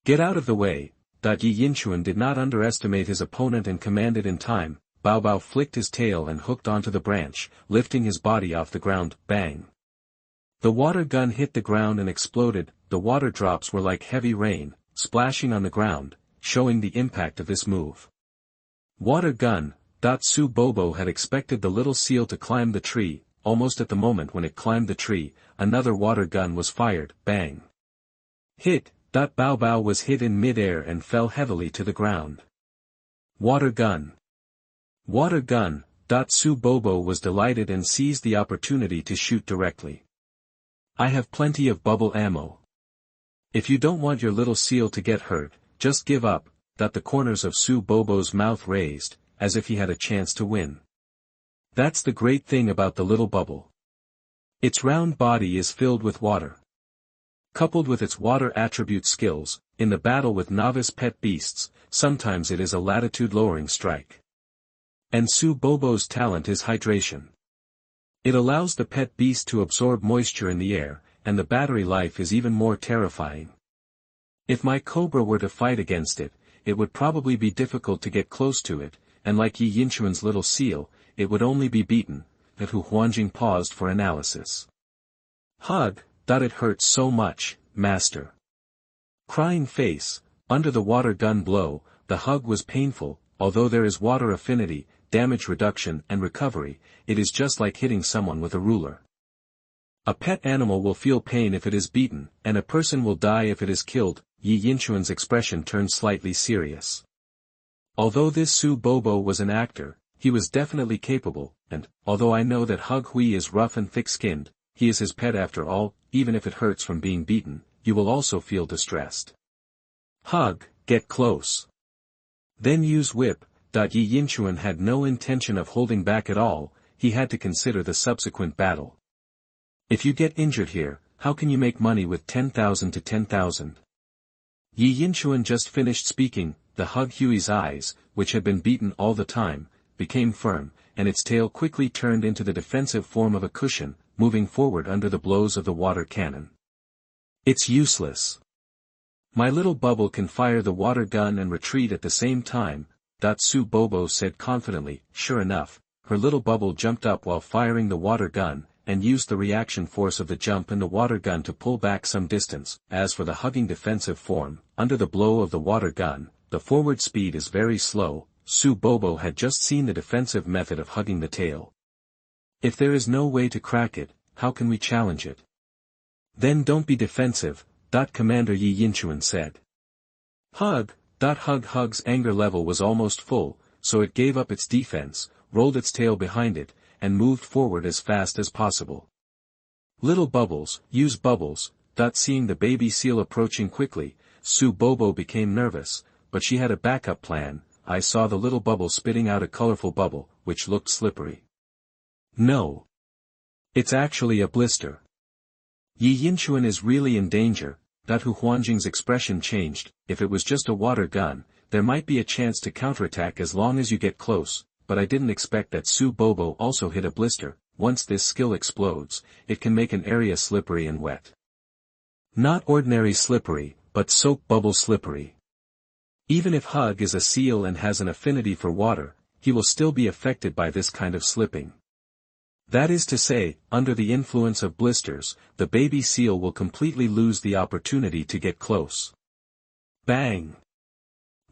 S1: Get out of the way, Yi Yinchuan did not underestimate his opponent and commanded in time, Baobao flicked his tail and hooked onto the branch, lifting his body off the ground, bang. The water gun hit the ground and exploded, the water drops were like heavy rain, splashing on the ground, showing the impact of this move. Water gun. Su Bobo had expected the little seal to climb the tree, almost at the moment when it climbed the tree, another water gun was fired, bang. Hit. Baobao was hit in mid-air and fell heavily to the ground. Water gun. Water gun. Su Bobo was delighted and seized the opportunity to shoot directly. I have plenty of bubble ammo. If you don't want your little seal to get hurt, just give up, the corners of Su Bobo's mouth raised, as if he had a chance to win. That's the great thing about the little bubble. Its round body is filled with water. Coupled with its water attribute skills, in the battle with novice pet beasts, sometimes it is a latitude-lowering strike. And Su Bobo's talent is hydration. It allows the pet beast to absorb moisture in the air, and the battery life is even more terrifying. If my Cobra were to fight against it, it would probably be difficult to get close to it, and like Yi Yinchuan's little seal, it would only be beaten. Hu Huanjing paused for analysis. Hug. It hurts so much, master. Crying face, under the water gun blow, the hug was painful, although there is water affinity, damage reduction and recovery, it is just like hitting someone with a ruler. A pet animal will feel pain if it is beaten, and a person will die if it is killed. Yi Yinchuan's expression turned slightly serious. Although this Su Bobo was an actor, he was definitely capable, and, although I know that Hug Hui is rough and thick-skinned, he is his pet after all. Even if it hurts from being beaten, you will also feel distressed. Hug, get close. Then use whip. Yi Yinchuan had no intention of holding back at all. He had to consider the subsequent battle. If you get injured here, how can you make money with 10,000 to 10,000? Yi Yinchuan just finished speaking. The Hug Hui's eyes, which had been beaten all the time, became firm, and its tail quickly turned into the defensive form of a cushion, moving forward under the blows of the water cannon. It's useless. My little bubble can fire the water gun and retreat at the same time, Su Bobo said confidently. Sure enough, her little bubble jumped up while firing the water gun, and used the reaction force of the jump and the water gun to pull back some distance. As for the hugging defensive form, under the blow of the water gun, the forward speed is very slow. Su Bobo had just seen the defensive method of hugging the tail. If there is no way to crack it, how can we challenge it? Then don't be defensive, Commander Yi Yinchuan said. Hug's anger level was almost full, so it gave up its defense, rolled its tail behind it, and moved forward as fast as possible. Little bubbles, use bubbles. Seeing the baby seal approaching quickly, Su Bobo became nervous, but she had a backup plan. I saw the little bubble spitting out a colorful bubble, which looked slippery. No. It's actually a blister. Yi Yinchuan is really in danger. Hu Huanjing's expression changed. If it was just a water gun, there might be a chance to counterattack as long as you get close, but I didn't expect that Su Bobo also hit a blister. Once this skill explodes, it can make an area slippery and wet. Not ordinary slippery, but soap bubble slippery. Even if Hug is a seal and has an affinity for water, he will still be affected by this kind of slipping. That is to say, under the influence of blisters, the baby seal will completely lose the opportunity to get close. Bang!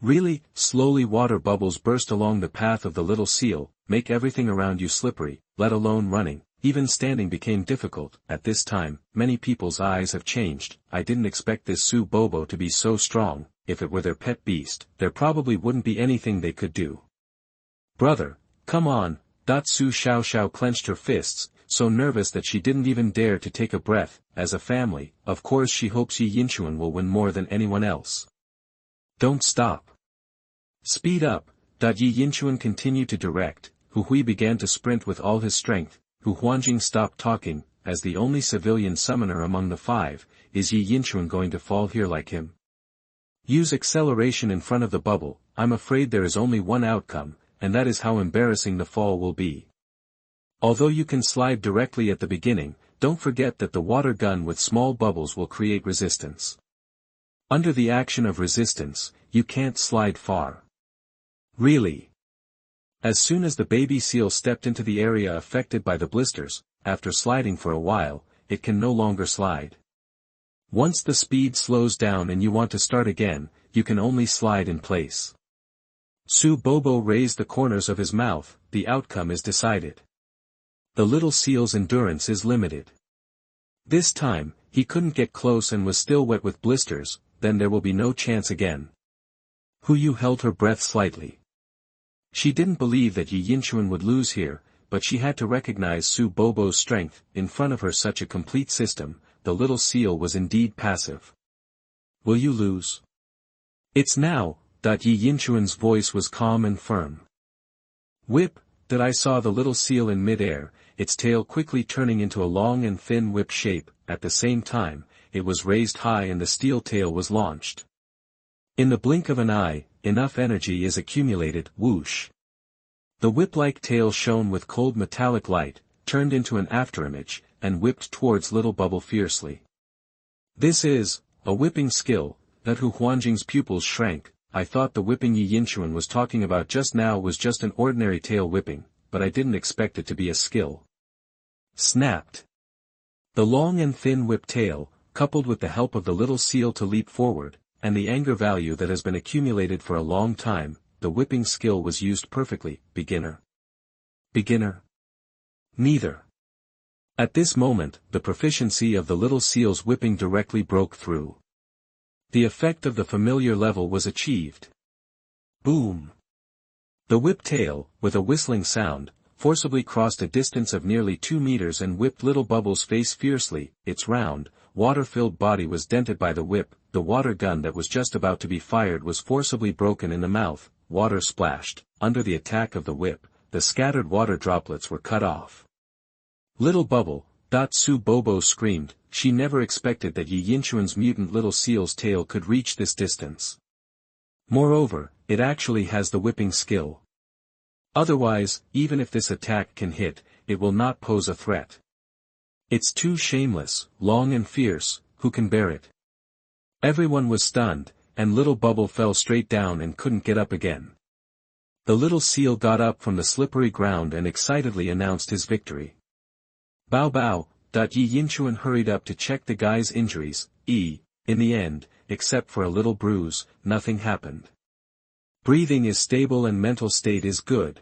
S1: Really, slowly water bubbles burst along the path of the little seal, make everything around you slippery, let alone running. Even standing became difficult. At this time, many people's eyes have changed. I didn't expect this Su Bobo to be so strong. If it were their pet beast, there probably wouldn't be anything they could do. Brother, come on. Su Xiaoxiao clenched her fists, so nervous that she didn't even dare to take a breath. As a family, of course she hopes Yi Yinchuan will win more than anyone else. Don't stop. Speed up. Yi Yinchuan continued to direct. Hu Hui began to sprint with all his strength. Hu Huanjing stopped talking. As the only civilian summoner among the five, is Yi Yinchuan going to fall here like him? Use acceleration in front of the bubble. I'm afraid there is only one outcome, and that is how embarrassing the fall will be. Although you can slide directly at the beginning, don't forget that the water gun with small bubbles will create resistance. Under the action of resistance, you can't slide far. Really? As soon as the baby seal stepped into the area affected by the blisters, after sliding for a while, it can no longer slide. Once the speed slows down and you want to start again, you can only slide in place. Su Bobo raised the corners of his mouth. The outcome is decided. The little seal's endurance is limited. This time, he couldn't get close and was still wet with blisters. Then there will be no chance again. Hu Yu held her breath slightly. She didn't believe that Yi Yinchuan would lose here, but she had to recognize Su Bobo's strength. In front of her such a complete system, the little seal was indeed passive. Will you lose? It's now. Yi Yinchuan's voice was calm and firm. Whip. I saw the little seal in mid-air, its tail quickly turning into a long and thin whip shape. At the same time, it was raised high and the steel tail was launched. In the blink of an eye, enough energy is accumulated. Whoosh. The whip-like tail shone with cold metallic light, turned into an afterimage, and whipped towards Little Bubble fiercely. This is a whipping skill. Hu Huanjing's pupils shrank. I thought the whipping Yi Yinchuan was talking about just now was just an ordinary tail whipping, but I didn't expect it to be a skill. Snapped. The long and thin whip tail, coupled with the help of the little seal to leap forward, and the anger value that has been accumulated for a long time, the whipping skill was used perfectly. Beginner. Beginner. Neither. At this moment, the proficiency of the little seal's whipping directly broke through. The effect of the familiar level was achieved. Boom! The whip tail, with a whistling sound, forcibly crossed a distance of nearly 2 meters and whipped Little Bubble's face fiercely. Its round, water-filled body was dented by the whip. The water gun that was just about to be fired was forcibly broken in the mouth. Water splashed. Under the attack of the whip, the scattered water droplets were cut off. Little Bubble, Su Bobo screamed. She never expected that Yi Yinchuan's mutant little seal's tail could reach this distance. Moreover, it actually has the whipping skill. Otherwise, even if this attack can hit, it will not pose a threat. It's too shameless, long and fierce. Who can bear it? Everyone was stunned, and Little Bubble fell straight down and couldn't get up again. The little seal got up from the slippery ground and excitedly announced his victory. Baobao. Yi Yinchuan hurried up to check the guy's injuries. In the end, except for a little bruise, nothing happened. Breathing is stable and mental state is good.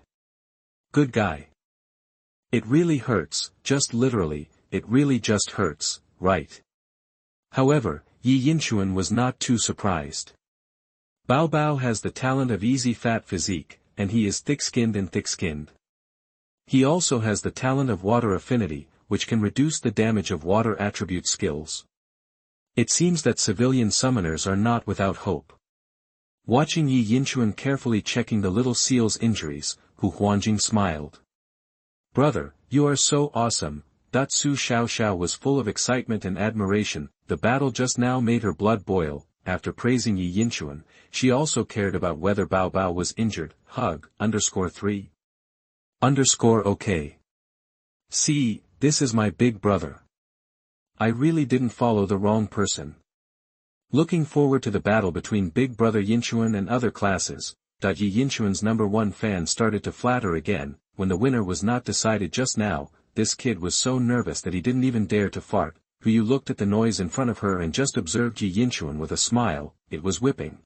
S1: Good guy. It really hurts, just literally, it really just hurts, right? However, Yi Yinchuan was not too surprised. Baobao has the talent of easy fat physique, and he is thick-skinned and thick-skinned. He also has the talent of water affinity, which can reduce the damage of water attribute skills. It seems that civilian summoners are not without hope. Watching Yi Yinchuan carefully checking the little seal's injuries, Hu Huanjing smiled. Brother, you are so awesome. Su Xiaoxiao was full of excitement and admiration. The battle just now made her blood boil. After praising Yi Yinchuan, she also cared about whether Baobao was injured. Hug, _3. OK. See, this is my big brother. I really didn't follow the wrong person. Looking forward to the battle between Big Brother Yinchuan and other classes. Yi Yinchuan's #1 fan started to flatter again. When the winner was not decided just now, this kid was so nervous that he didn't even dare to fart. Hu looked at the noise in front of her and just observed Yi Yinchuan with a smile. It was whipping.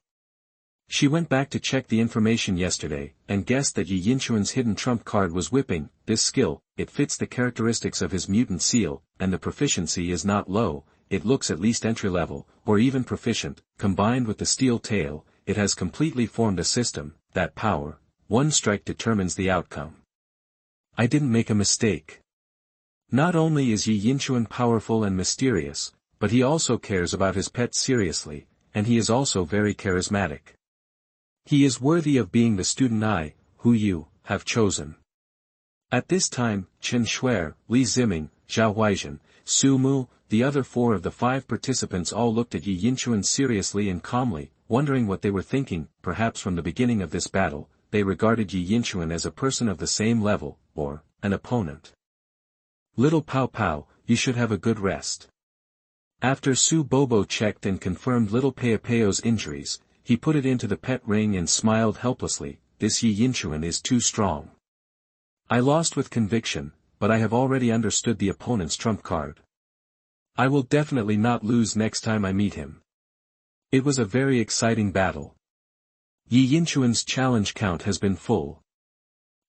S1: She went back to check the information yesterday, and guessed that Yi Yinchuan's hidden trump card was whipping. This skill, it fits the characteristics of his mutant seal, and the proficiency is not low. It looks at least entry-level, or even proficient. Combined with the steel tail, it has completely formed a system. That power, one strike determines the outcome. I didn't make a mistake. Not only is Yi Yinchuan powerful and mysterious, but he also cares about his pet seriously, and he is also very charismatic. He is worthy of being the student Hu have chosen. At this time, Chen Xueer, Li Ziming, Zhao Huaizhen, Su Mu, the other 4 of the 5 participants all looked at Yi Yinchuan seriously and calmly, wondering what they were thinking. Perhaps from the beginning of this battle, they regarded Yi Yinchuan as a person of the same level, or an opponent. Little Pao Pao, you should have a good rest. After Su Bobo checked and confirmed Little Pao's injuries, he put it into the pet ring and smiled helplessly. This Yi Yinchuan is too strong. I lost with conviction, but I have already understood the opponent's trump card. I will definitely not lose next time I meet him. It was a very exciting battle. Yi Yinchuan's challenge count has been full.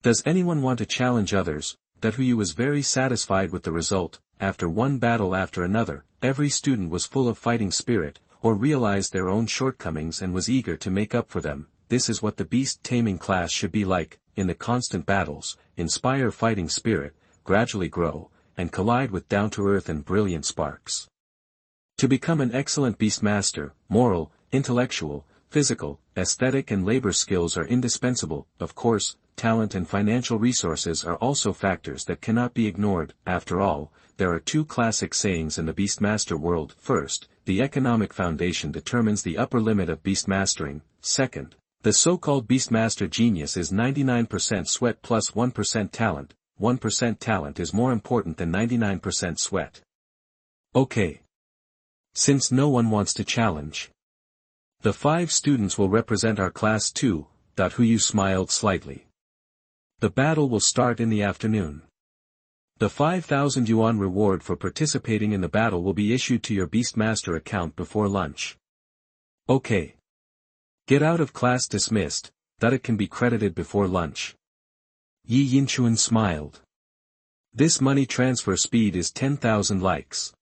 S1: Does anyone want to challenge others? Hu was very satisfied with the result. After one battle after another, every student was full of fighting spirit, or realized their own shortcomings and was eager to make up for them. This is what the Beast Taming Class should be like. In the constant battles, inspire fighting spirit, gradually grow, and collide with down-to-earth and brilliant sparks. To become an excellent beastmaster, moral, intellectual, physical, aesthetic and labor skills are indispensable. Of course, talent and financial resources are also factors that cannot be ignored. After all, there are 2 classic sayings in the beastmaster world. First, the economic foundation determines the upper limit of beastmastering. Second, the so-called beastmaster genius is 99% sweat plus 1% talent. 1% talent is more important than 99% sweat. Okay. Since no one wants to challenge, the 5 students will represent our class too. Hu smiled slightly. The battle will start in the afternoon. The 5,000 yuan reward for participating in the battle will be issued to your beastmaster account before lunch. Okay. Get out of class dismissed. That it can be credited before lunch. Yi Yinchuan smiled. This money transfer speed is 10,000 likes.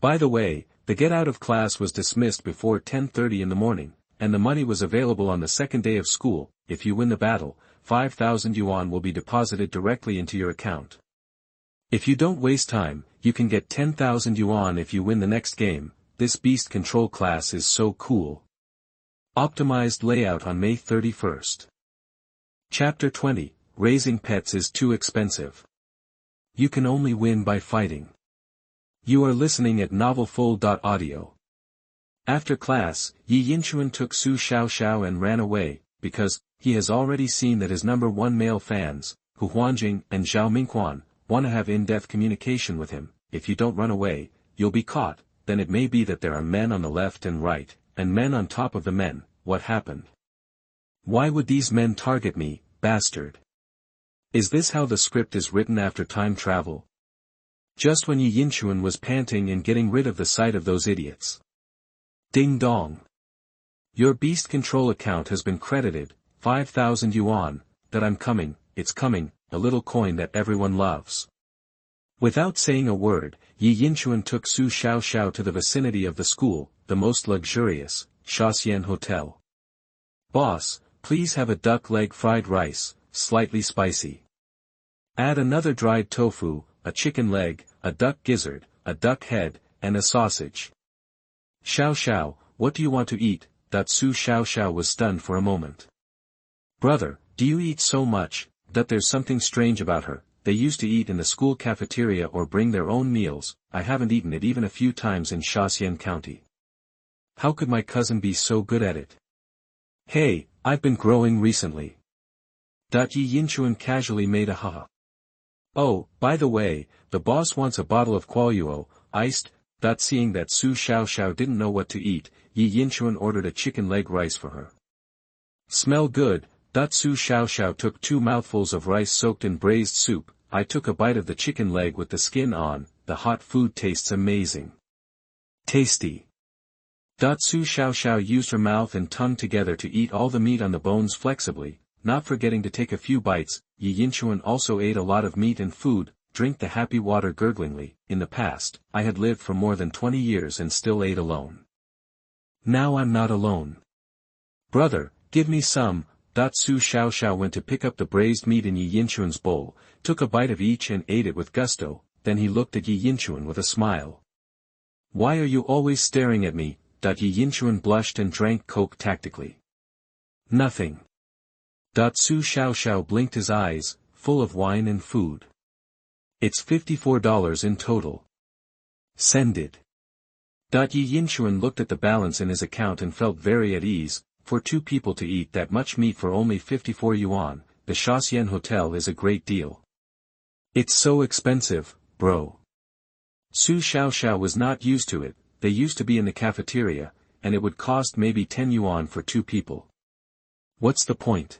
S1: By the way, the get out of class was dismissed before 10:30 in the morning, and the money was available on the second day of school. If you win the battle, 5,000 yuan will be deposited directly into your account. If you don't waste time, you can get 10,000 yuan if you win the next game. This beast control class is so cool. Optimized layout on May 31st. Chapter 20, Raising Pets is Too Expensive. You can only win by fighting. You are listening at novelfull.audio. After class, Yi Yinchuan took Su Xiaoxiao and ran away, because he has already seen that his number one male fans, Hu Huanjing and Zhao Mingquan, want to have in-depth communication with him. If you don't run away, you'll be caught. Then it may be that there are men on the left and right, and men on top of the men. What happened? Why would these men target me, bastard? Is this how the script is written after time travel? Just when Yi Yinchuan was panting and getting rid of the sight of those idiots. Ding dong. Your beast control account has been credited, 5,000 yuan, that I'm coming, it's coming, a little coin that everyone loves. Without saying a word, Yi Yinchuan took Su Xiaoxiao to the vicinity of the school, the most luxurious, Shaxian Hotel. Boss, please have a duck leg fried rice, slightly spicy. Add another dried tofu, a chicken leg, a duck gizzard, a duck head, and a sausage. Xiao, what do you want to eat? Su Xiaoxiao was stunned for a moment. Brother, do you eat so much, that there's something strange about her? They used to eat in the school cafeteria or bring their own meals. I haven't eaten it even a few times in Shaxian County. How could my cousin be so good at it? Hey, I've been growing recently. Yi Yinchuan casually made a haha. Oh, by the way, the boss wants a bottle of Kuoyuo, iced. Seeing that Su Xiaoxiao didn't know what to eat, Yi Yinchuan ordered a chicken leg rice for her. Smell good. Su Xiaoxiao took 2 mouthfuls of rice soaked in braised soup. I took a bite of the chicken leg with the skin on. The hot food tastes amazing. Tasty. Su Xiaoxiao used her mouth and tongue together to eat all the meat on the bones flexibly, not forgetting to take a few bites. Yi Yinchuan also ate a lot of meat and food. Drink the happy water gurglingly. In the past, I had lived for more than 20 years and still ate alone. Now I'm not alone. Brother, give me some. Su Xiaoxiao went to pick up the braised meat in Yi Yinchuan's bowl, took a bite of each and ate it with gusto. Then he looked at Yi Yinchuan with a smile. Why are you always staring at me? Yi Yinchuan blushed and drank coke tactically. Nothing. Su Xiaoxiao blinked his eyes, full of wine and food. It's $54 in total. Send it. Yi Yinchuan looked at the balance in his account and felt very at ease. For 2 people to eat that much meat for only 54 yuan, the Shaxian Hotel is a great deal. It's so expensive, bro. Su Xiaoxiao was not used to it. They used to be in the cafeteria, and it would cost maybe 10 yuan for 2 people. What's the point?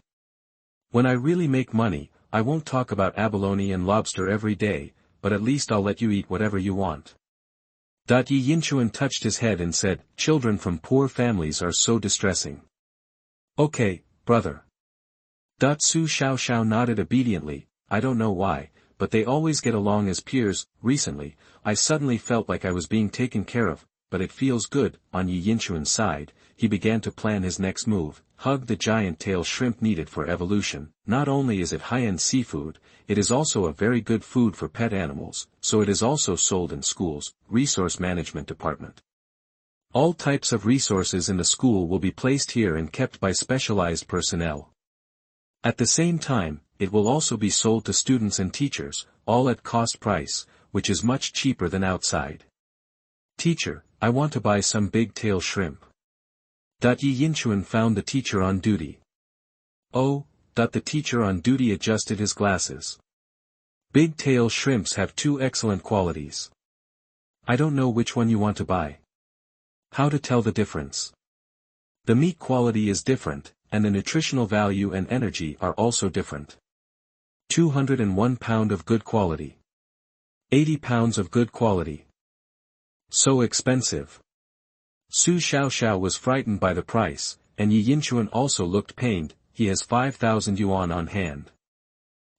S1: When I really make money, I won't talk about abalone and lobster every day, but at least I'll let you eat whatever you want. Yi Yinchuan touched his head and said, children from poor families are so distressing. Okay, brother. Su Xiaoxiao nodded obediently. I don't know why, but they always get along as peers. Recently, I suddenly felt like I was being taken care of, but it feels good. On Yi Yinchuan's side, he began to plan his next move. Hug the giant tail shrimp needed for evolution. Not only is it high-end seafood, it is also a very good food for pet animals, so it is also sold in schools. Resource Management Department. All types of resources in the school will be placed here and kept by specialized personnel. At the same time, it will also be sold to students and teachers, all at cost price, which is much cheaper than outside. Teacher, I want to buy some big tail shrimp. Yi Yinchuan found the teacher on duty. Oh, the teacher on duty adjusted his glasses. Big tail shrimps have 2 excellent qualities. I don't know which one you want to buy. How to tell the difference? The meat quality is different, and the nutritional value and energy are also different. 201 pound of good quality. 80 pounds of good quality. So expensive. Su Xiaoxiao was frightened by the price, and Yi Yinchuan also looked pained. He has 5,000 yuan on hand.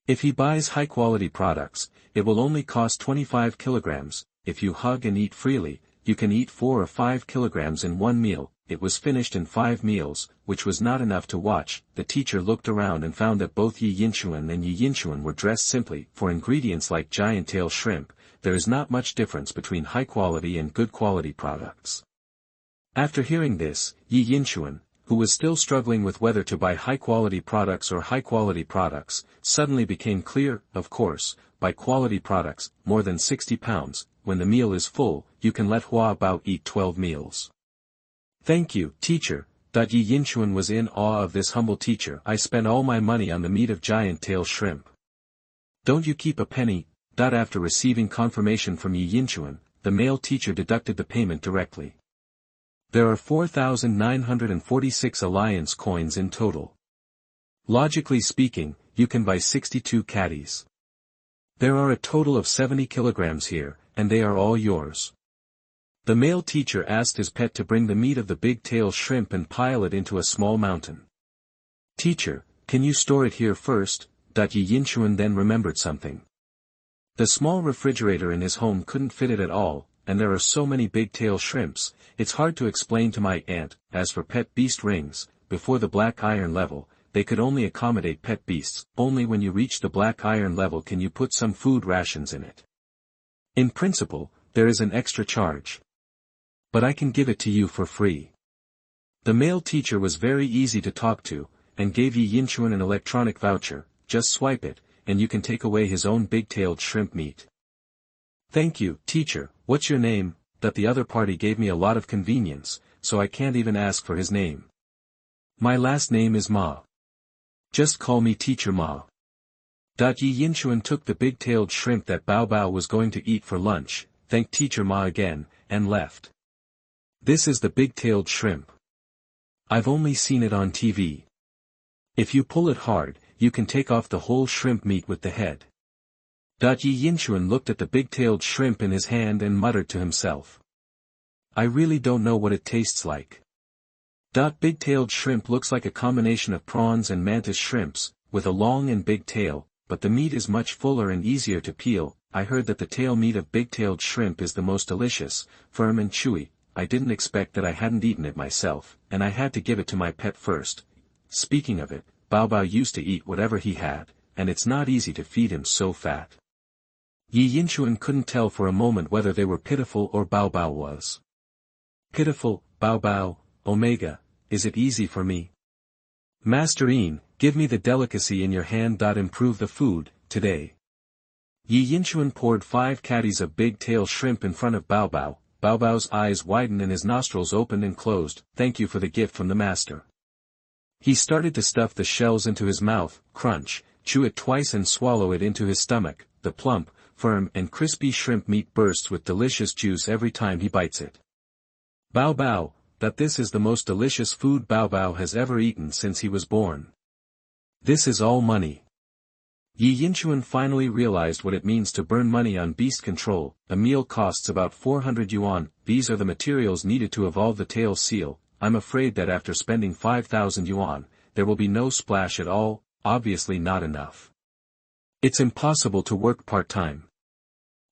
S1: If he buys high-quality products, it will only cost 25 kilograms. If you hug and eat freely, you can eat 4 or 5 kilograms in one meal. It was finished in 5 meals, which was not enough to watch. The teacher looked around and found that both Yi Yinshuan and Yi Yinshuan were dressed simply. For ingredients like giant tail shrimp, there is not much difference between high-quality and good-quality products. After hearing this, Yi Yinshuan, who was still struggling with whether to buy high-quality products or high-quality products, suddenly became clear. Of course, buy quality products, more than 60 pounds, when the meal is full, you can let Baobao eat 12 meals. Thank you, teacher. Yi Yinshuan was in awe of this humble teacher. I spent all my money on the meat of giant tail shrimp. Don't you keep a penny? After receiving confirmation from Yi Yinshuan, the male teacher deducted the payment directly. There are 4,946 alliance coins in total. Logically speaking, you can buy 62 caddies. There are a total of 70 kilograms here, and they are all yours. The male teacher asked his pet to bring the meat of the big-tail shrimp and pile it into a small mountain. Teacher, can you store it here first? Yi Yinshuan then remembered something. The small refrigerator in his home couldn't fit it at all, and there are so many big-tail shrimps, it's hard to explain to my aunt. As for pet beast rings, before the black iron level, they could only accommodate pet beasts. Only when you reach the black iron level can you put some food rations in it. In principle, there is an extra charge. But I can give it to you for free. The male teacher was very easy to talk to, and gave Yi Yinshuan an electronic voucher. Just swipe it, and you can take away his own big-tailed shrimp meat. Thank you, teacher. What's your name? The other party gave me a lot of convenience, so I can't even ask for his name. My last name is Ma. Just call me Teacher Ma. Yi Yinshuan took the big-tailed shrimp that Baobao was going to eat for lunch, thanked Teacher Ma again, and left. This is the big-tailed shrimp. I've only seen it on TV. If you pull it hard, you can take off the whole shrimp meat with the head. Yi Yinshuan looked at the big-tailed shrimp in his hand and muttered to himself. I really don't know what it tastes like. Big-tailed shrimp looks like a combination of prawns and mantis shrimps, with a long and big tail, but the meat is much fuller and easier to peel. I heard that the tail meat of big-tailed shrimp is the most delicious, firm and chewy. I didn't expect that. I hadn't eaten it myself, and I had to give it to my pet first. Speaking of it, Baobao used to eat whatever he had, and it's not easy to feed him so fat. Yi Yinshuan couldn't tell for a moment whether they were pitiful or Baobao was. Pitiful, Baobao, Omega, is it easy for me? Master Yin, give me the delicacy in your hand. Improve the food, today. Yi Yinshuan poured 5 caddies of big-tail shrimp in front of Baobao. Baobao's eyes widened and his nostrils opened and closed. Thank you for the gift from the master. He started to stuff the shells into his mouth, crunch, chew it twice and swallow it into his stomach. The plump, firm and crispy shrimp meat bursts with delicious juice every time he bites it. Baobao, this is the most delicious food Baobao has ever eaten since he was born. This is all money. Yi Yinshuan finally realized what it means to burn money on beast control. A meal costs about 400 yuan. These are the materials needed to evolve the tail seal. I'm afraid that after spending 5,000 yuan, there will be no splash at all, obviously not enough. It's impossible to work part-time.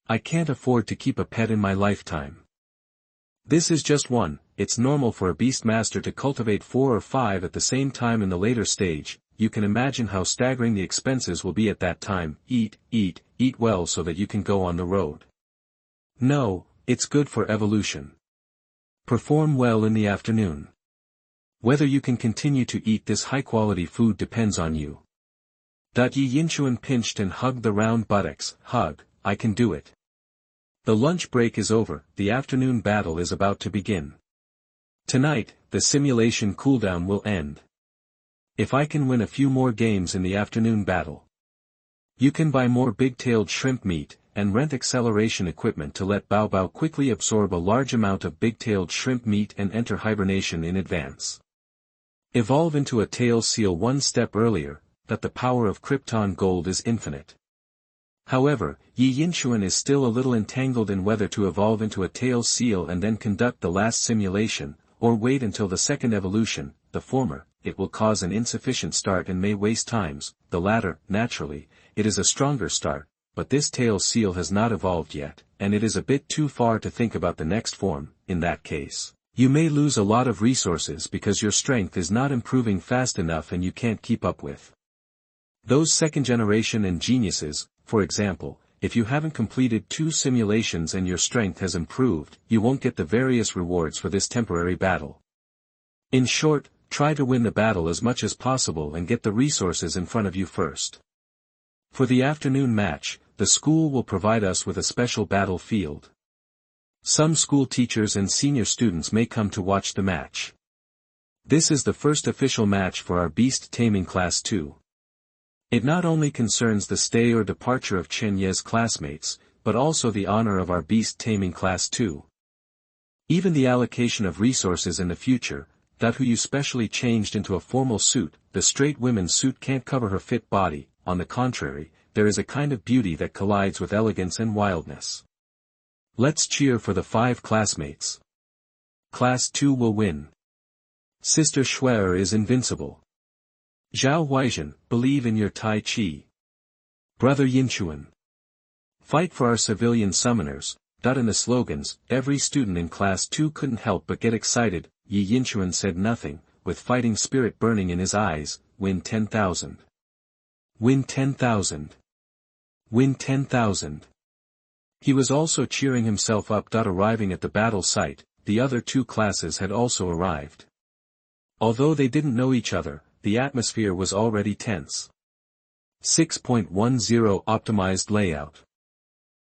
S1: I can't afford to keep a pet in my lifetime. This is just one. It's normal for a beastmaster to cultivate 4 or 5 at the same time in the later stage. You can imagine how staggering the expenses will be at that time. Eat well so that you can go on the road. No, it's good for evolution. Perform well in the afternoon. Whether you can continue to eat this high-quality food depends on you. Yi Yinshuan pinched and hugged the round buttocks. Hug, I can do it. The lunch break is over, the afternoon battle is about to begin. Tonight, the simulation cooldown will end. If I can win a few more games in the afternoon battle. You can buy more big-tailed shrimp meat, and rent acceleration equipment to let Baobao quickly absorb a large amount of big-tailed shrimp meat and enter hibernation in advance. Evolve into a tail seal one step earlier, that the power of Krypton gold is infinite. However, Yi Yinshuan is still a little entangled in whether to evolve into a tail seal and then conduct the last simulation, or wait until the second evolution. The former, it will cause an insufficient start and may waste times. The the latter, naturally, it is a stronger start, but this tail seal has not evolved yet, and it is a bit too far to think about the next form. In that case, you may lose a lot of resources because your strength is not improving fast enough and you can't keep up with those second generation and geniuses. For example, if you haven't completed 2 simulations and your strength has improved, you won't get the various rewards for this temporary battle. In short, try to win the battle as much as possible and get the resources in front of you first. For the afternoon match, the school will provide us with a special battlefield. Some school teachers and senior students may come to watch the match. This is the first official match for our Beast Taming Class 2. It not only concerns the stay or departure of Chen Xueer's classmates, but also the honor of our Beast Taming Class 2. Even the allocation of resources in the future, that who you specially changed into a formal suit, the straight women's suit can't cover her fit body. On the contrary, there is a kind of beauty that collides with elegance and wildness. Let's cheer for the 5 classmates. Class 2 will win. Sister Xueer is invincible. Zhao Huaizhen, believe in your Tai Chi. Brother Yinchuan. Fight for our civilian summoners. In the slogans, every student in Class 2 couldn't help but get excited. Yi Yinchuan said nothing, with fighting spirit burning in his eyes. Win 10,000. Win 10,000. Win 10,000. He was also cheering himself up. Arriving at the battle site, the other 2 classes had also arrived. Although they didn't know each other, the atmosphere was already tense. 6.10 Optimized layout.